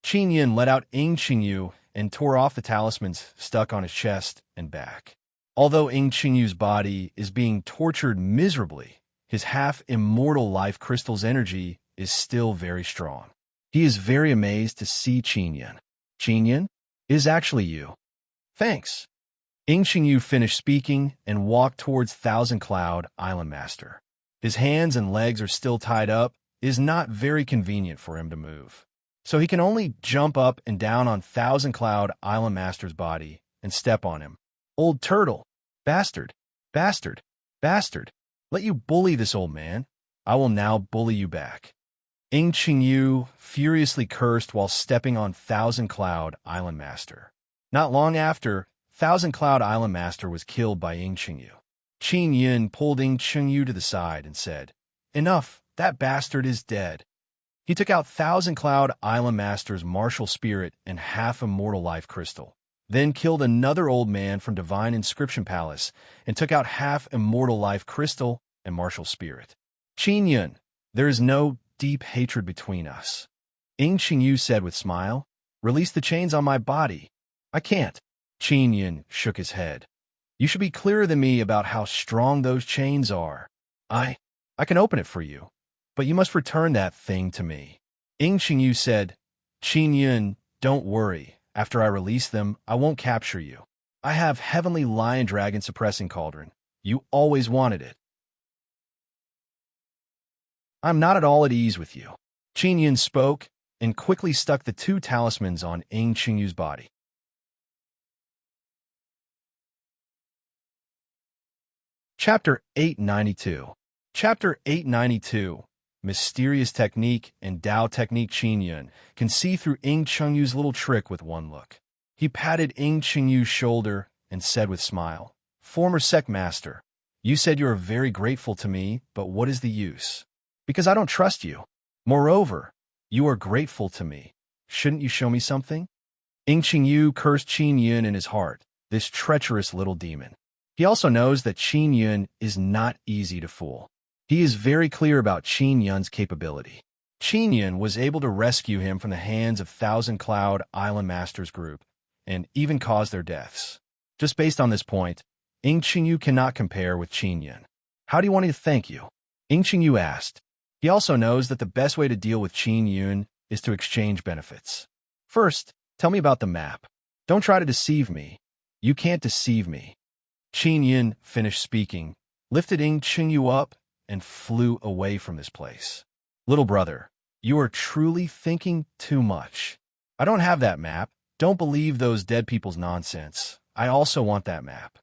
Qin Yun let out Ing Qingyu and tore off the talismans stuck on his chest and back. Although Ing Qingyu's body is being tortured miserably, his half-immortal life crystal's energy is still very strong. He is very amazed to see Qin Yun. "Qin Yun, it is actually you." "Thanks." Ing Qingyu finished speaking and walked towards Thousand Cloud, Island Master. His hands and legs are still tied up. It is not very convenient for him to move, so he can only jump up and down on Thousand Cloud, Island Master's body and step on him. "Old turtle! Bastard! Bastard! Bastard! Let you bully this old man. I will now bully you back." Ing Qingyu furiously cursed while stepping on Thousand Cloud, Island Master. Not long after, Thousand Cloud Island Master was killed by Ing Qingyu. Qin Yun pulled Ing Qingyu to the side and said, "Enough, that bastard is dead." He took out Thousand Cloud Island Master's martial spirit and half-immortal life crystal, then killed another old man from Divine Inscription Palace and took out half-immortal life crystal and martial spirit. "Qin Yun, there is no deep hatred between us." Ing Qingyu said with smile, "Release the chains on my body." "I can't." Qin Yun shook his head. "You should be clearer than me about how strong those chains are. I can open it for you, but you must return that thing to me." Ing Qingyu said, "Qin Yun, don't worry. After I release them, I won't capture you. I have Heavenly Lion Dragon Suppressing Cauldron. You always wanted it." "I'm not at all at ease with you." Qin Yun spoke and quickly stuck the 2 talismans on Ing Qingyu's body. Chapter 892. Chapter 892. Mysterious Technique and Dao Technique. Qin Yun can see through Ing Qingyu's little trick with one look. He patted Ing Qingyu's shoulder and said with smile, "Former sect master, you said you are very grateful to me, but what is the use? Because I don't trust you. Moreover, you are grateful to me. Shouldn't you show me something?" Ing Qingyu cursed Qin Yun in his heart, this treacherous little demon. He also knows that Qin Yun is not easy to fool. He is very clear about Qin Yun's capability. Qin Yun was able to rescue him from the hands of Thousand Cloud Island Masters group, and even cause their deaths. Just based on this point, Ing Qingyu cannot compare with Qin Yun. "How do you want me to thank you?" Ing Qingyu asked. He also knows that the best way to deal with Qin Yun is to exchange benefits. "First, tell me about the map. Don't try to deceive me. You can't deceive me." Qin Yun finished speaking, lifted Ing Qingyu up, and flew away from this place. "Little brother, you are truly thinking too much. I don't have that map. Don't believe those dead people's nonsense. I also want that map."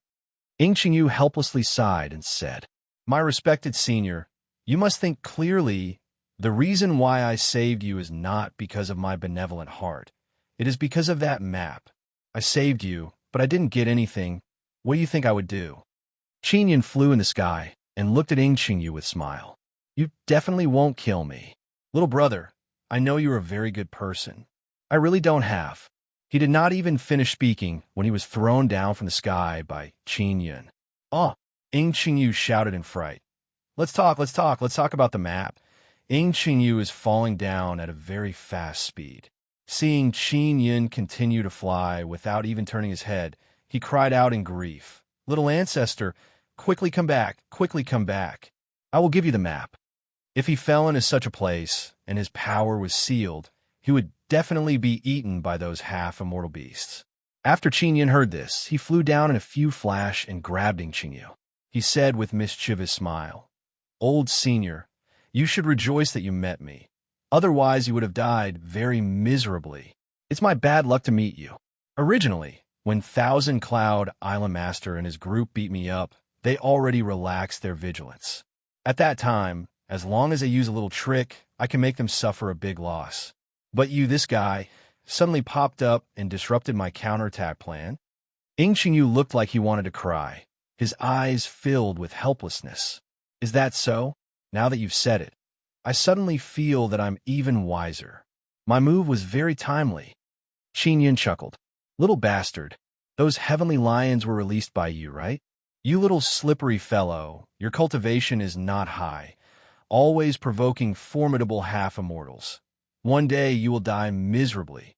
Ing Qingyu helplessly sighed and said, "My respected senior, you must think clearly. The reason why I saved you is not because of my benevolent heart. It is because of that map. I saved you, but I didn't get anything. What do you think I would do?" Qin Yun flew in the sky and looked at Ing Qingyu with a smile. "You definitely won't kill me. Little brother, I know you're a very good person. I really don't have." He did not even finish speaking when he was thrown down from the sky by Qin Yun. "Oh, Ing Qingyu shouted in fright. Let's talk about the map. Ing Qingyu is falling down at a very fast speed. Seeing Qin Yin continue to fly without even turning his head, he cried out in grief. Little ancestor, quickly come back, quickly come back. I will give you the map. If he fell into such a place, and his power was sealed, he would definitely be eaten by those half-immortal beasts. After Qin Yin heard this, he flew down in a few flash and grabbed Ing Qingyu. He said with mischievous smile, Old senior, you should rejoice that you met me. Otherwise you would have died very miserably. It's my bad luck to meet you. Originally, when Thousand Cloud Island Master and his group beat me up, they already relaxed their vigilance. At that time, as long as they use a little trick, I can make them suffer a big loss. But you, this guy, suddenly popped up and disrupted my counterattack plan. Ing Qingyu looked like he wanted to cry, his eyes filled with helplessness. Is that so? Now that you've said it, I suddenly feel that I'm even wiser. My move was very timely. Qin Yin chuckled. Little bastard, those heavenly lions were released by you, right? You little slippery fellow, your cultivation is not high, always provoking formidable half-immortals. One day you will die miserably.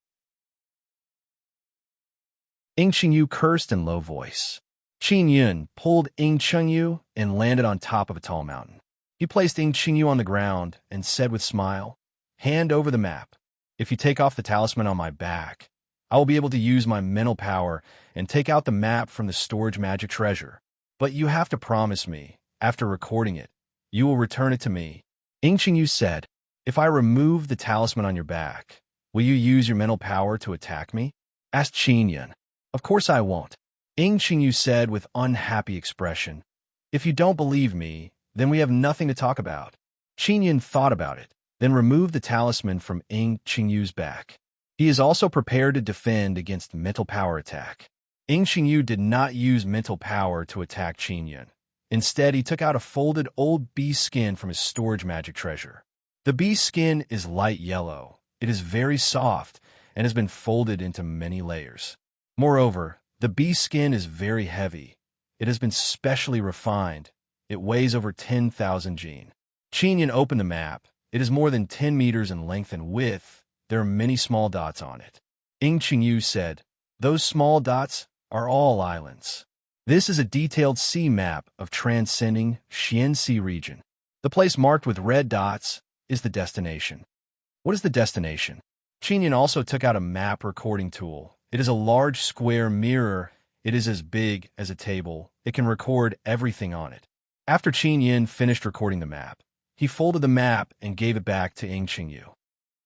Ing Qingyu cursed in low voice. Qin Yin pulled Ing Qingyu and landed on top of a tall mountain. He placed Ing Qingyu on the ground and said with smile, Hand over the map. If you take off the talisman on my back, I will be able to use my mental power and take out the map from the storage magic treasure. But you have to promise me, after recording it, you will return it to me. Ing Qingyu said, If I remove the talisman on your back, will you use your mental power to attack me? Asked Qin Yin. Of course I won't. Ing Qingyu said with unhappy expression. If you don't believe me, then we have nothing to talk about. Qin Yin thought about it, then removed the talisman from Ing Qingyu's back. He is also prepared to defend against mental power attack. Ing Qingyu did not use mental power to attack Qin Yin. Instead, he took out a folded old bee skin from his storage magic treasure. The bee skin is light yellow. It is very soft and has been folded into many layers. Moreover, the bee skin is very heavy. It has been specially refined. It weighs over 10,000 jin. Qin Yin opened the map. It is more than 10 meters in length and width. There are many small dots on it. Ing Qingyu said, Those small dots are all islands. This is a detailed sea map of transcending Xianxi region. The place marked with red dots is the destination. What is the destination? Qin Yin also took out a map recording tool. It is a large square mirror. It is as big as a table. It can record everything on it. After Qin Yin finished recording the map, he folded the map and gave it back to Ing Qingyu.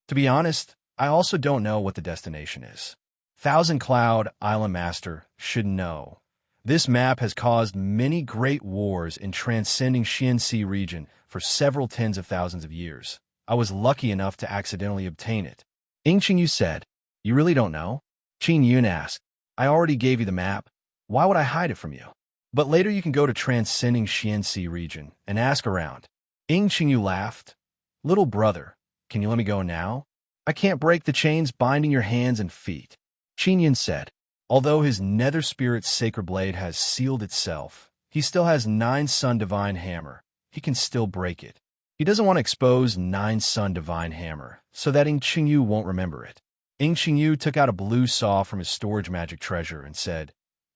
To be honest, I also don't know what the destination is. Thousand Cloud Island Master should know. This map has caused many great wars in transcending Xianxi region for several tens of thousands of years. I was lucky enough to accidentally obtain it. Ing Qingyu said, You really don't know? Qin Yin asked, I already gave you the map. Why would I hide it from you? But later you can go to transcending Xianxi region and ask around. Ing Qingyu laughed. Little brother, can you let me go now? I can't break the chains binding your hands and feet. Qin Yin said, Although his nether spirit's sacred blade has sealed itself, he still has 9 Sun Divine Hammer. He can still break it. He doesn't want to expose 9 Sun Divine Hammer, so that Ing Qingyu won't remember it. Ing Qingyu took out a blue saw from his storage magic treasure and said,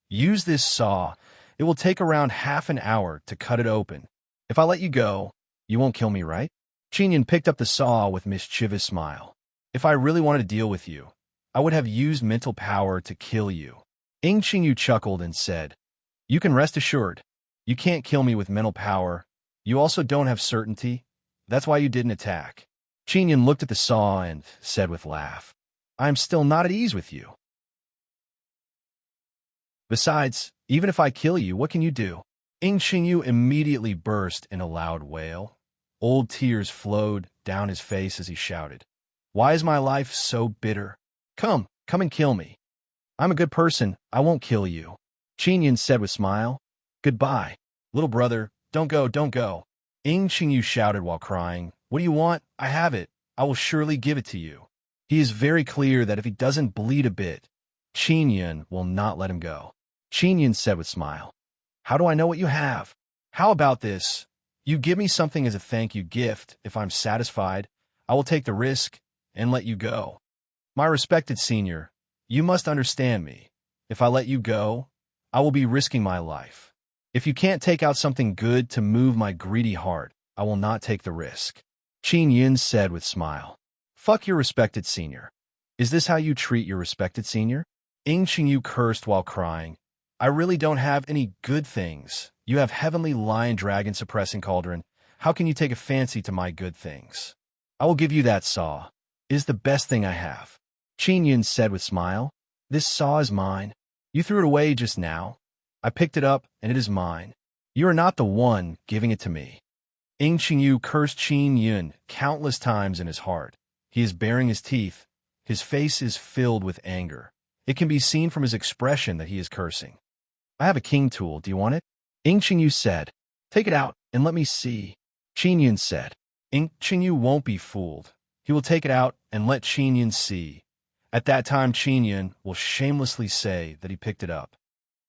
Use this saw. It will take around half an hour to cut it open. If I let you go, you won't kill me, right? Qin Yin picked up the saw with mischievous smile. If I really wanted to deal with you, I would have used mental power to kill you. Ing Qingyu chuckled and said, You can rest assured. You can't kill me with mental power. You also don't have certainty. That's why you didn't attack. Qin Yin looked at the saw and said with laugh, I am still not at ease with you. Besides, even if I kill you, what can you do? Ing Qingyu immediately burst in a loud wail. Old tears flowed down his face as he shouted, Why is my life so bitter? Come and kill me. I'm a good person. I won't kill you. Qin Yin said with smile, Goodbye. Little brother, don't go, don't go. Ing Qingyu shouted while crying, What do you want? I have it. I will surely give it to you. He is very clear that if he doesn't bleed a bit, Qin Yin will not let him go. Qin Yin said with smile, How do I know what you have? How about this? You give me something as a thank you gift. If I'm satisfied, I will take the risk and let you go. My respected senior, you must understand me. If I let you go, I will be risking my life. If you can't take out something good to move my greedy heart, I will not take the risk. Qin Yun said with smile. Fuck your respected senior. Is this how you treat your respected senior? Ing Qingyu cursed while crying. I really don't have any good things. You have heavenly lion dragon suppressing cauldron. How can you take a fancy to my good things? I will give you that saw. It is the best thing I have. Qin Yun said with smile. This saw is mine. You threw it away just now. I picked it up, and it is mine. You are not the one giving it to me. Ing Qingyu cursed Qin Yun countless times in his heart. He is baring his teeth. His face is filled with anger. It can be seen from his expression that he is cursing. I have a king tool. Do you want it? Ing Qingyu said. Take it out and let me see. Qin Yun said. Ing Qingyu won't be fooled. He will take it out and let Qin Yun see. At that time, Qin Yun will shamelessly say that he picked it up.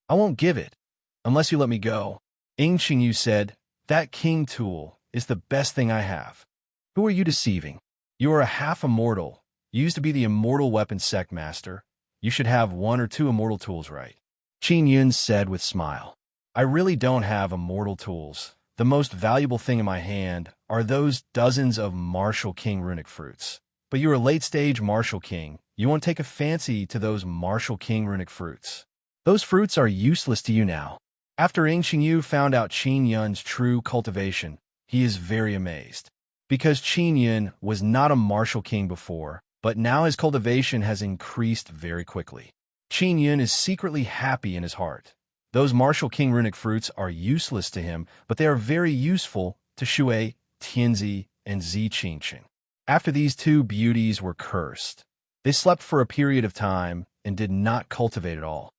I won't give it unless you let me go. Ing Qingyu said, that king tool is the best thing I have. Who are you deceiving? You are a half-immortal. You used to be the immortal weapon sect master. You should have one or two immortal tools, right? Qin Yun said with smile. I really don't have immortal tools. The most valuable thing in my hand are those dozens of Martial King runic fruits. But you're a late-stage Martial King. You won't take a fancy to those Martial King runic fruits. Those fruits are useless to you now. After Ing Qingyu found out Qin Yun's true cultivation, he is very amazed. Because Qin Yun was not a Martial King before, but now his cultivation has increased very quickly. Qin Yun is secretly happy in his heart. Those Martial King runic fruits are useless to him, but they are very useful to Shui, Tianzi, and Zi Qingqing. After these two beauties were cursed, they slept for a period of time and did not cultivate at all.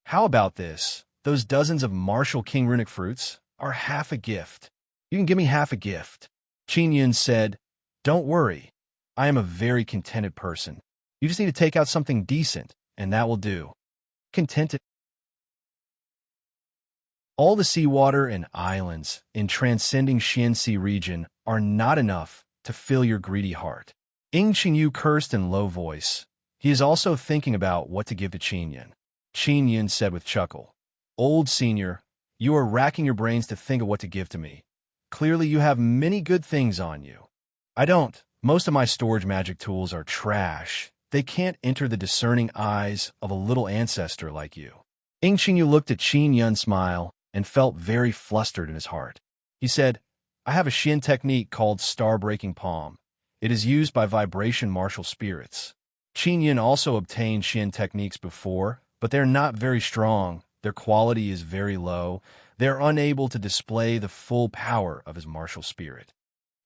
How about this? Those dozens of Martial King runic fruits are half a gift. You can give me half a gift. Qin Yun said, don't worry. I am a very contented person. You just need to take out something decent, and that will do. Contented. All the seawater and islands in transcending Xianxi region are not enough to fill your greedy heart. Ing Qingyu cursed in low voice. He is also thinking about what to give to Qin Yun. Qin Yun said with chuckle, Old senior, you are racking your brains to think of what to give to me. Clearly you have many good things on you. I don't. Most of my storage magic tools are trash. They can't enter the discerning eyes of a little ancestor like you. Ing Qingyu looked at Qin Yun's smile and felt very flustered in his heart. He said, I have a Xian technique called star-breaking palm. It is used by vibration martial spirits. Qin Yun also obtained Xian techniques before, but they're not very strong. Their quality is very low. They're unable to display the full power of his martial spirit.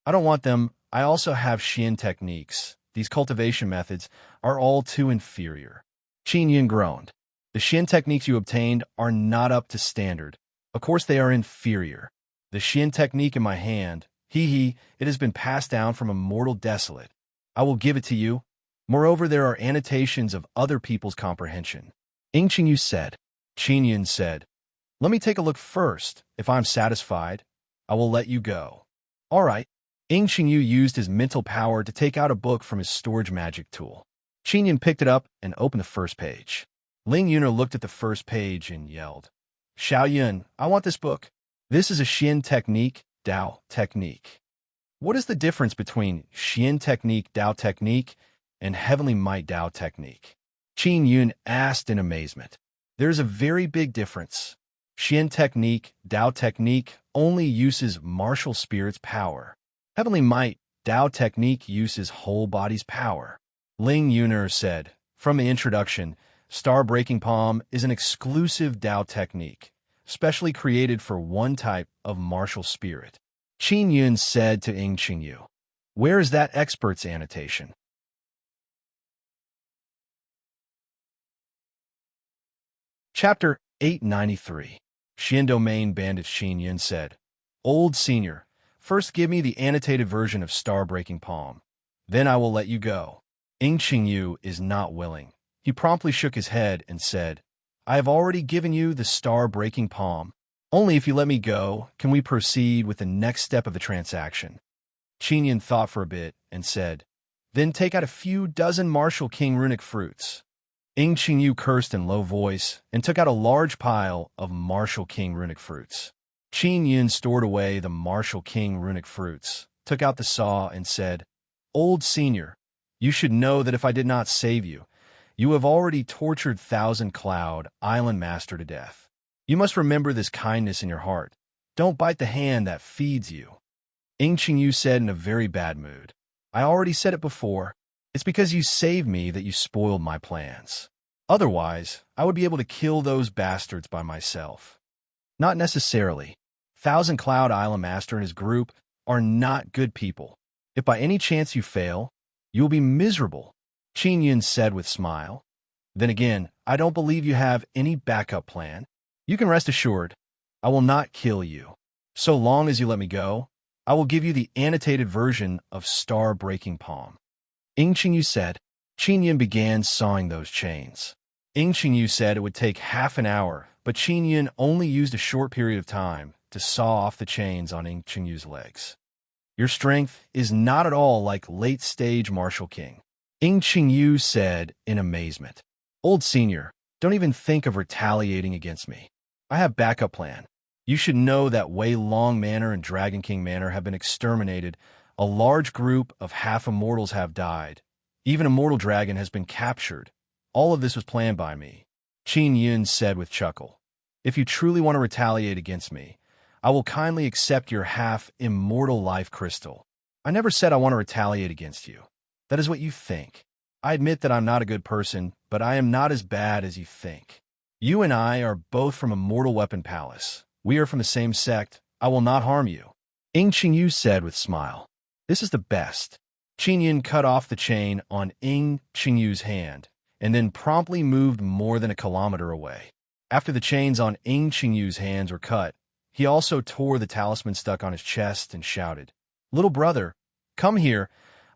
I don't want them. I also have Xian techniques. These cultivation methods are all too inferior. Qin Yun groaned. The Xian techniques you obtained are not up to standard. Of course they are inferior. The Xian technique in my hand, it has been passed down from a mortal desolate. I will give it to you. Moreover, there are annotations of other people's comprehension. Ing Qingyu said. Qin Yun said, let me take a look first. If I'm satisfied, I will let you go. All right. Ing Qingyu used his mental power to take out a book from his storage magic tool. Qin Yun picked it up and opened the first page. Ling Yuner looked at the first page and yelled, Xiao Yun, I want this book. This is a Xian technique, Dao technique. What is the difference between Xian technique, Dao technique, and Heavenly Might Dao technique? Qin Yun asked in amazement. There's a very big difference. Xian technique, Dao technique, only uses martial spirit's power. Heavenly Might Dao technique uses whole body's power. Ling Yuner said, from the introduction, Star-Breaking Palm is an exclusive Dao technique, specially created for one type of martial spirit. Qin Yun said to Ing Qingyu, where is that expert's annotation? Chapter 893. Xian Domain Bandit Qin Yun said, Old senior, first give me the annotated version of Star-Breaking Palm. Then I will let you go. Ing Qingyu is not willing. He promptly shook his head and said, I have already given you the Star-Breaking Palm. Only if you let me go can we proceed with the next step of the transaction. Qin Yin thought for a bit and said, then take out a few dozen Martial King runic fruits. Ing Qingyu cursed in low voice and took out a large pile of Martial King runic fruits. Qin Yin stored away the Martial King runic fruits, took out the saw, and said, Old senior, you should know that if I did not save you, you have already tortured Thousand Cloud Island Master to death. You must remember this kindness in your heart. Don't bite the hand that feeds you. Ing Qingyu said in a very bad mood, I already said it before. It's because you saved me that you spoiled my plans. Otherwise, I would be able to kill those bastards by myself. Not necessarily. Thousand Cloud Island Master and his group are not good people. If by any chance you fail, you will be miserable, Qin Yin said with a smile. Then again, I don't believe you have any backup plan. You can rest assured, I will not kill you. So long as you let me go, I will give you the annotated version of Star-Breaking Palm. Ing Qingyu said. Qin Yin began sawing those chains. Ing Qingyu said it would take half an hour, but Qin Yin only used a short period of time to saw off the chains on Ing Qingyu's legs. Your strength is not at all like late-stage Martial King, Ing Qingyu said in amazement. Old senior, don't even think of retaliating against me. I have backup plan. You should know that Wei Long Manor and Dragon King Manor have been exterminated. A large group of half-immortals have died. Even a mortal dragon has been captured. All of this was planned by me, Qin Yin said with a chuckle. If you truly want to retaliate against me, I will kindly accept your half-immortal life crystal. I never said I want to retaliate against you. That is what you think. I admit that I'm not a good person, but I am not as bad as you think. You and I are both from Immortal Weapon Palace. We are from the same sect. I will not harm you, Ing Qingyu said with a smile. This is the best. Qin Yin cut off the chain on Ing Qingyu's hand, and then promptly moved more than a kilometer away. After the chains on Ing Qingyu's hands were cut, he also tore the talisman stuck on his chest and shouted, Little brother, come here.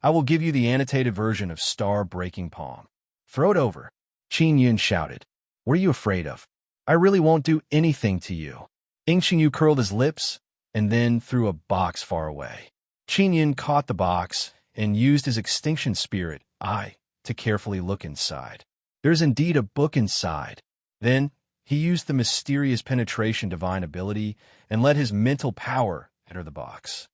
I will give you the annotated version of Star-Breaking Palm. Throw it over, Qin Yin shouted. What are you afraid of? I really won't do anything to you. Ing Qingyu curled his lips and then threw a box far away. Qin Yin caught the box and used his extinction spirit eye to carefully look inside. There is indeed a book inside. Then he used the mysterious penetration divine ability and let his mental power enter the box.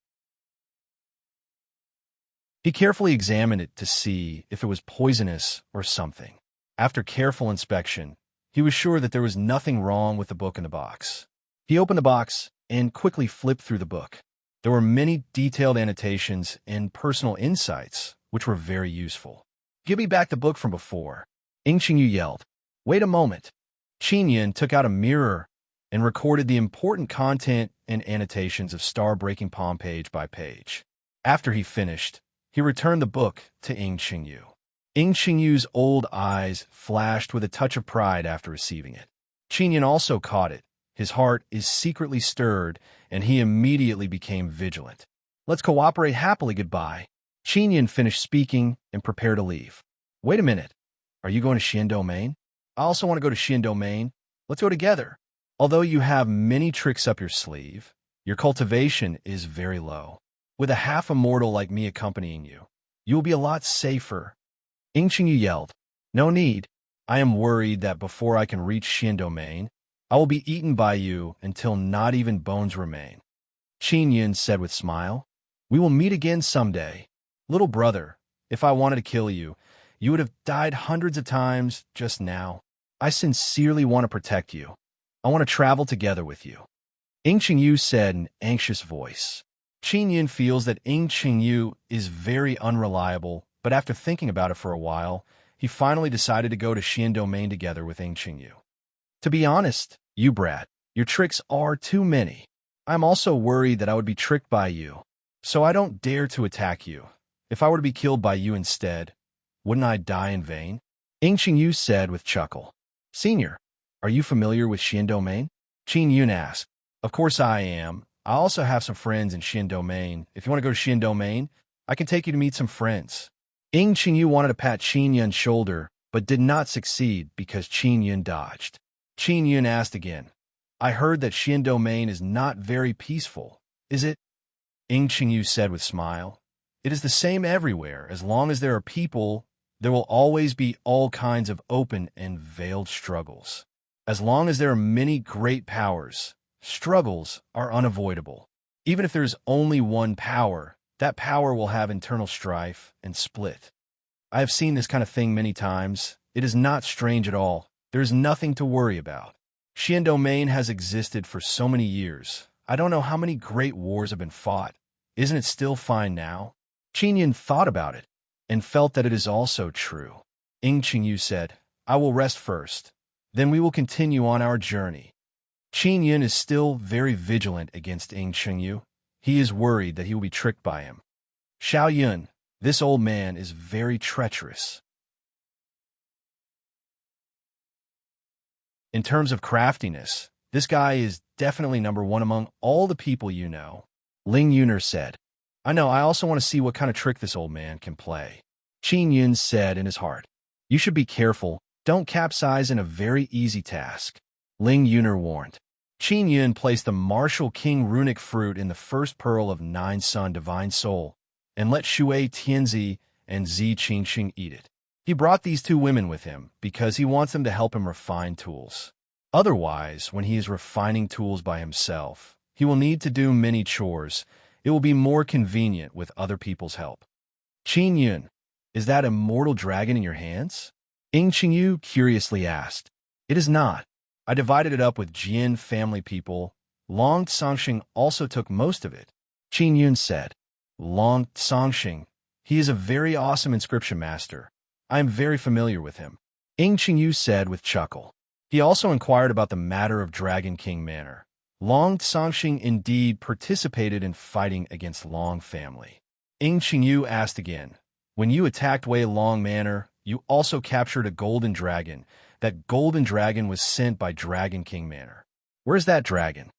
He carefully examined it to see if it was poisonous or something. After careful inspection, he was sure that there was nothing wrong with the book in the box. He opened the box and quickly flipped through the book. There were many detailed annotations and personal insights, which were very useful. Give me back the book from before, Ing Qingyu yelled. Wait a moment. Qin Yin took out a mirror and recorded the important content and annotations of Star-Breaking Palm page by page. After he finished, he returned the book to Ing Qingyu. Ing Qingyu's old eyes flashed with a touch of pride after receiving it. Qin Yin also caught it. His heart is secretly stirred, and he immediately became vigilant. Let's cooperate happily goodbye. Qin Yin finished speaking and prepared to leave. Wait a minute. Are you going to Xian Domain? I also want to go to Xian Domain. Let's go together. Although you have many tricks up your sleeve, your cultivation is very low. With a half-immortal like me accompanying you, you will be a lot safer. Ing Qingyu yelled. No need. I am worried that before I can reach Xian Domain, I will be eaten by you until not even bones remain. Qin Yin said with a smile. We will meet again someday. Little brother, if I wanted to kill you, you would have died hundreds of times just now. I sincerely want to protect you. I want to travel together with you, Ing Qingyu said in an anxious voice. Qin Yin feels that Ing Qingyu is very unreliable, but after thinking about it for a while, he finally decided to go to Xian Domain together with Ing Qingyu. To be honest, you brat, your tricks are too many. I'm also worried that I would be tricked by you, so I don't dare to attack you. If I were to be killed by you instead, wouldn't I die in vain? Ing Qingyu said with a chuckle. Senior, are you familiar with Xian Domain? Qin Yun asked. Of course I am. I also have some friends in Xian Domain. If you want to go to Xian Domain, I can take you to meet some friends. Ing Qingyu wanted to pat Qin Yun's shoulder, but did not succeed because Qin Yun dodged. Qin Yun asked again, I heard that Xian domain is not very peaceful, is it? Ing Qingyu said with smile. It is the same everywhere. As long as there are people, there will always be all kinds of open and veiled struggles. As long as there are many great powers, struggles are unavoidable. Even if there is only one power, that power will have internal strife and split. I have seen this kind of thing many times. It is not strange at all. There is nothing to worry about. Xian domain has existed for so many years. I don't know how many great wars have been fought. Isn't it still fine now? Qingyun thought about it and felt that it is also true. Ing Qingyu said, I will rest first. Then we will continue on our journey. Qingyun is still very vigilant against Ing Qingyu. He is worried that he will be tricked by him. Xiao Yun, this old man is very treacherous. In terms of craftiness, this guy is definitely number one among all the people you know. Ling Yuner said, I know, I also want to see what kind of trick this old man can play. Qingyun said in his heart, You should be careful. Don't capsize in a very easy task. Ling Yuner warned. Qingyun placed the martial king runic fruit in the first pearl of Nine Sun Divine Soul and let Shui Tianzi and Zi Qingxing eat it. He brought these two women with him because he wants them to help him refine tools. Otherwise, when he is refining tools by himself, he will need to do many chores. It will be more convenient with other people's help. Qingyun, is that immortal dragon in your hands? Ing Qingyu curiously asked. It is not. I divided it up with Jian family people. Long Tsangxing also took most of it. Qingyun said. Long Tsangxing. He is a very awesome inscription master. I am very familiar with him. Ing Qingyu said with chuckle. He also inquired about the matter of Dragon King Manor. Long Tsangxing indeed participated in fighting against Long family. Ing Qingyu asked again. When you attacked Wei Long Manor, you also captured a golden dragon. That golden dragon was sent by Dragon King Manor. Where's that dragon?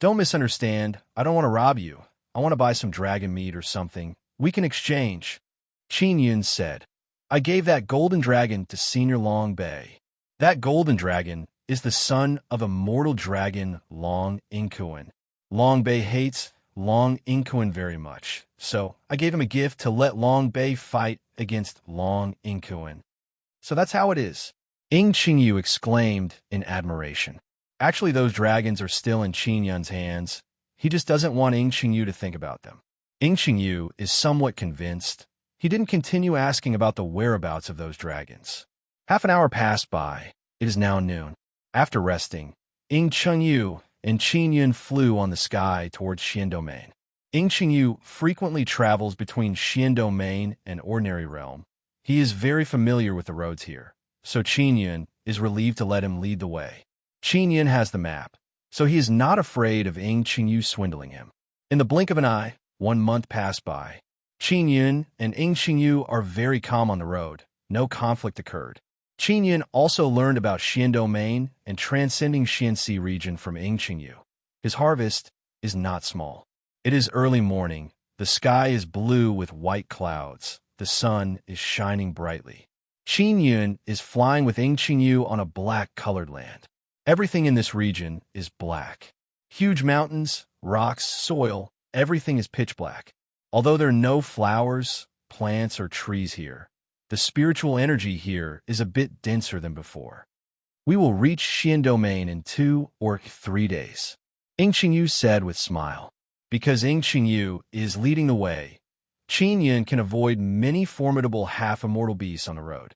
Don't misunderstand. I don't want to rob you. I want to buy some dragon meat or something. We can exchange. Qingyun said. I gave that golden dragon to Senior Long Bei. That golden dragon is the son of immortal dragon Long Inkuan. Long Bei hates Long Inkuan very much, so I gave him a gift to let Long Bei fight against Long Inkuan. So that's how it is. Ing Qingyu exclaimed in admiration. Actually, those dragons are still in Qingyun's hands. He just doesn't want Ing Qingyu to think about them. Ing Qingyu is somewhat convinced. He didn't continue asking about the whereabouts of those dragons. Half an hour passed by. It is now noon. After resting, Ing Qingyu and Qingyun flew on the sky towards Xian Domain. Ing Qingyu frequently travels between Xian Domain and Ordinary Realm. He is very familiar with the roads here, so Qingyun is relieved to let him lead the way. Qingyun has the map, so he is not afraid of Ing Qingyu swindling him. In the blink of an eye, 1 month passed by. Qingyun and Ing Qingyu are very calm on the road. No conflict occurred. Qingyun also learned about Xian Domain and transcending Xianxi region from Ing Qingyu. His harvest is not small. It is early morning. The sky is blue with white clouds. The sun is shining brightly. Qingyun is flying with Ing Qingyu on a black-colored land. Everything in this region is black. Huge mountains, rocks, soil, everything is pitch black. Although there are no flowers, plants, or trees here, the spiritual energy here is a bit denser than before. We will reach Xian Domain in 2 or 3 days. Ing Qingyu said with smile. Because Ing Qingyu is leading the way, Qingyun can avoid many formidable half-immortal beasts on the road.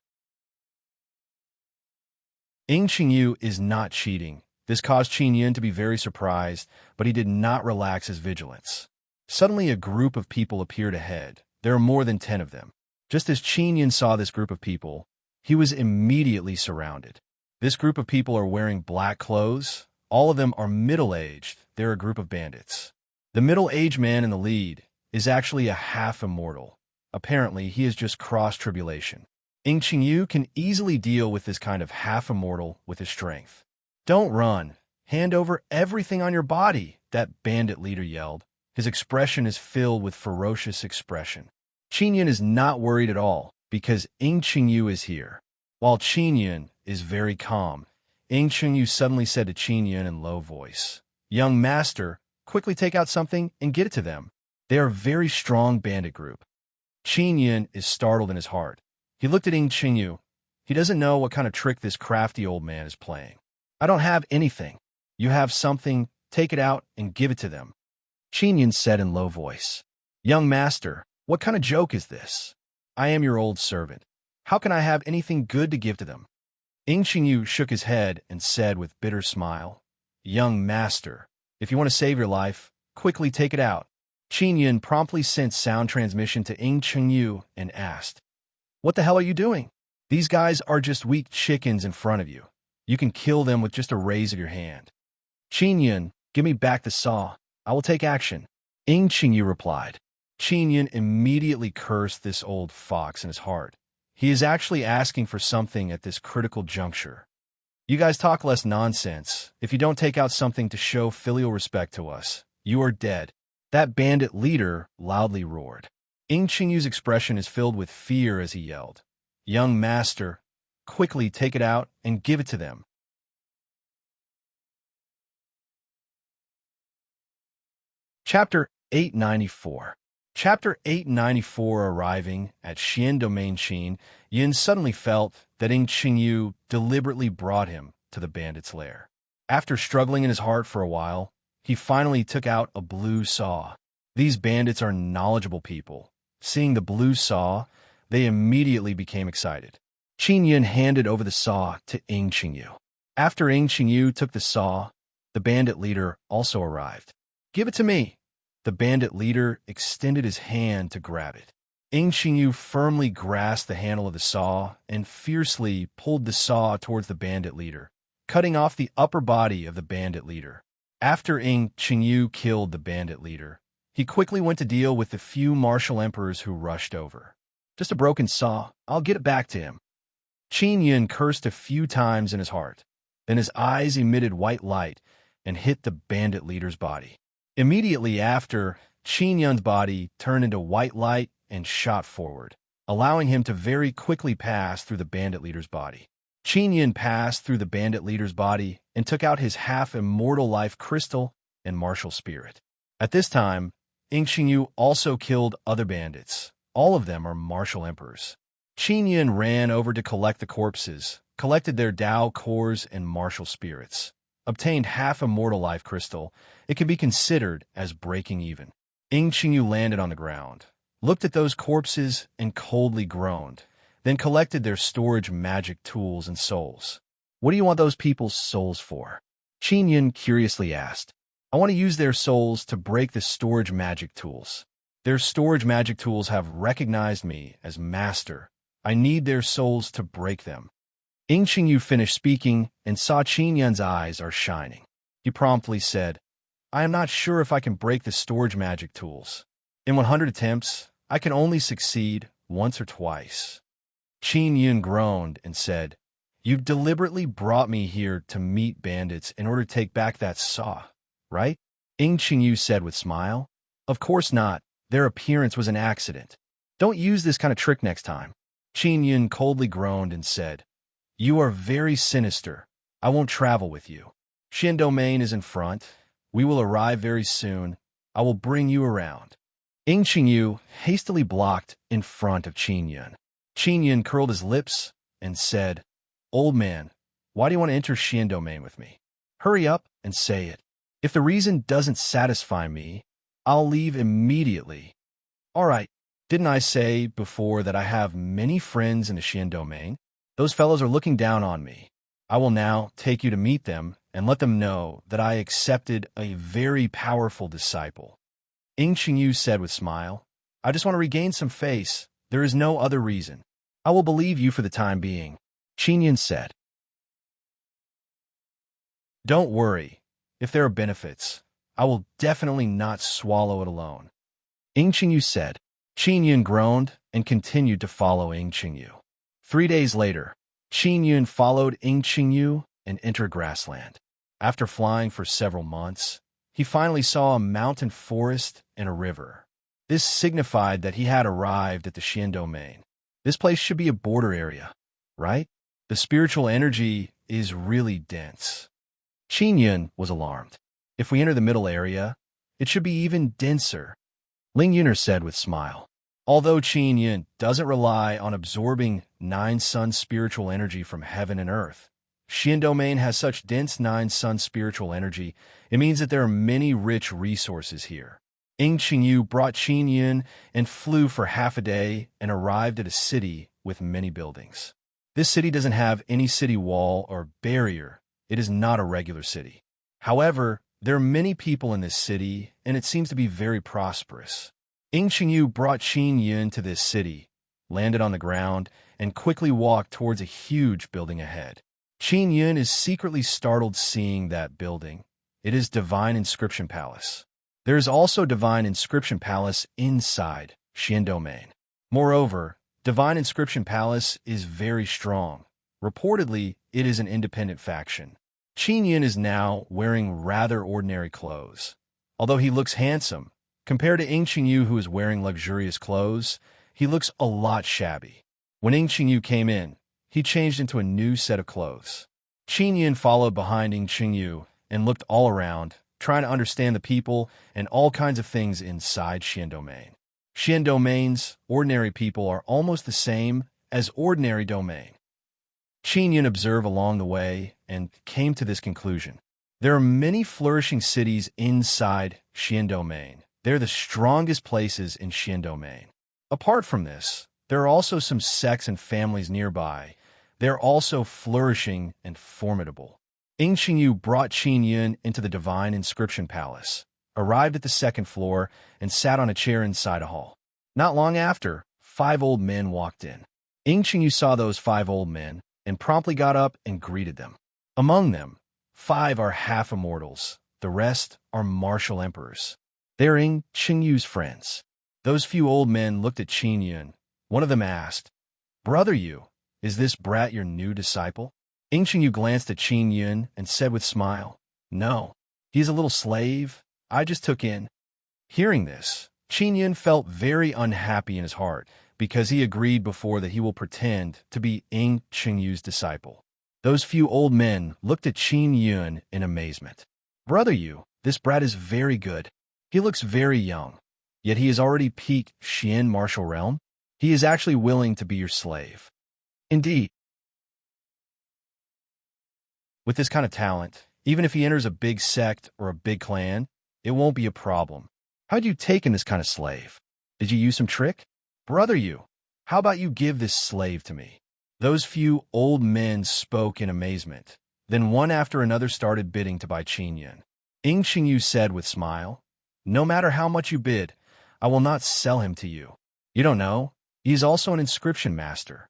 Ing Qingyu is not cheating. This caused Qingyun to be very surprised, but he did not relax his vigilance. Suddenly a group of people appeared ahead. There are more than 10 of them. Just as Qingyun saw this group of people, he was immediately surrounded. This group of people are wearing black clothes. All of them are middle-aged. They're a group of bandits. The middle-aged man in the lead is actually a half-immortal. Apparently, he has just crossed tribulation. Ing Qingyu can easily deal with this kind of half-immortal with his strength. Don't run. Hand over everything on your body, that bandit leader yelled. His expression is filled with ferocious expression. Qingyun is not worried at all because Ing Qingyu is here. While Qingyun is very calm, Ing Chunyu suddenly said to Qin Yun in low voice, "Young master, quickly take out something and get it to them. They are a very strong bandit group." Qin Yun is startled in his heart. He looked at Ing Chunyu. He doesn't know what kind of trick this crafty old man is playing. "I don't have anything. You have something, take it out and give it to them," Qin Yun said in low voice. "Young master, what kind of joke is this? I am your old servant. How can I have anything good to give to them?" Ing Chunyu shook his head and said with bitter smile, "Young master, if you want to save your life, quickly take it out." Qin Yun promptly sent sound transmission to Ing Chunyu and asked, "What the hell are you doing? These guys are just weak chickens in front of you. You can kill them with just a raise of your hand." "Qin Yun, give me back the saw. I will take action," Ing Chunyu replied. Qin Yun immediately cursed this old fox in his heart. He is actually asking for something at this critical juncture. "You guys talk less nonsense. If you don't take out something to show filial respect to us, you are dead," that bandit leader loudly roared. Ing Chunyu's expression is filled with fear as he yelled, "Young master, quickly take it out and give it to them." Chapter 894. Chapter 894. Arriving at Xian Domain, Qin Yun suddenly felt that Ing Chunyu deliberately brought him to the bandit's lair. After struggling in his heart for a while, he finally took out a blue saw. These bandits are knowledgeable people. Seeing the blue saw, they immediately became excited. Qin Yun handed over the saw to Ing Chunyu. After Ing Chunyu took the saw, the bandit leader also arrived. "Give it to me." The bandit leader extended his hand to grab it. Ing Chunyu firmly grasped the handle of the saw and fiercely pulled the saw towards the bandit leader, cutting off the upper body of the bandit leader. After Ing Chunyu killed the bandit leader, he quickly went to deal with the few martial emperors who rushed over. "Just a broken saw. I'll get it back to him." Qin Yun cursed a few times in his heart. Then his eyes emitted white light and hit the bandit leader's body. Immediately after, Qin Yun's body turned into white light and shot forward, allowing him to very quickly pass through the bandit leader's body. Qin Yun passed through the bandit leader's body and took out his half-immortal life crystal and martial spirit. At this time, Ing Chunyu also killed other bandits. All of them are martial emperors. Qin Yun ran over to collect the corpses, collected their Dao cores and martial spirits, obtained half-immortal life crystal. It can be considered as breaking even. Ing Chunyu landed on the ground, looked at those corpses and coldly groaned, then collected their storage magic tools and souls. "What do you want those people's souls for?" Qin Yun curiously asked. "I want to use their souls to break the storage magic tools. Their storage magic tools have recognized me as master. I need their souls to break them." Ing Chunyu finished speaking and saw Qin Yun's eyes are shining. He promptly said, "I am not sure if I can break the storage magic tools. In 100 attempts, I can only succeed once or twice." Qin Yun groaned and said, "You deliberately brought me here to meet bandits in order to take back that saw, right?" Ing Chunyu said with a smile, "Of course not. Their appearance was an accident. Don't use this kind of trick next time." Qin Yun coldly groaned and said, "You are very sinister. I won't travel with you. Xian Domain is in front. We will arrive very soon. I will bring you around." Ing Chunyu hastily blocked in front of Qin Yun. Qin Yun curled his lips and said, "Old man, why do you want to enter Xian Domain with me? Hurry up and say it. If the reason doesn't satisfy me, I'll leave immediately." "All right. Didn't I say before that I have many friends in the Xian Domain? Those fellows are looking down on me. I will now take you to meet them and let them know that I accepted a very powerful disciple." Ing Chunyu said with a smile, "I just want to regain some face. There is no other reason. I will believe you for the time being." Qin Yun said, "Don't worry. If there are benefits, I will definitely not swallow it alone." Ing Chunyu said. Qin Yun groaned and continued to follow Ing Chunyu. 3 days later, Qin Yun followed Ing Chunyu and entered grassland. After flying for several months, he finally saw a mountain forest and a river. This signified that he had arrived at the Xian Domain. This place should be a border area, right? The spiritual energy is really dense. Qin Yun was alarmed. If we enter the middle area, it should be even denser, Ling Yuner said with smile. Although Qin Yun doesn't rely on absorbing 9 sun spiritual energy from heaven and earth, Xian domain has such dense 9 sun spiritual energy, it means that there are many rich resources here. Ying Qingyu brought Qin Yun and flew for half a day and arrived at a city with many buildings. This city doesn't have any city wall or barrier. It is not a regular city. However, there are many people in this city, and it seems to be very prosperous. Ying Qingyu brought Qin Yun to this city, landed on the ground, and quickly walked towards a huge building ahead. Qin Yun is secretly startled seeing that building. It is Divine Inscription Palace. There is also Divine Inscription Palace inside Xian Domain. Moreover, Divine Inscription Palace is very strong. Reportedly, it is an independent faction. Qin Yun is now wearing rather ordinary clothes. Although he looks handsome, compared to Ying Qingyu, who is wearing luxurious clothes, he looks a lot shabby. When Ying Qingyu came in, he changed into a new set of clothes. Qin Yun followed behind Ying Qingyu and looked all around, trying to understand the people and all kinds of things inside Xian Domain. Xian Domain's ordinary people are almost the same as ordinary domain. Qin Yun observed along the way and came to this conclusion. There are many flourishing cities inside Xian Domain. They're the strongest places in Xian Domain. Apart from this, there are also some sects and families nearby. They're also flourishing and formidable. Ying Qingyu brought Qin Yun into the Divine Inscription Palace, arrived at the 2nd floor, and sat on a chair inside a hall. Not long after, 5 old men walked in. Ying Qingyu saw those 5 old men and promptly got up and greeted them. Among them, 5 are half immortals. The rest are martial emperors. They're Ying Qingyu's friends. Those few old men looked at Qin Yun. One of them asked, "Brother Yu, is this brat your new disciple?" Ying Qingyu glanced at Qin Yun and said with smile, "No, he's a little slave I just took in." Hearing this, Qin Yun felt very unhappy in his heart because he agreed before that he will pretend to be Ying Qingyu's disciple. Those few old men looked at Qin Yun in amazement. "Brother Yu, this brat is very good. He looks very young, yet he has already peaked Xian martial realm. He is actually willing to be your slave." Indeed. With this kind of talent, even if he enters a big sect or a big clan, it won't be a problem. How'd you take in this kind of slave? Did you use some trick? Brother Yu, how about you give this slave to me? Those few old men spoke in amazement. Then one after another started bidding to buy Qin Yun. Ying Qingyu said with smile, "No matter how much you bid, I will not sell him to you. You don't know, he is also an inscription master."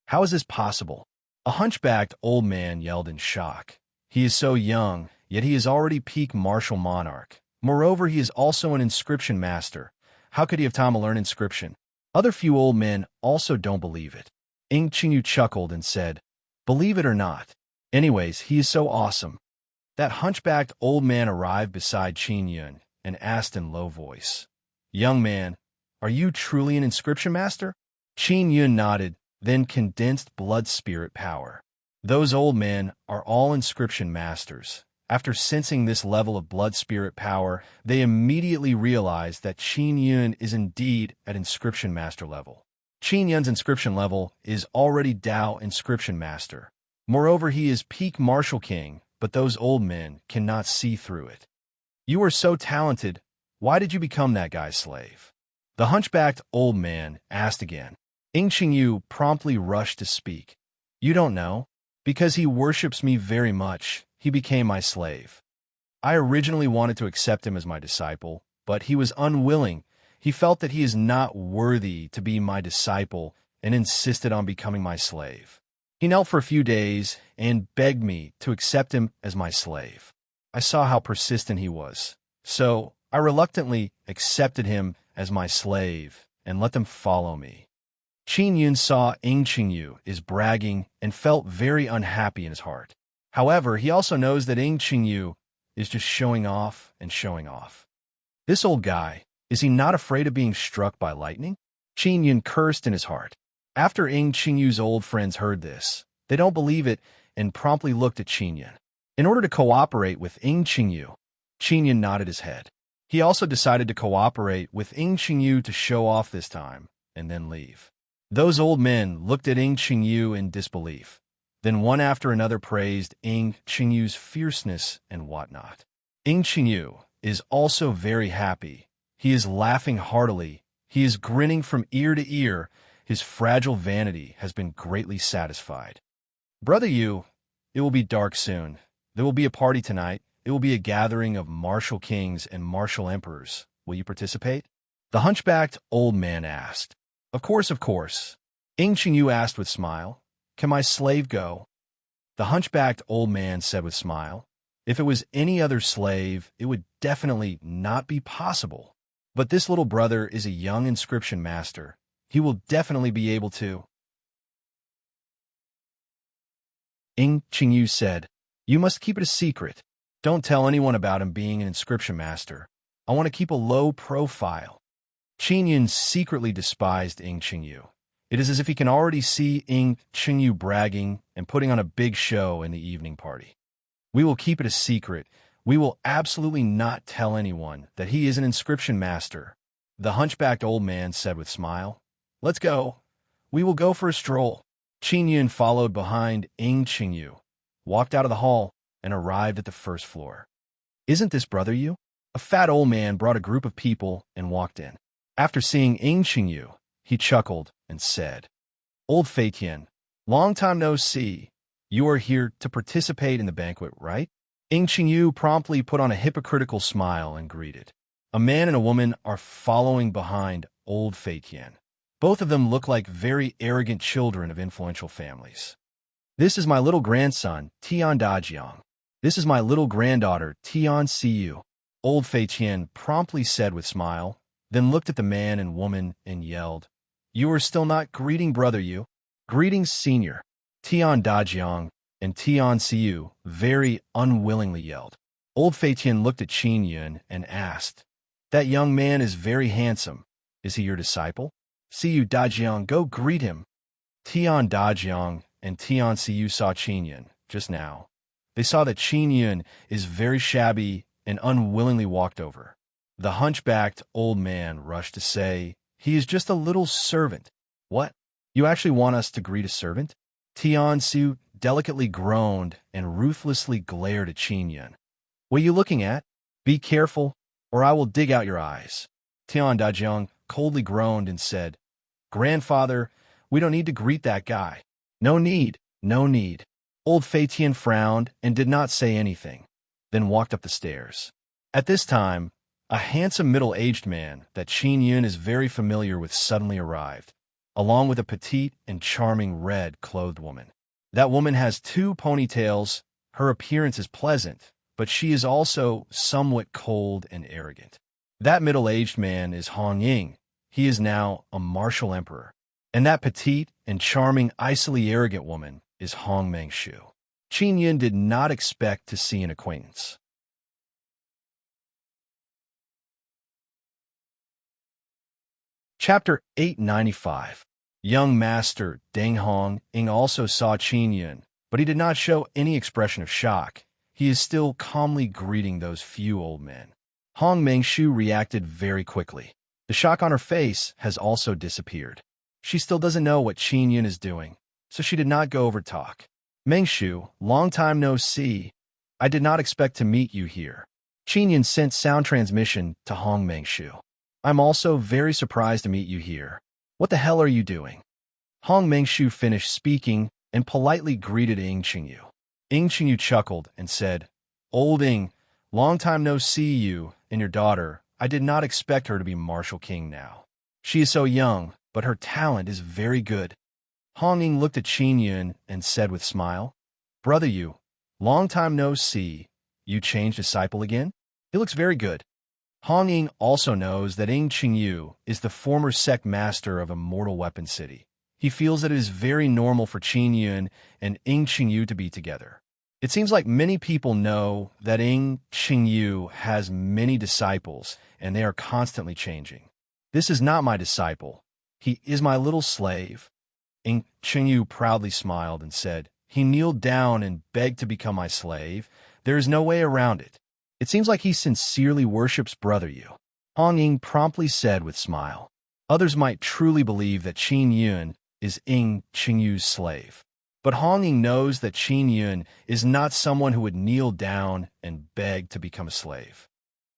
How is this possible? A hunchbacked old man yelled in shock. "He is so young, yet he is already peak martial monarch. Moreover, he is also an inscription master. How could he have time to learn inscription?" Other few old men also don't believe it. Ying Qingyu chuckled and said, "Believe it or not. Anyways, he is so awesome." That hunchbacked old man arrived beside Qin Yun and asked in low voice, "Young man, are you truly an inscription master?" Qin Yun nodded, then condensed blood spirit power. Those old men are all inscription masters. After sensing this level of blood spirit power, they immediately realized that Qin Yun is indeed at inscription master level. Qin Yun's inscription level is already Dao inscription master. Moreover, he is peak martial king, but those old men cannot see through it. "You are so talented. Why did you become that guy's slave?" The hunchbacked old man asked again. Ying Qingyu promptly rushed to speak. "You don't know? Because he worships me very much, he became my slave. I originally wanted to accept him as my disciple, but he was unwilling. He felt that he is not worthy to be my disciple and insisted on becoming my slave. He knelt for a few days and begged me to accept him as my slave. I saw how persistent he was, so I reluctantly accepted him as my slave and let them follow me." Qin Yun saw Ying Qingyu is bragging and felt very unhappy in his heart. However, he also knows that Ying Qingyu is just showing off and showing off. This old guy, is he not afraid of being struck by lightning? Qin Yun cursed in his heart. After Ying Qingyu's old friends heard this, They don't believe it and promptly looked at Qingyun. In order to cooperate with Qingyu, Qingyun nodded his head. He also decided to cooperate with Qingyu to show off this time and then leave. Those old men looked at Qingyu in disbelief. Then one after another praised Qingyu's fierceness and whatnot. Qingyu is also very happy. He is laughing heartily. He is grinning from ear to ear. His fragile vanity has been greatly satisfied. Brother Yu, it will be dark soon. There will be a party tonight. It will be a gathering of martial kings and martial emperors. Will you participate? The hunchbacked old man asked. Of course, of course. Qingyu asked with smile. Can my slave go? The hunchbacked old man said with smile. If it was any other slave, it would definitely not be possible. But this little brother is a young inscription master. He will definitely be able to. Qingyu said, You must keep it a secret. Don't tell anyone about him being an inscription master. I want to keep a low profile. Qingyun secretly despised Qingyu. It is as if he can already see Qingyu bragging and putting on a big show in the evening party. We will keep it a secret. We will absolutely not tell anyone that he is an inscription master. The hunchbacked old man said with smile. Let's go. We will go for a stroll. Qingyun followed behind Qingyu, walked out of the hall, and arrived at the first floor. Isn't this brother Yu? A fat old man brought a group of people and walked in. After seeing Qingyu, he chuckled and said, Old Feitian, long time no see. You are here to participate in the banquet, right? Qingyu promptly put on a hypocritical smile and greeted. A man and a woman are following behind old Feitian. Both of them look like very arrogant children of influential families. This is my little grandson, Tian Dajiang. This is my little granddaughter, Tian Siyu. Old Feitian promptly said with smile, then looked at the man and woman and yelled, You are still not greeting brother Yu. Greetings, senior. Tian Dajiang and Tian Siyu very unwillingly yelled. Old Feitian looked at Qingyun and asked, That young man is very handsome. Is he your disciple? Siyu Dajiang, go greet him. Tian Dajiang and Tian Siyu saw Qingyun just now. They saw that Qingyun is very shabby and unwillingly walked over. The hunchbacked old man rushed to say, He is just a little servant. What? You actually want us to greet a servant? Tian Siyu delicately groaned and ruthlessly glared at Qingyun. What are you looking at? Be careful, or I will dig out your eyes. Tian Dajiang coldly groaned and said, Grandfather, we don't need to greet that guy. No need, no need. Old Feitian frowned and did not say anything, then walked up the stairs. At this time, a handsome middle-aged man that Qingyun is very familiar with suddenly arrived, along with a petite and charming red-clothed woman. That woman has 2 ponytails. Her appearance is pleasant, but she is also somewhat cold and arrogant. That middle-aged man is Hong Ying. He is now a martial emperor. And that petite and charming, icily arrogant woman is Hong Mengshu. Qingyun did not expect to see an acquaintance. Chapter 895. Young Master Deng Hong Ying also saw Qingyun, but he did not show any expression of shock. He is still calmly greeting those few old men. Hong Mengshu reacted very quickly. The shock on her face has also disappeared. She still doesn't know what Qingyun is doing, so she did not go over talk. Mengshu, long time no see. I did not expect to meet you here. Qingyun sent sound transmission to Hong Mengshu. I'm also very surprised to meet you here. What the hell are you doing? Hong Mengshu finished speaking and politely greeted Qingyu. Qingyu chuckled and said, Old Ying, long time no see you and your daughter. I did not expect her to be martial king now. She is so young, but her talent is very good. Hong Ying looked at Qingyun and said with smile, Brother Yu, long time no see. You changed disciple again? He looks very good. Hong Ying also knows that Qingyu is the former sect master of Immortal Weapon City. He feels that it is very normal for Qingyun and Qingyu to be together. It seems like many people know that Qingyu has many disciples and they are constantly changing. This is not my disciple. He is my little slave. Qingyu proudly smiled and said, He kneeled down and begged to become my slave. There is no way around it. It seems like he sincerely worships Brother Yu. Hong Ying promptly said with smile. Others might truly believe that Qin Yun is Ying Qingyu's slave. But Hong Ying knows that Qin Yun is not someone who would kneel down and beg to become a slave.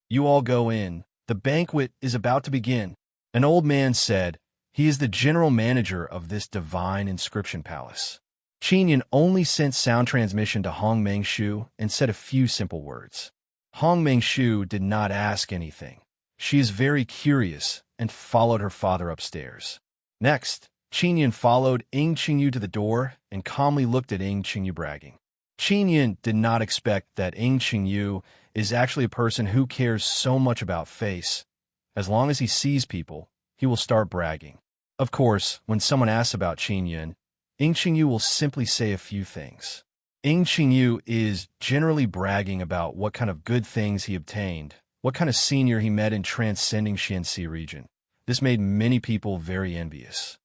You all go in. The banquet is about to begin. An old man said. He is the general manager of this divine inscription palace. Qin Yun only sent sound transmission to Hong Mengshu and said a few simple words. Hong Mengshu did not ask anything. She is very curious and followed her father upstairs. Next, Qin Yun followed Ying Qingyu to the door and calmly looked at Ying Qingyu bragging. Qin Yun did not expect that Ying Qingyu is actually a person who cares so much about face. As long as he sees people, he will start bragging. Of course, when someone asks about Qin Yun, Ying Qingyu will simply say a few things. Ying Qingyu is generally bragging about what kind of good things he obtained, what kind of senior he met in transcending Xianxi region. This made many people very envious.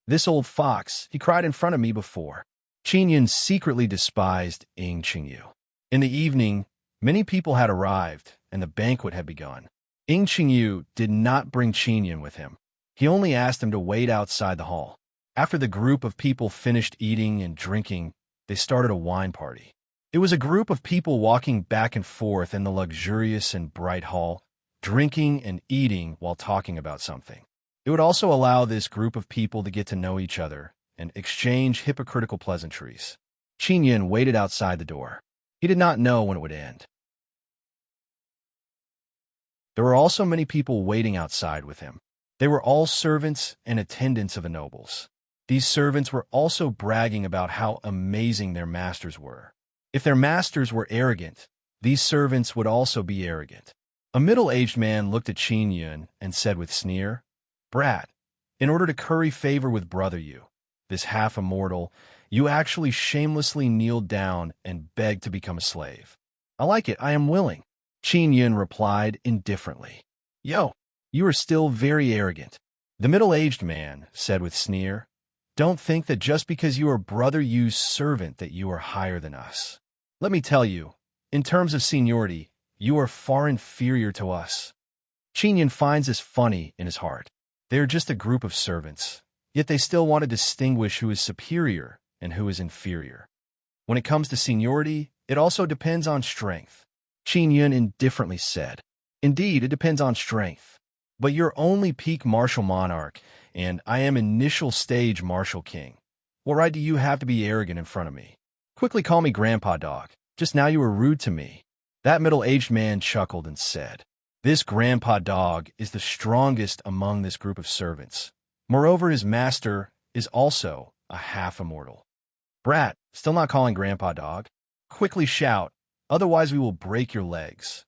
This old fox, he cried in front of me before. Qin Yun secretly despised Ying Qingyu. In the evening, many people had arrived, and the banquet had begun. Ying Qingyu did not bring Qin Yun with him. He only asked him to wait outside the hall. After the group of people finished eating and drinking, they started a wine party. It was a group of people walking back and forth in the luxurious and bright hall, drinking and eating while talking about something. It would also allow this group of people to get to know each other and exchange hypocritical pleasantries. Qin Yun waited outside the door. He did not know when it would end. There were also many people waiting outside with him. They were all servants and attendants of the nobles. These servants were also bragging about how amazing their masters were. If their masters were arrogant, these servants would also be arrogant. A middle-aged man looked at Qin Yun and said with sneer, "Brat, in order to curry favor with Brother Yu, this half-immortal, you actually shamelessly kneeled down and begged to become a slave. I like it, I am willing." Qin Yun replied indifferently. "Yo, you are still very arrogant." The middle-aged man said with sneer, "Don't think that just because you are Brother Yu's servant that you are higher than us. Let me tell you, in terms of seniority, you are far inferior to us." Qin Yun finds this funny in his heart. They are just a group of servants, yet they still want to distinguish who is superior and who is inferior. When it comes to seniority, it also depends on strength. Qin Yun indifferently said, "Indeed, it depends on strength. But you're only peak martial monarch, and I am initial stage martial king. What right do you have to be arrogant in front of me? Quickly call me grandpa dog. Just now you were rude to me." That middle-aged man chuckled and said, "This grandpa dog is the strongest among this group of servants. Moreover, his master is also a half-immortal. Brat, still not calling grandpa dog? Quickly shout, otherwise we will break your legs.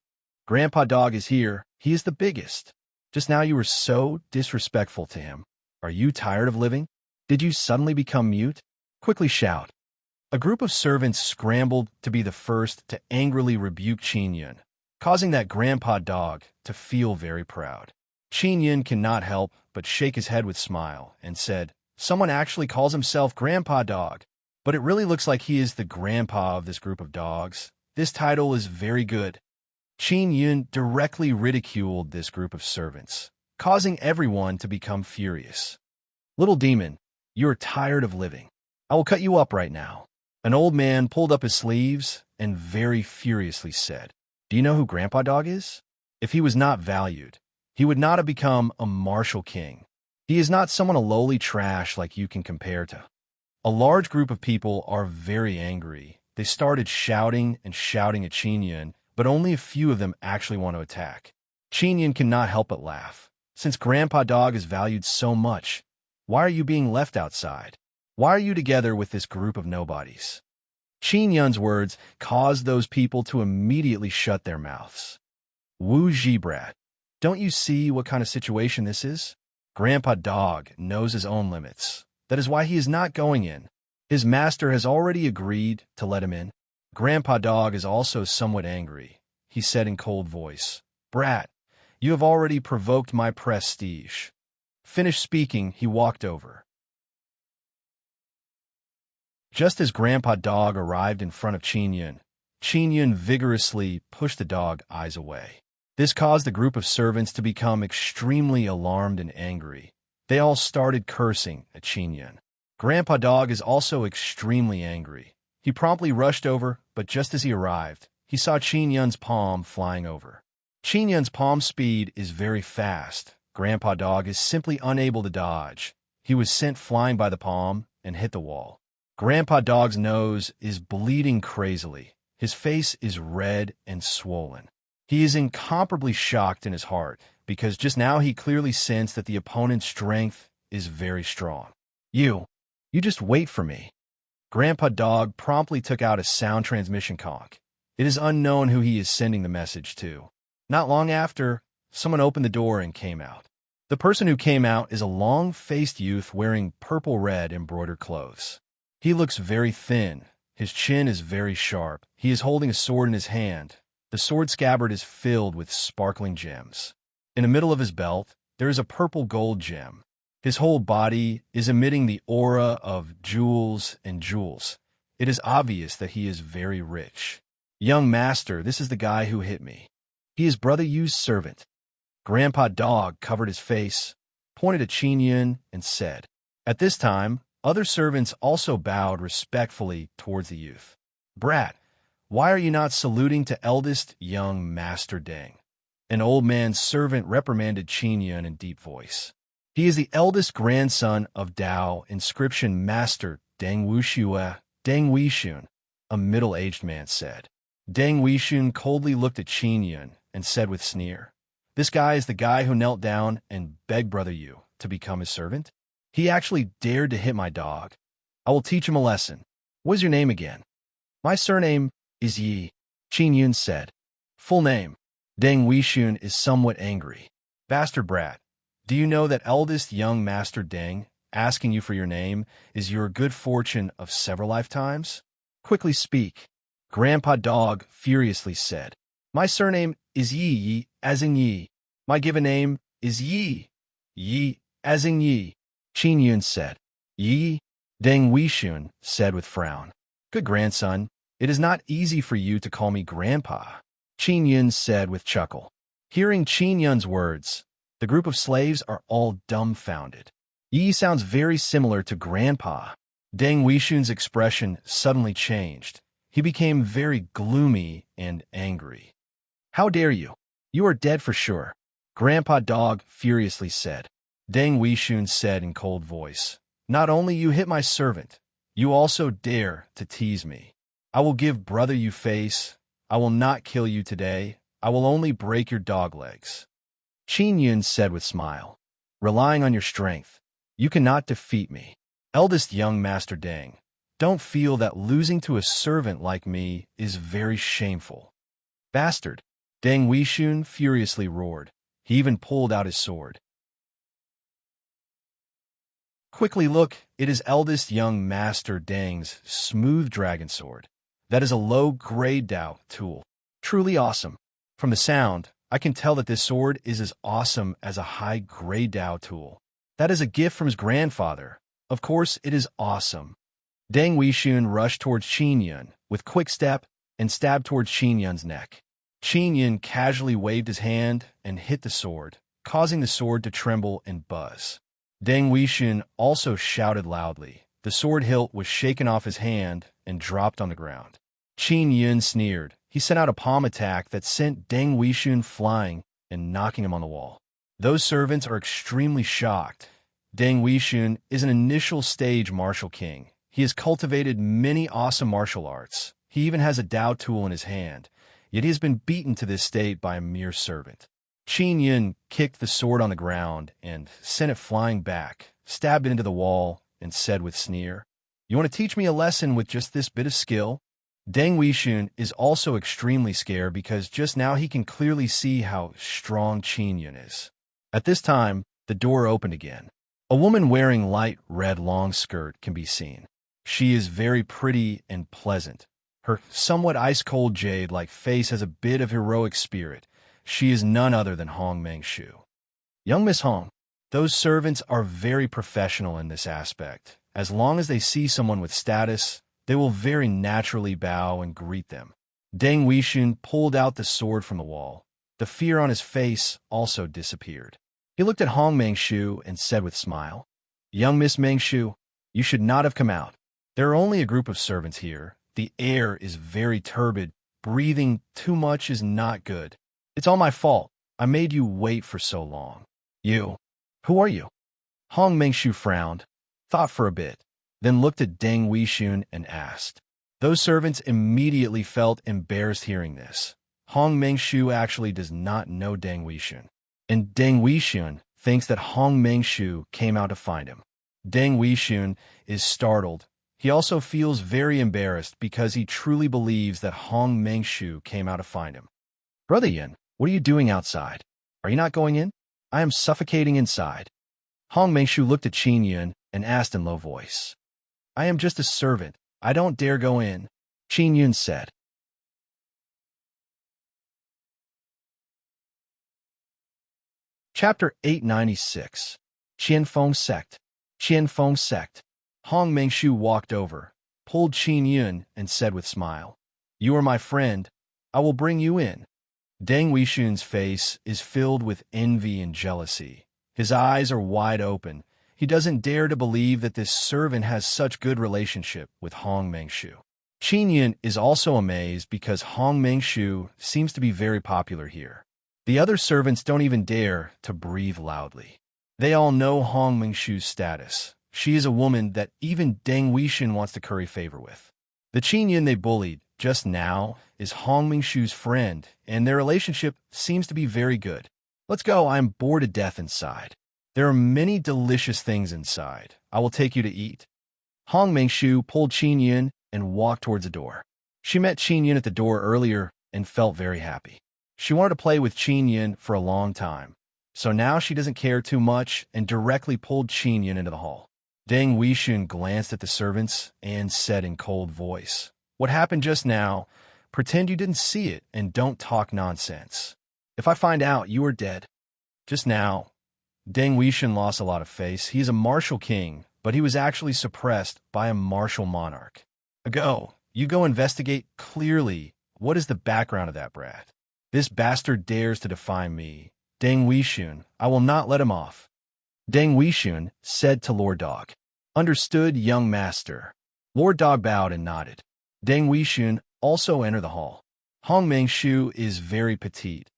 Grandpa dog is here. He is the biggest. Just now you were so disrespectful to him. Are you tired of living? Did you suddenly become mute? Quickly shout." A group of servants scrambled to be the first to angrily rebuke Qin Yun, causing that grandpa dog to feel very proud. Qin Yun cannot help but shake his head with smile and said, "Someone actually calls himself grandpa dog, but it really looks like he is the grandpa of this group of dogs. This title is very good." Qin Yun directly ridiculed this group of servants, causing everyone to become furious. "Little demon, you are tired of living. I will cut you up right now." An old man pulled up his sleeves and very furiously said, "Do you know who Grandpa Dog is? If he was not valued, he would not have become a martial king. He is not someone a lowly trash like you can compare to." A large group of people are very angry. They started shouting and shouting at Qin Yun, but only a few of them actually want to attack. Qin Yun cannot help but laugh. Since Grandpa Dog is valued so much, why are you being left outside? Why are you together with this group of nobodies? Qin Yun's words caused those people to immediately shut their mouths. Wu Zhibrat, don't you see what kind of situation this is? Grandpa Dog knows his own limits. That is why he is not going in. His master has already agreed to let him in. Grandpa Dog is also somewhat angry. He said in cold voice, "Brat, you have already provoked my prestige." Finished speaking, he walked over. Just as Grandpa Dog arrived in front of Qin Yun vigorously pushed the dog eyes away. This caused the group of servants to become extremely alarmed and angry. They all started cursing at Qin Yun. Grandpa Dog is also extremely angry. He promptly rushed over, but just as he arrived, he saw Qin Yun's palm flying over. Qin Yun's palm speed is very fast. Grandpa Dog is simply unable to dodge. He was sent flying by the palm and hit the wall. Grandpa Dog's nose is bleeding crazily. His face is red and swollen. He is incomparably shocked in his heart because just now he clearly sensed that the opponent's strength is very strong. You just wait for me. Grandpa Dog promptly took out a sound transmission conch. It is unknown who he is sending the message to. Not long after, someone opened the door and came out. The person who came out is a long-faced youth wearing purple-red embroidered clothes. He looks very thin. His chin is very sharp. He is holding a sword in his hand. The sword scabbard is filled with sparkling gems. In the middle of his belt, there is a purple gold gem. His whole body is emitting the aura of jewels and jewels. It is obvious that he is very rich. Young master, this is the guy who hit me. He is Brother Yu's servant. Grandpa Dog covered his face, pointed at Qin Yun, and said. At this time, other servants also bowed respectfully towards the youth. Brat, why are you not saluting to eldest young Master Deng? An old man's servant reprimanded Qin Yun in deep voice. He is the eldest grandson of Dao inscription Master Deng Wuxun, a middle-aged man said. Deng Wuxun coldly looked at Qin Yun and said with sneer, This guy is the guy who knelt down and begged Brother Yu to become his servant? He actually dared to hit my dog. I will teach him a lesson. What is your name again? My surname is Yi, Qin Yun said. Full name. Deng Wuxun is somewhat angry. Bastard brat, do you know that eldest young Master Deng, asking you for your name, is your good fortune of several lifetimes? Quickly speak. Grandpa Dog furiously said. My surname is Yi, as in Yi. My given name is Yi, as in Yi. Qin Yun said. Yi, Deng Wuxun said with frown. Good grandson, it is not easy for you to call me grandpa, Qin Yun said with chuckle. Hearing Qin Yun's words, the group of slaves are all dumbfounded. Yi sounds very similar to grandpa. Deng Wuxun's expression suddenly changed. He became very gloomy and angry. How dare you? You are dead for sure, Grandpa Dog furiously said. Deng Wuxun said in cold voice, Not only you hit my servant, you also dare to tease me. I will give Brother Yu face. I will not kill you today. I will only break your dog legs. Qin Yun said with smile, Relying on your strength, you cannot defeat me. Eldest young Master Deng, don't feel that losing to a servant like me is very shameful. Bastard, Deng Wuxun furiously roared. He even pulled out his sword. Quickly look, it is eldest young Master Deng's smooth dragon sword. That is a low-grade Dao tool. Truly awesome. From the sound, I can tell that this sword is as awesome as a high-grade Dao tool. That is a gift from his grandfather. Of course, it is awesome. Deng Wuxun rushed towards Qin Yun with quick step and stabbed towards Qin Yun's neck. Qin Yun casually waved his hand and hit the sword, causing the sword to tremble and buzz. Deng Wuxun also shouted loudly. The sword hilt was shaken off his hand and dropped on the ground. Qin Yun sneered. He sent out a palm attack that sent Deng Wuxun flying and knocking him on the wall. Those servants are extremely shocked. Deng Wuxun is an initial stage martial king. He has cultivated many awesome martial arts. He even has a Dao tool in his hand, yet he has been beaten to this state by a mere servant. Qin Yun kicked the sword on the ground and sent it flying back, stabbed it into the wall, and said with sneer, You want to teach me a lesson with just this bit of skill? Deng Wuxun is also extremely scared because just now he can clearly see how strong Qin Yun is. At this time, the door opened again. A woman wearing light red long skirt can be seen. She is very pretty and pleasant. Her somewhat ice-cold jade-like face has a bit of heroic spirit. She is none other than Hong Mengshu. Young Miss Hong, those servants are very professional in this aspect. As long as they see someone with status, they will very naturally bow and greet them. Deng Wuxian pulled out the sword from the wall. The fear on his face also disappeared. He looked at Hong Mengshu and said with a smile, "Young Miss Mengshu, you should not have come out. There are only a group of servants here. The air is very turbid. Breathing too much is not good. It's all my fault. I made you wait for so long." "You? Who are you?" Hong Mengshu frowned, thought for a bit, then looked at Deng Wuxian and asked. Those servants immediately felt embarrassed hearing this. Hong Mengshu actually does not know Deng Wuxian, and Deng Wuxian thinks that Hong Mengshu came out to find him. Deng Wuxian is startled. He also feels very embarrassed because he truly believes that Hong Mengshu came out to find him. "Brother Yin, what are you doing outside? Are you not going in? I am suffocating inside." Hong Mengshu looked at Qin Yun and asked in low voice. "I am just a servant. I don't dare go in," Qin Yun said. Chapter 896. Qianfeng Sect. Qianfeng Sect. Hong Mengshu walked over, pulled Qin Yun, and said with a smile, "You are my friend. I will bring you in." Deng Wuxian's face is filled with envy and jealousy. His eyes are wide open. He doesn't dare to believe that this servant has such good relationship with Hong Mengshu. Qin Yun is also amazed because Hong Mengshu seems to be very popular here. The other servants don't even dare to breathe loudly. They all know Hong Mengshu's status. She is a woman that even Deng Wuxian wants to curry favor with. The Qin Yun they bullied just now is Hong Mengshu's friend, and their relationship seems to be very good. "Let's go, I am bored to death inside. There are many delicious things inside. I will take you to eat." Hong Mengshu pulled Qin Yun and walked towards the door. She met Qin Yun at the door earlier and felt very happy. She wanted to play with Qin Yun for a long time, so now she doesn't care too much and directly pulled Qin Yun into the hall. Deng Wuxian glanced at the servants and said in cold voice, "What happened just now? Pretend you didn't see it and don't talk nonsense. If I find out, you are dead." Just now, Deng Wuxian lost a lot of face. He is a martial king, but he was actually suppressed by a martial monarch. You go investigate clearly what is the background of that brat. This bastard dares to defy me. Deng Wuxian, I will not let him off." Deng Wuxian said to Lord Dog. "Understood, young master." Lord Dog bowed and nodded. Deng Wuxian also entered the hall. Hong Mengshu is very petite.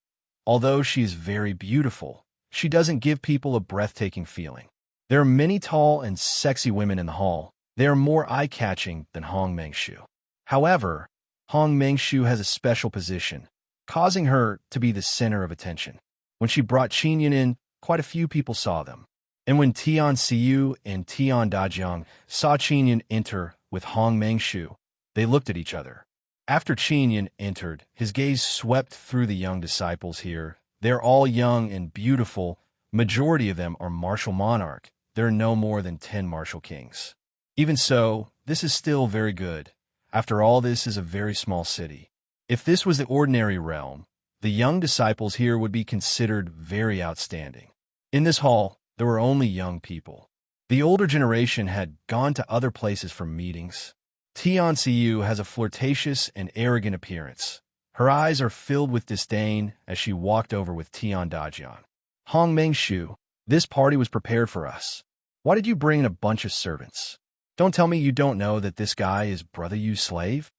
Although she is very beautiful, she doesn't give people a breathtaking feeling. There are many tall and sexy women in the hall. They are more eye-catching than Hong Mengshu. However, Hong Mengshu has a special position, causing her to be the center of attention. When she brought Qin Yun in, quite a few people saw them. And when Tian Xiu and Tian Dajiang saw Qin Yun enter with Hong Mengshu, they looked at each other. After Qin Yun entered, his gaze swept through the young disciples here. They're all young and beautiful. Majority of them are martial monarch. There are no more than 10 martial kings. Even so, this is still very good. After all, this is a very small city. If this was the ordinary realm, the young disciples here would be considered very outstanding. In this hall, there were only young people. The older generation had gone to other places for meetings. Tian Xiu has a flirtatious and arrogant appearance. Her eyes are filled with disdain as she walked over with Tian Dajian. "Hong Mengshu, this party was prepared for us. Why did you bring in a bunch of servants? Don't tell me you don't know that this guy is Brother Yu's slave?"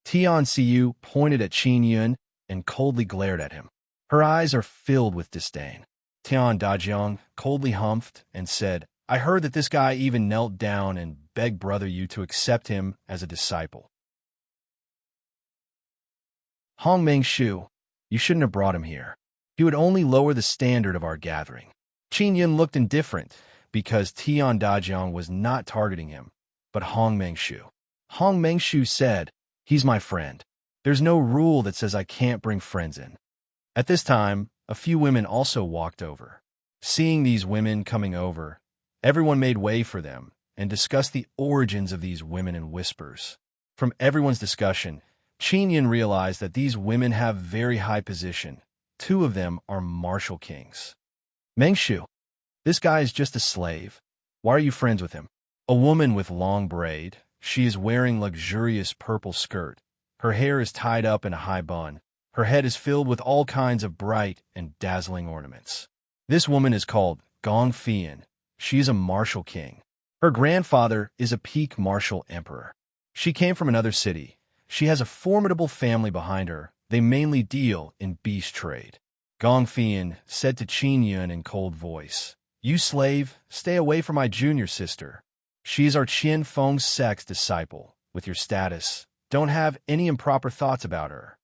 Tian Xiu pointed at Qin Yun and coldly glared at him. Her eyes are filled with disdain. Tian Dajiang coldly humphed and said, "I heard that this guy even knelt down and begged Brother Yu to accept him as a disciple." "Hong Mengshu, you shouldn't have brought him here. He would only lower the standard of our gathering." Qin Yun looked indifferent because Tian Dajiang was not targeting him, but Hong Mengshu. Hong Mengshu said, "He's my friend. There's no rule that says I can't bring friends in." At this time, a few women also walked over. Seeing these women coming over, everyone made way for them and discussed the origins of these women in whispers. From everyone's discussion, Qin Yun realized that these women have very high position. 2 of them are martial kings. "Mengshu, this guy is just a slave. Why are you friends with him?" A woman with long braid, She is wearing luxurious purple skirt. Her hair is tied up in a high bun. Her head is filled with all kinds of bright and dazzling ornaments. This woman is called Gong Fian. She is a martial king. Her grandfather is a peak martial emperor. She came from another city. She has a formidable family behind her. They mainly deal in beast trade. Gong Fian said to Qin Yun in cold voice, "You slave, stay away from my junior sister. She is our Qian Feng sect's disciple. With your status, don't have any improper thoughts about her."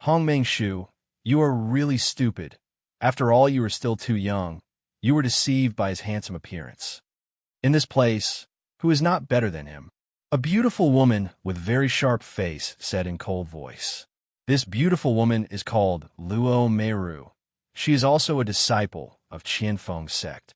Hong Mengshu, you are really stupid. After all, you are still too young. You were deceived by his handsome appearance. In this place, who is not better than him? A beautiful woman with very sharp face said in cold voice. This beautiful woman is called Luo Meru. She is also a disciple of Qianfeng sect.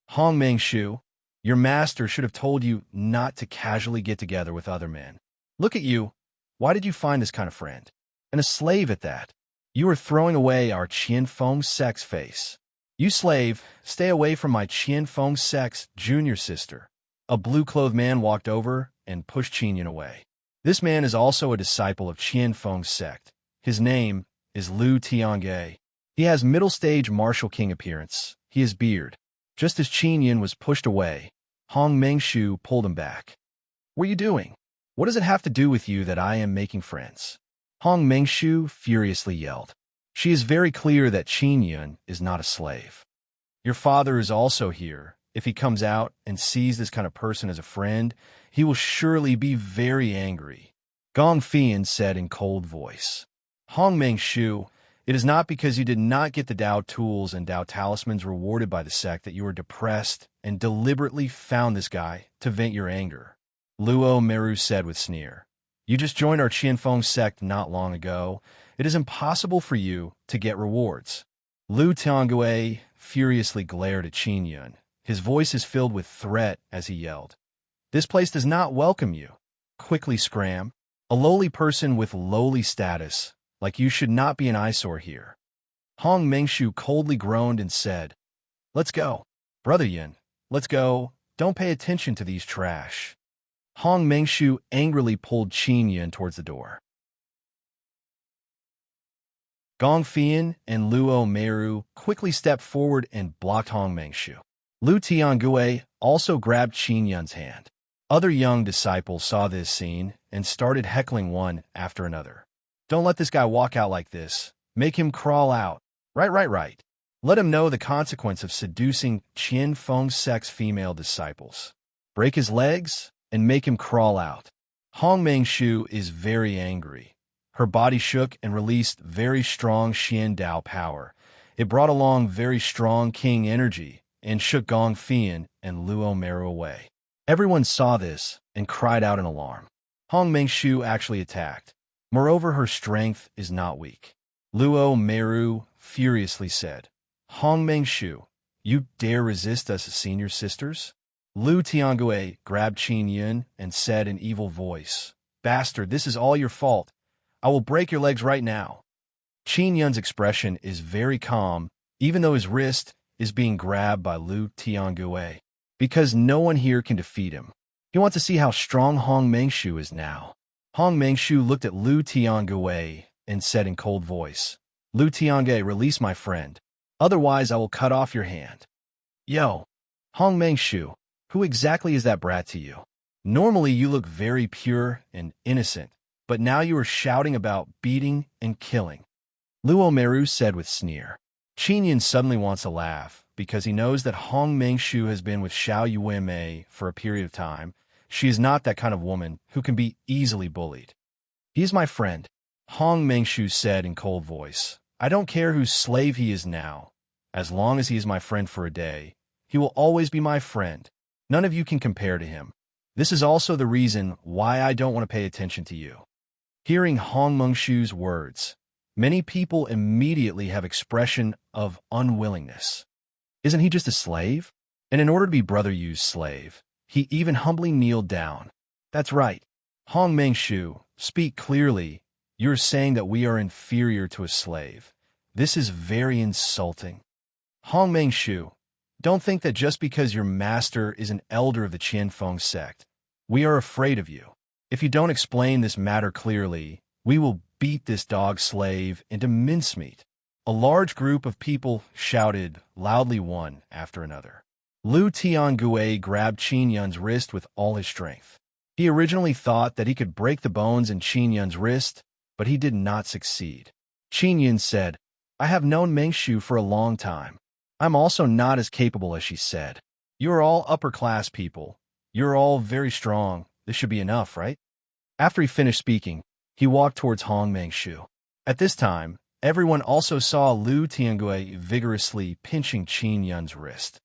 Hong Mengshu, your master should have told you not to casually get together with other men. Look at you. Why did you find this kind of friend? And a slave at that. You are throwing away our Qianfeng sect's face. You slave, stay away from my Qianfeng sect's junior sister. A blue-clothed man walked over and pushed Qin Yun away. This man is also a disciple of Qianfeng sect. His name is Lu Tiange. He has middle-stage martial king appearance. He has beard. Just as Qin Yun was pushed away, Hong Mengshu pulled him back. What are you doing? What does it have to do with you that I am making friends? Hong Mengshu furiously yelled. She is very clear that Qin Yun is not a slave. Your father is also here. If he comes out and sees this kind of person as a friend, he will surely be very angry. Gong Fian said in cold voice. Hong Mengshu, it is not because you did not get the Dao tools and Dao talismans rewarded by the sect that you are depressed and deliberately found this guy to vent your anger. Luo Meru said with sneer. You just joined our Qianfeng sect not long ago. It is impossible for you to get rewards. Lu Tiangue furiously glared at Qin Yun. His voice is filled with threat as he yelled. This place does not welcome you. Quickly scram. A lowly person with lowly status, like you, should not be an eyesore here. Hong Mengshu coldly groaned and said, Let's go. Brother Yun, let's go. Don't pay attention to these trash. Hong Mengshu angrily pulled Qin Yun towards the door. Gong Fian and Luo Meru quickly stepped forward and blocked Hong Mengshu. Lu Tiangue also grabbed Qin Yun's hand. Other young disciples saw this scene and started heckling one after another. Don't let this guy walk out like this. Make him crawl out. Right. Let him know the consequence of seducing Qianfeng sect's female disciples. Break his legs and make him crawl out. Hong Mengshu is very angry. Her body shook and released very strong Xian Dao power. It brought along very strong king energy and shook Gong Fian and Luo Meru away. Everyone saw this and cried out in alarm. Hong Mengshu actually attacked. Moreover, her strength is not weak. Luo Meru furiously said, Hong Mengshu, you dare resist us as senior sisters? Lu Tiangue grabbed Qin Yun and said in evil voice, Bastard, this is all your fault. I will break your legs right now. Qin Yun's expression is very calm, even though his wrist is being grabbed by Lu Tiangue, because no one here can defeat him. He wants to see how strong Hong Mengshu is now. Hong Mengshu looked at Lu Tiangue and said in cold voice, Lu Tiangue, release my friend. Otherwise, I will cut off your hand. Yo, Hong Mengshu, who exactly is that brat to you? Normally, you look very pure and innocent, but now you are shouting about beating and killing. Luo Meru said with sneer. Qin Yun suddenly wants to laugh because he knows that Hong Mengshu has been with Xiao Yuemei for a period of time. She is not that kind of woman who can be easily bullied. He is my friend, Hong Mengshu said in cold voice. I don't care whose slave he is now. As long as he is my friend for a day, he will always be my friend. None of you can compare to him. This is also the reason why I don't want to pay attention to you. Hearing Hong Mengshu's words, many people immediately have expression of unwillingness. Isn't he just a slave? And in order to be Brother Yu's slave, he even humbly kneeled down. That's right. Hong Mengshu, speak clearly. You're saying that we are inferior to a slave. This is very insulting. Hong Mengshu, don't think that just because your master is an elder of the Qianfeng sect, We are afraid of you. If you don't explain this matter clearly, we will beat this dog slave into mincemeat." A large group of people shouted loudly one after another. Lu Tiangue grabbed Qin Yun's wrist with all his strength. He originally thought that he could break the bones in Qin Yun's wrist, but he did not succeed. Qin Yun said, "I have known Meng Shu for a long time. I'm also not as capable as she said. You're all upper-class people. You're all very strong. This should be enough, right?" After he finished speaking, he walked towards Hong Meng Shu. At this time, everyone also saw Lu Tiangue vigorously pinching Qin Yun's wrist.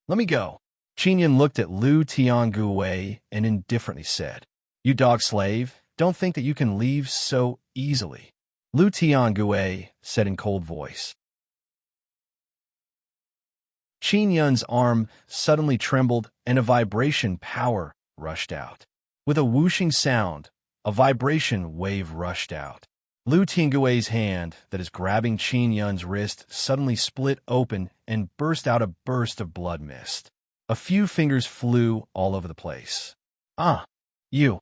"Let me go." Qin Yun looked at Lu Tiangue and indifferently said, "You dog slave, don't think that you can leave so easily." Lu Tiangue said in cold voice. Qin Yun's arm suddenly trembled and a vibration power rushed out. With a whooshing sound, a vibration wave rushed out. Lu Tiangue's hand that is grabbing Qin Yun's wrist suddenly split open and burst out a burst of blood mist. A few fingers flew all over the place. "Ah, you!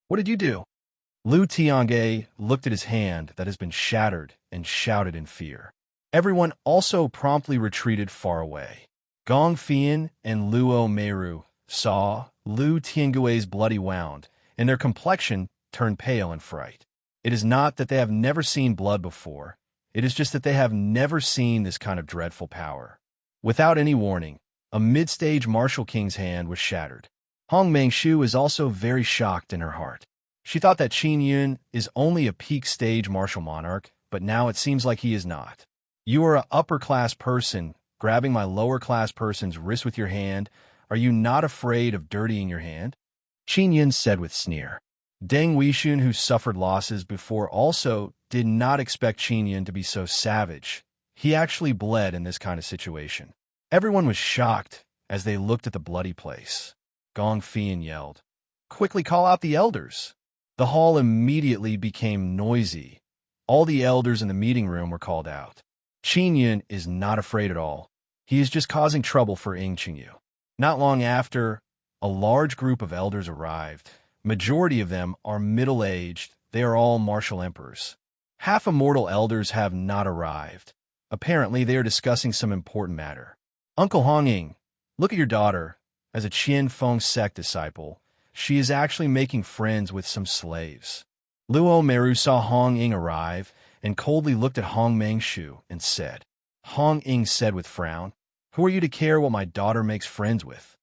What did you do?" Lu Tiangue looked at his hand that has been shattered and shouted in fear. Everyone also promptly retreated far away. Gong Fian and Luo Meru saw Lu Tiangue's bloody wound, and their complexion turned pale in fright. It is not that they have never seen blood before. It is just that they have never seen this kind of dreadful power. Without any warning, a mid-stage martial king's hand was shattered. Hong Meng Shu is also very shocked in her heart. She thought that Qin Yun is only a peak-stage martial monarch, but now it seems like he is not. "You are an upper-class person, grabbing my lower-class person's wrist with your hand. Are you not afraid of dirtying your hand?" Qin Yun said with sneer. Deng Wuxun, who suffered losses before, also did not expect Qin Yun to be so savage. He actually bled in this kind of situation. Everyone was shocked as they looked at the bloody place. Gong Fian yelled, "Quickly call out the elders." The hall immediately became noisy. All the elders in the meeting room were called out. Qin Yun is not afraid at all. He is just causing trouble for Ying Qingyu. Not long after, a large group of elders arrived. Majority of them are middle-aged. They are all martial emperors. Half immortal elders have not arrived. Apparently, they are discussing some important matter. "Uncle Hong-Ying, look at your daughter. As a Qian Feng sect disciple, she is actually making friends with some slaves." Luo Meru saw Hong-Ying arrive and coldly looked at Hong Meng Shu and said. Hong-Ying said with frown, "Who are you to care what my daughter makes friends with?"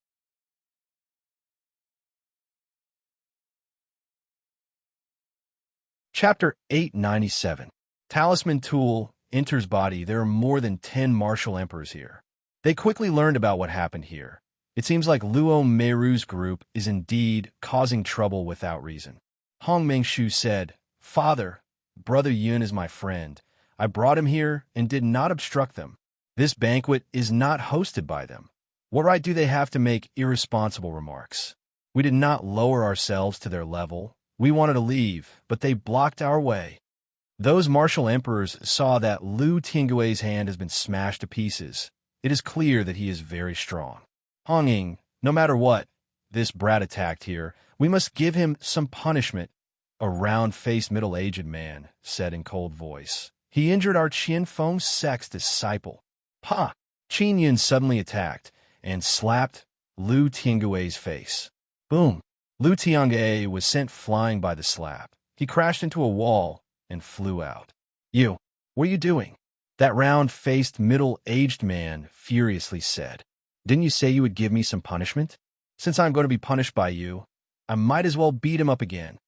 Chapter 897. Talisman Tool enters body. There are more than 10 martial emperors here. They quickly learned about what happened here. It seems like Luo Meru's group is indeed causing trouble without reason. Hong Meng Shu said, "Father, Brother Yun is my friend. I brought him here and did not obstruct them. This banquet is not hosted by them. What right do they have to make irresponsible remarks? We did not lower ourselves to their level. We wanted to leave, but they blocked our way." Those martial emperors saw that Lu Tiangue's hand has been smashed to pieces. It is clear that he is very strong. "Hong-Ying, no matter what this brat attacked here, we must give him some punishment," a round-faced middle-aged man said in cold voice. "He injured our Qian Feng sect's disciple." "Pa!" Qin Yun suddenly attacked and slapped Lu Tiangue's face. Boom! Lu Tiangue was sent flying by the slap. He crashed into a wall and flew out. "You, what are you doing?" That round-faced, middle-aged man furiously said. "Didn't you say you would give me some punishment? Since I'm going to be punished by you, I might as well beat him up again."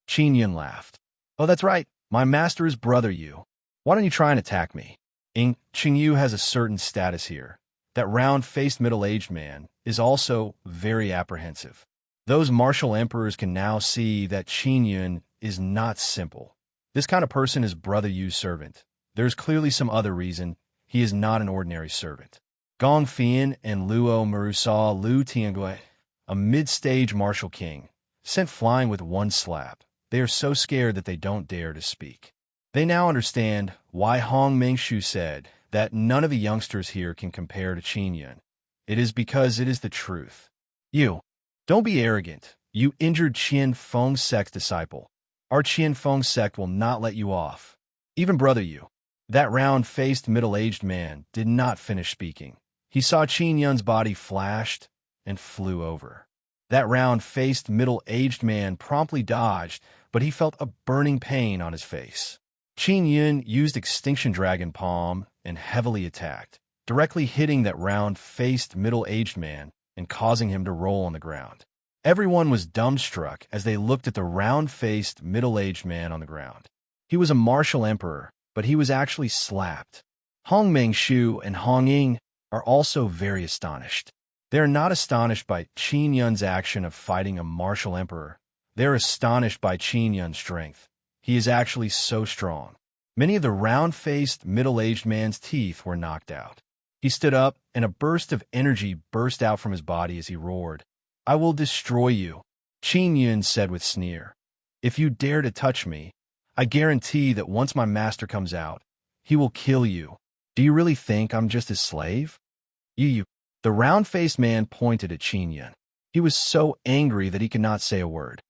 Qin Yun laughed. "Oh, that's right. My master is Brother Yu. Why don't you try and attack me?" Ying Qingyu has a certain status here. That round-faced middle-aged man is also very apprehensive. Those martial emperors can now see that Qin Yun is not simple. This kind of person is Brother Yu's servant. There's clearly some other reason. He is not an ordinary servant. Gong Fian and Luo Meru saw Lu Tiangue, a mid-stage martial king, sent flying with one slap. They are so scared that they don't dare to speak. They now understand why Hong Meng Shu said that none of the youngsters here can compare to Qin Yun. It is because it is the truth. "You, don't be arrogant. You injured Qian Feng's sect disciple. Our Qian Feng sect will not let you off. Even brother you. That round-faced middle-aged man did not finish speaking. He saw Qin Yun's body flashed and flew over. That round-faced middle-aged man promptly dodged, but he felt a burning pain on his face. Qin Yun used Extinction Dragon Palm and heavily attacked, directly hitting that round-faced middle-aged man and causing him to roll on the ground. Everyone was dumbstruck as they looked at the round-faced middle-aged man on the ground. He was a martial emperor, but he was actually slapped. Hong Mengshu and Hong Ying are also very astonished. They are not astonished by Qin Yun's action of fighting a martial emperor. They are astonished by Qin Yun's strength. He is actually so strong. Many of the round-faced, middle-aged man's teeth were knocked out. He stood up, and a burst of energy burst out from his body as he roared. "I will destroy you," Qin Yun said with sneer. "If you dare to touch me, I guarantee that once my master comes out, he will kill you. Do you really think I'm just his slave?" You. The round-faced man pointed at Qin Yun. He was so angry that he could not say a word.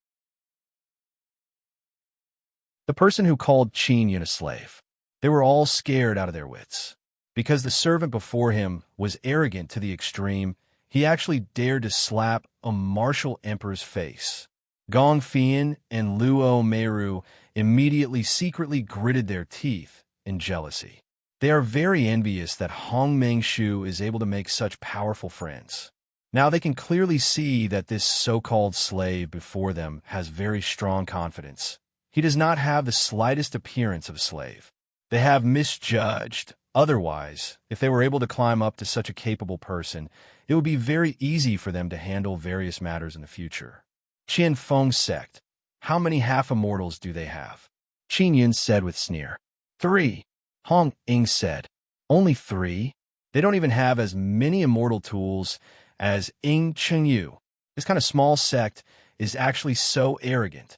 The person who called Qin Yun a slave. They were all scared out of their wits. Because the servant before him was arrogant to the extreme, he actually dared to slap a martial emperor's face. Gong Fian and Luo Meru immediately secretly gritted their teeth in jealousy. They are very envious that Hong Mengshu is able to make such powerful friends. Now they can clearly see that this so-called slave before them has very strong confidence. He does not have the slightest appearance of a slave. They have misjudged. Otherwise, if they were able to climb up to such a capable person, it would be very easy for them to handle various matters in the future. Qian Feng's sect. How many half-immortals do they have? Qin Yun said with sneer. 3. Hong Ying said. Only 3? They don't even have as many immortal tools as Ying Chengyu. This kind of small sect is actually so arrogant.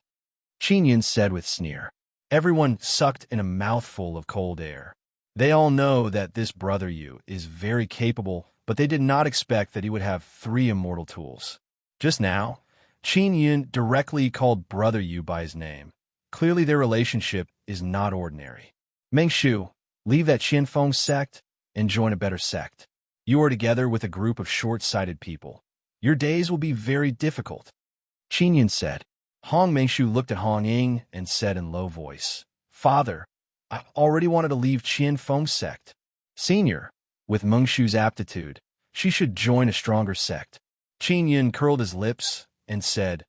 Qin Yun said with sneer. Everyone sucked in a mouthful of cold air. They all know that this brother Yu is very capable, but they did not expect that he would have 3 immortal tools. Just now, Qin Yun directly called brother Yu by his name. Clearly their relationship is not ordinary. Mengshu, leave that Qian Feng sect and join a better sect. You are together with a group of short-sighted people. Your days will be very difficult. Qin Yun said. Hong Mengshu looked at Hong Ying and said in low voice, Father, I already wanted to leave Qian Feng's sect. Senior, with Mengshu's aptitude, she should join a stronger sect. Qin Yun curled his lips and said,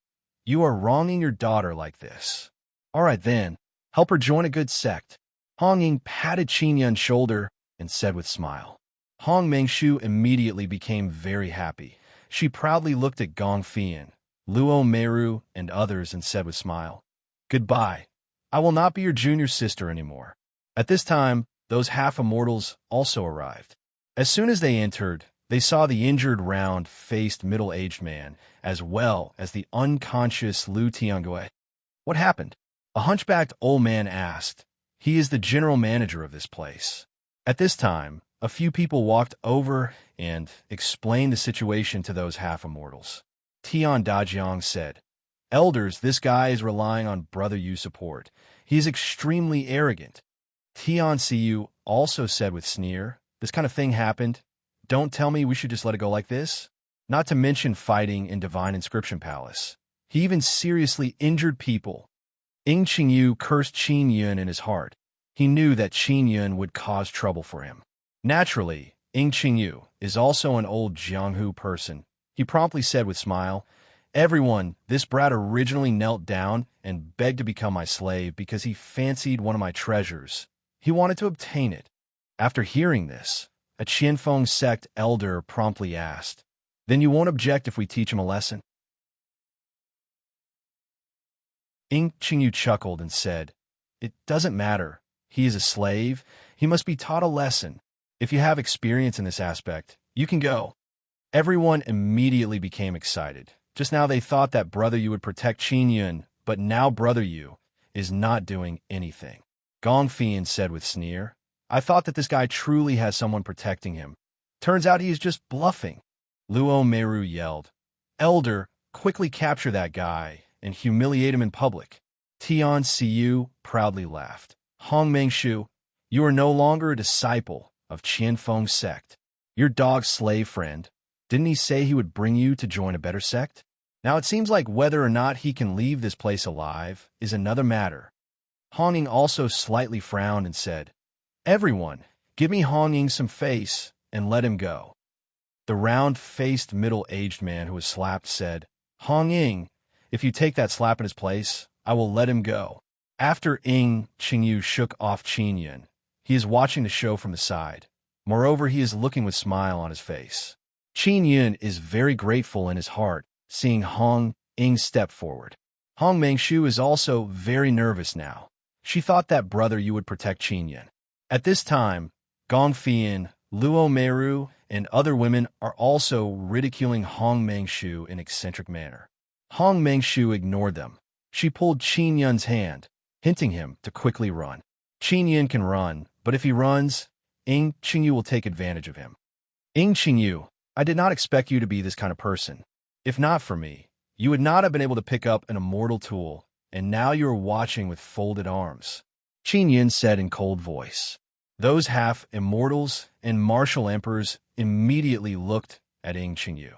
You are wronging your daughter like this. All right then, help her join a good sect. Hong Ying patted Qin Yun's shoulder and said with smile. Hong Mengshu immediately became very happy. She proudly looked at Gong Fian, Luo Meru, and others and said with smile, Goodbye. I will not be your junior sister anymore. At this time, those half-immortals also arrived. As soon as they entered, they saw the injured, round-faced, middle-aged man, as well as the unconscious Lu Tiangui. What happened? A hunchbacked old man asked. He is the general manager of this place. At this time, a few people walked over and explained the situation to those half-immortals. Tian Dajiang said, Elders, this guy is relying on Brother Yu's support. He is extremely arrogant. Tian Siyu also said with sneer, This kind of thing happened. Don't tell me we should just let it go like this. Not to mention fighting in Divine Inscription Palace. He even seriously injured people. Ying Qingyu cursed Qin Yun in his heart. He knew that Qin Yun would cause trouble for him. Naturally, Ying Qingyu is also an old Jianghu person. He promptly said with smile, Everyone, this brat originally knelt down and begged to become my slave because he fancied one of my treasures. He wanted to obtain it. After hearing this, a Qian Feng sect elder promptly asked, Then you won't object if we teach him a lesson? Ying Qingyu chuckled and said, It doesn't matter. He is a slave. He must be taught a lesson. If you have experience in this aspect, you can go. Everyone immediately became excited. Just now they thought that Brother Yu would protect Qin Yun, but now Brother Yu is not doing anything. Gong Fian said with sneer, I thought that this guy truly has someone protecting him. Turns out he is just bluffing. Luo Meru yelled, Elder, quickly capture that guy and humiliate him in public. Tian Siyu proudly laughed. Hong Mengshu, you are no longer a disciple of Qianfeng's sect. Your dog's slave friend. Didn't he say he would bring you to join a better sect? Now it seems like whether or not he can leave this place alive is another matter. Hong Ying also slightly frowned and said, Everyone, give me Hong Ying some face and let him go. The round-faced middle-aged man who was slapped said, Hong Ying, if you take that slap in his place, I will let him go. After Ying Qingyu shook off Qin Yun, he is watching the show from the side. Moreover, he is looking with smile on his face. Qin Yun is very grateful in his heart, seeing Hong Ying step forward. Hong Mengshu is also very nervous now. She thought that brother you would protect Qin Yun. At this time, Gong Fian, Luo Meru, and other women are also ridiculing Hong Mengshu in an eccentric manner. Hong Mengshu ignored them. She pulled Qin Yun's hand, hinting him to quickly run. Qin Yun can run, but if he runs, Ying Qingyu will take advantage of him. Ying Qingyu, I did not expect you to be this kind of person. If not for me, you would not have been able to pick up an immortal tool, and now you are watching with folded arms. Qin Yun said in cold voice. Those half-immortals and martial emperors immediately looked at Ying Qingyu.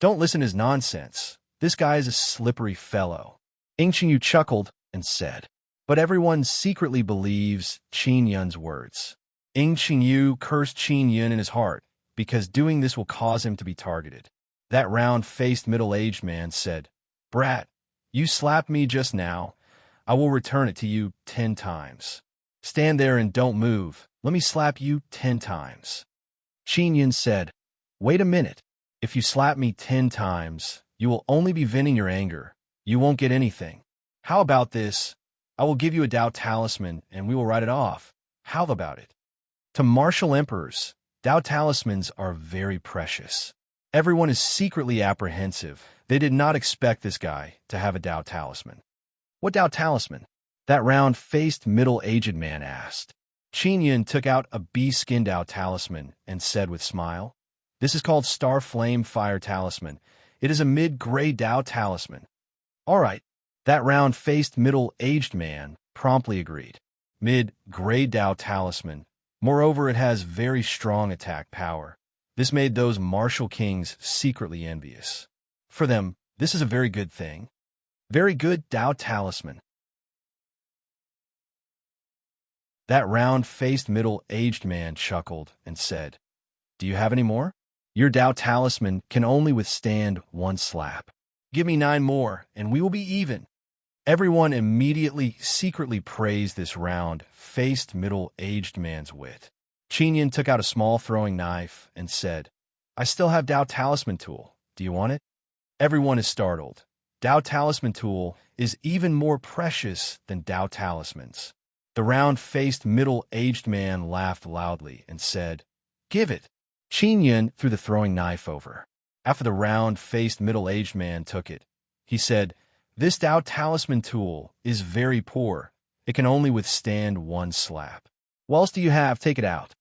Don't listen to his nonsense. This guy is a slippery fellow. Ying Qingyu chuckled and said. But everyone secretly believes Qin Yun's words. Ying Qingyu cursed Qin Yun in his heart, because doing this will cause him to be targeted. That round-faced middle-aged man said, Brat, you slapped me just now. I will return it to you 10 times. Stand there and don't move. Let me slap you 10 times. Qin Yun said, Wait a minute. If you slap me 10 times, you will only be venting your anger. You won't get anything. How about this? I will give you a Tao talisman and we will write it off. How about it? To martial emperors, Tao talismans are very precious. Everyone is secretly apprehensive. They did not expect this guy to have a Tao talisman. What Tao talisman? That round-faced middle-aged man asked. Qin Yun took out a bee-skin Tao talisman and said with smile, This is called Star Flame Fire Talisman. It is a mid-gray Tao talisman. All right, that round-faced middle-aged man promptly agreed. Mid-gray Tao talisman. Moreover, it has very strong attack power. This made those martial kings secretly envious. For them, this is a very good thing. Very good Tao talisman. That round-faced middle-aged man chuckled and said, Do you have any more? Your Tao talisman can only withstand 1 slap. Give me 9 more, and we will be even. Everyone immediately secretly praised this round-faced middle-aged man's wit. Qin Yun took out a small throwing knife and said, I still have Tao talisman tool. Do you want it? Everyone is startled. Tao talisman tool is even more precious than Tao talismans. The round-faced middle-aged man laughed loudly and said, Give it. Qin Yun threw the throwing knife over. After the round-faced middle-aged man took it, he said, This Tao talisman tool is very poor. It can only withstand 1 slap. What else do you have? Take it out.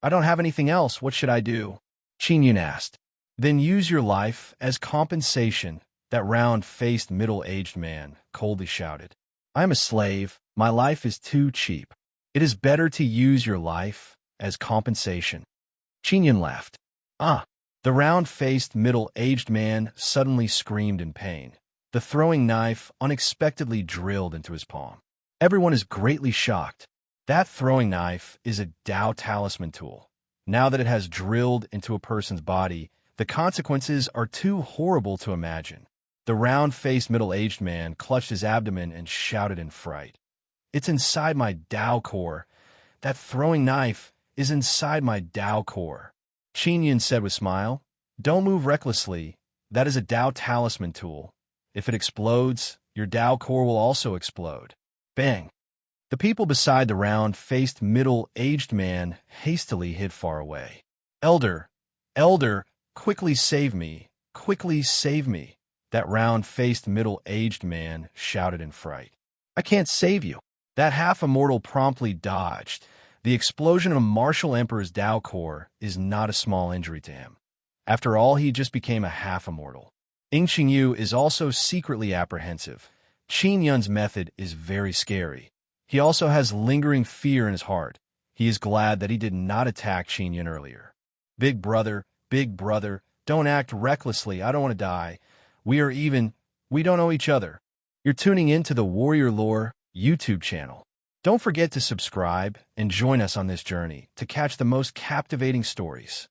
I don't have anything else. What should I do? Qin Yun asked. Then use your life as compensation, that round-faced middle-aged man coldly shouted. I am a slave. My life is too cheap. It is better to use your life as compensation. Qin Yun laughed. Ah! The round-faced middle-aged man suddenly screamed in pain. The throwing knife unexpectedly drilled into his palm. Everyone is greatly shocked. That throwing knife is a Tao talisman tool. Now that it has drilled into a person's body, the consequences are too horrible to imagine. The round-faced middle-aged man clutched his abdomen and shouted in fright. It's inside my Tao core. That throwing knife is inside my Tao core. Qin Yun said with a smile, Don't move recklessly. That is a Tao talisman tool. If it explodes, your Tao core will also explode. Bang! The people beside the round-faced middle-aged man hastily hid far away. Elder, quickly save me, quickly save me. That round-faced middle-aged man shouted in fright. I can't save you. That half-immortal promptly dodged. The explosion of a martial emperor's Tao core is not a small injury to him. After all, he just became a half-immortal. Qing Yu is also secretly apprehensive. Qin Yun's method is very scary. He also has lingering fear in his heart. He is glad that he did not attack Qin Yun earlier. Big brother, don't act recklessly. I don't want to die. We are even. We don't know each other. You're tuning in to the Warrior Lore YouTube channel. Don't forget to subscribe and join us on this journey to catch the most captivating stories.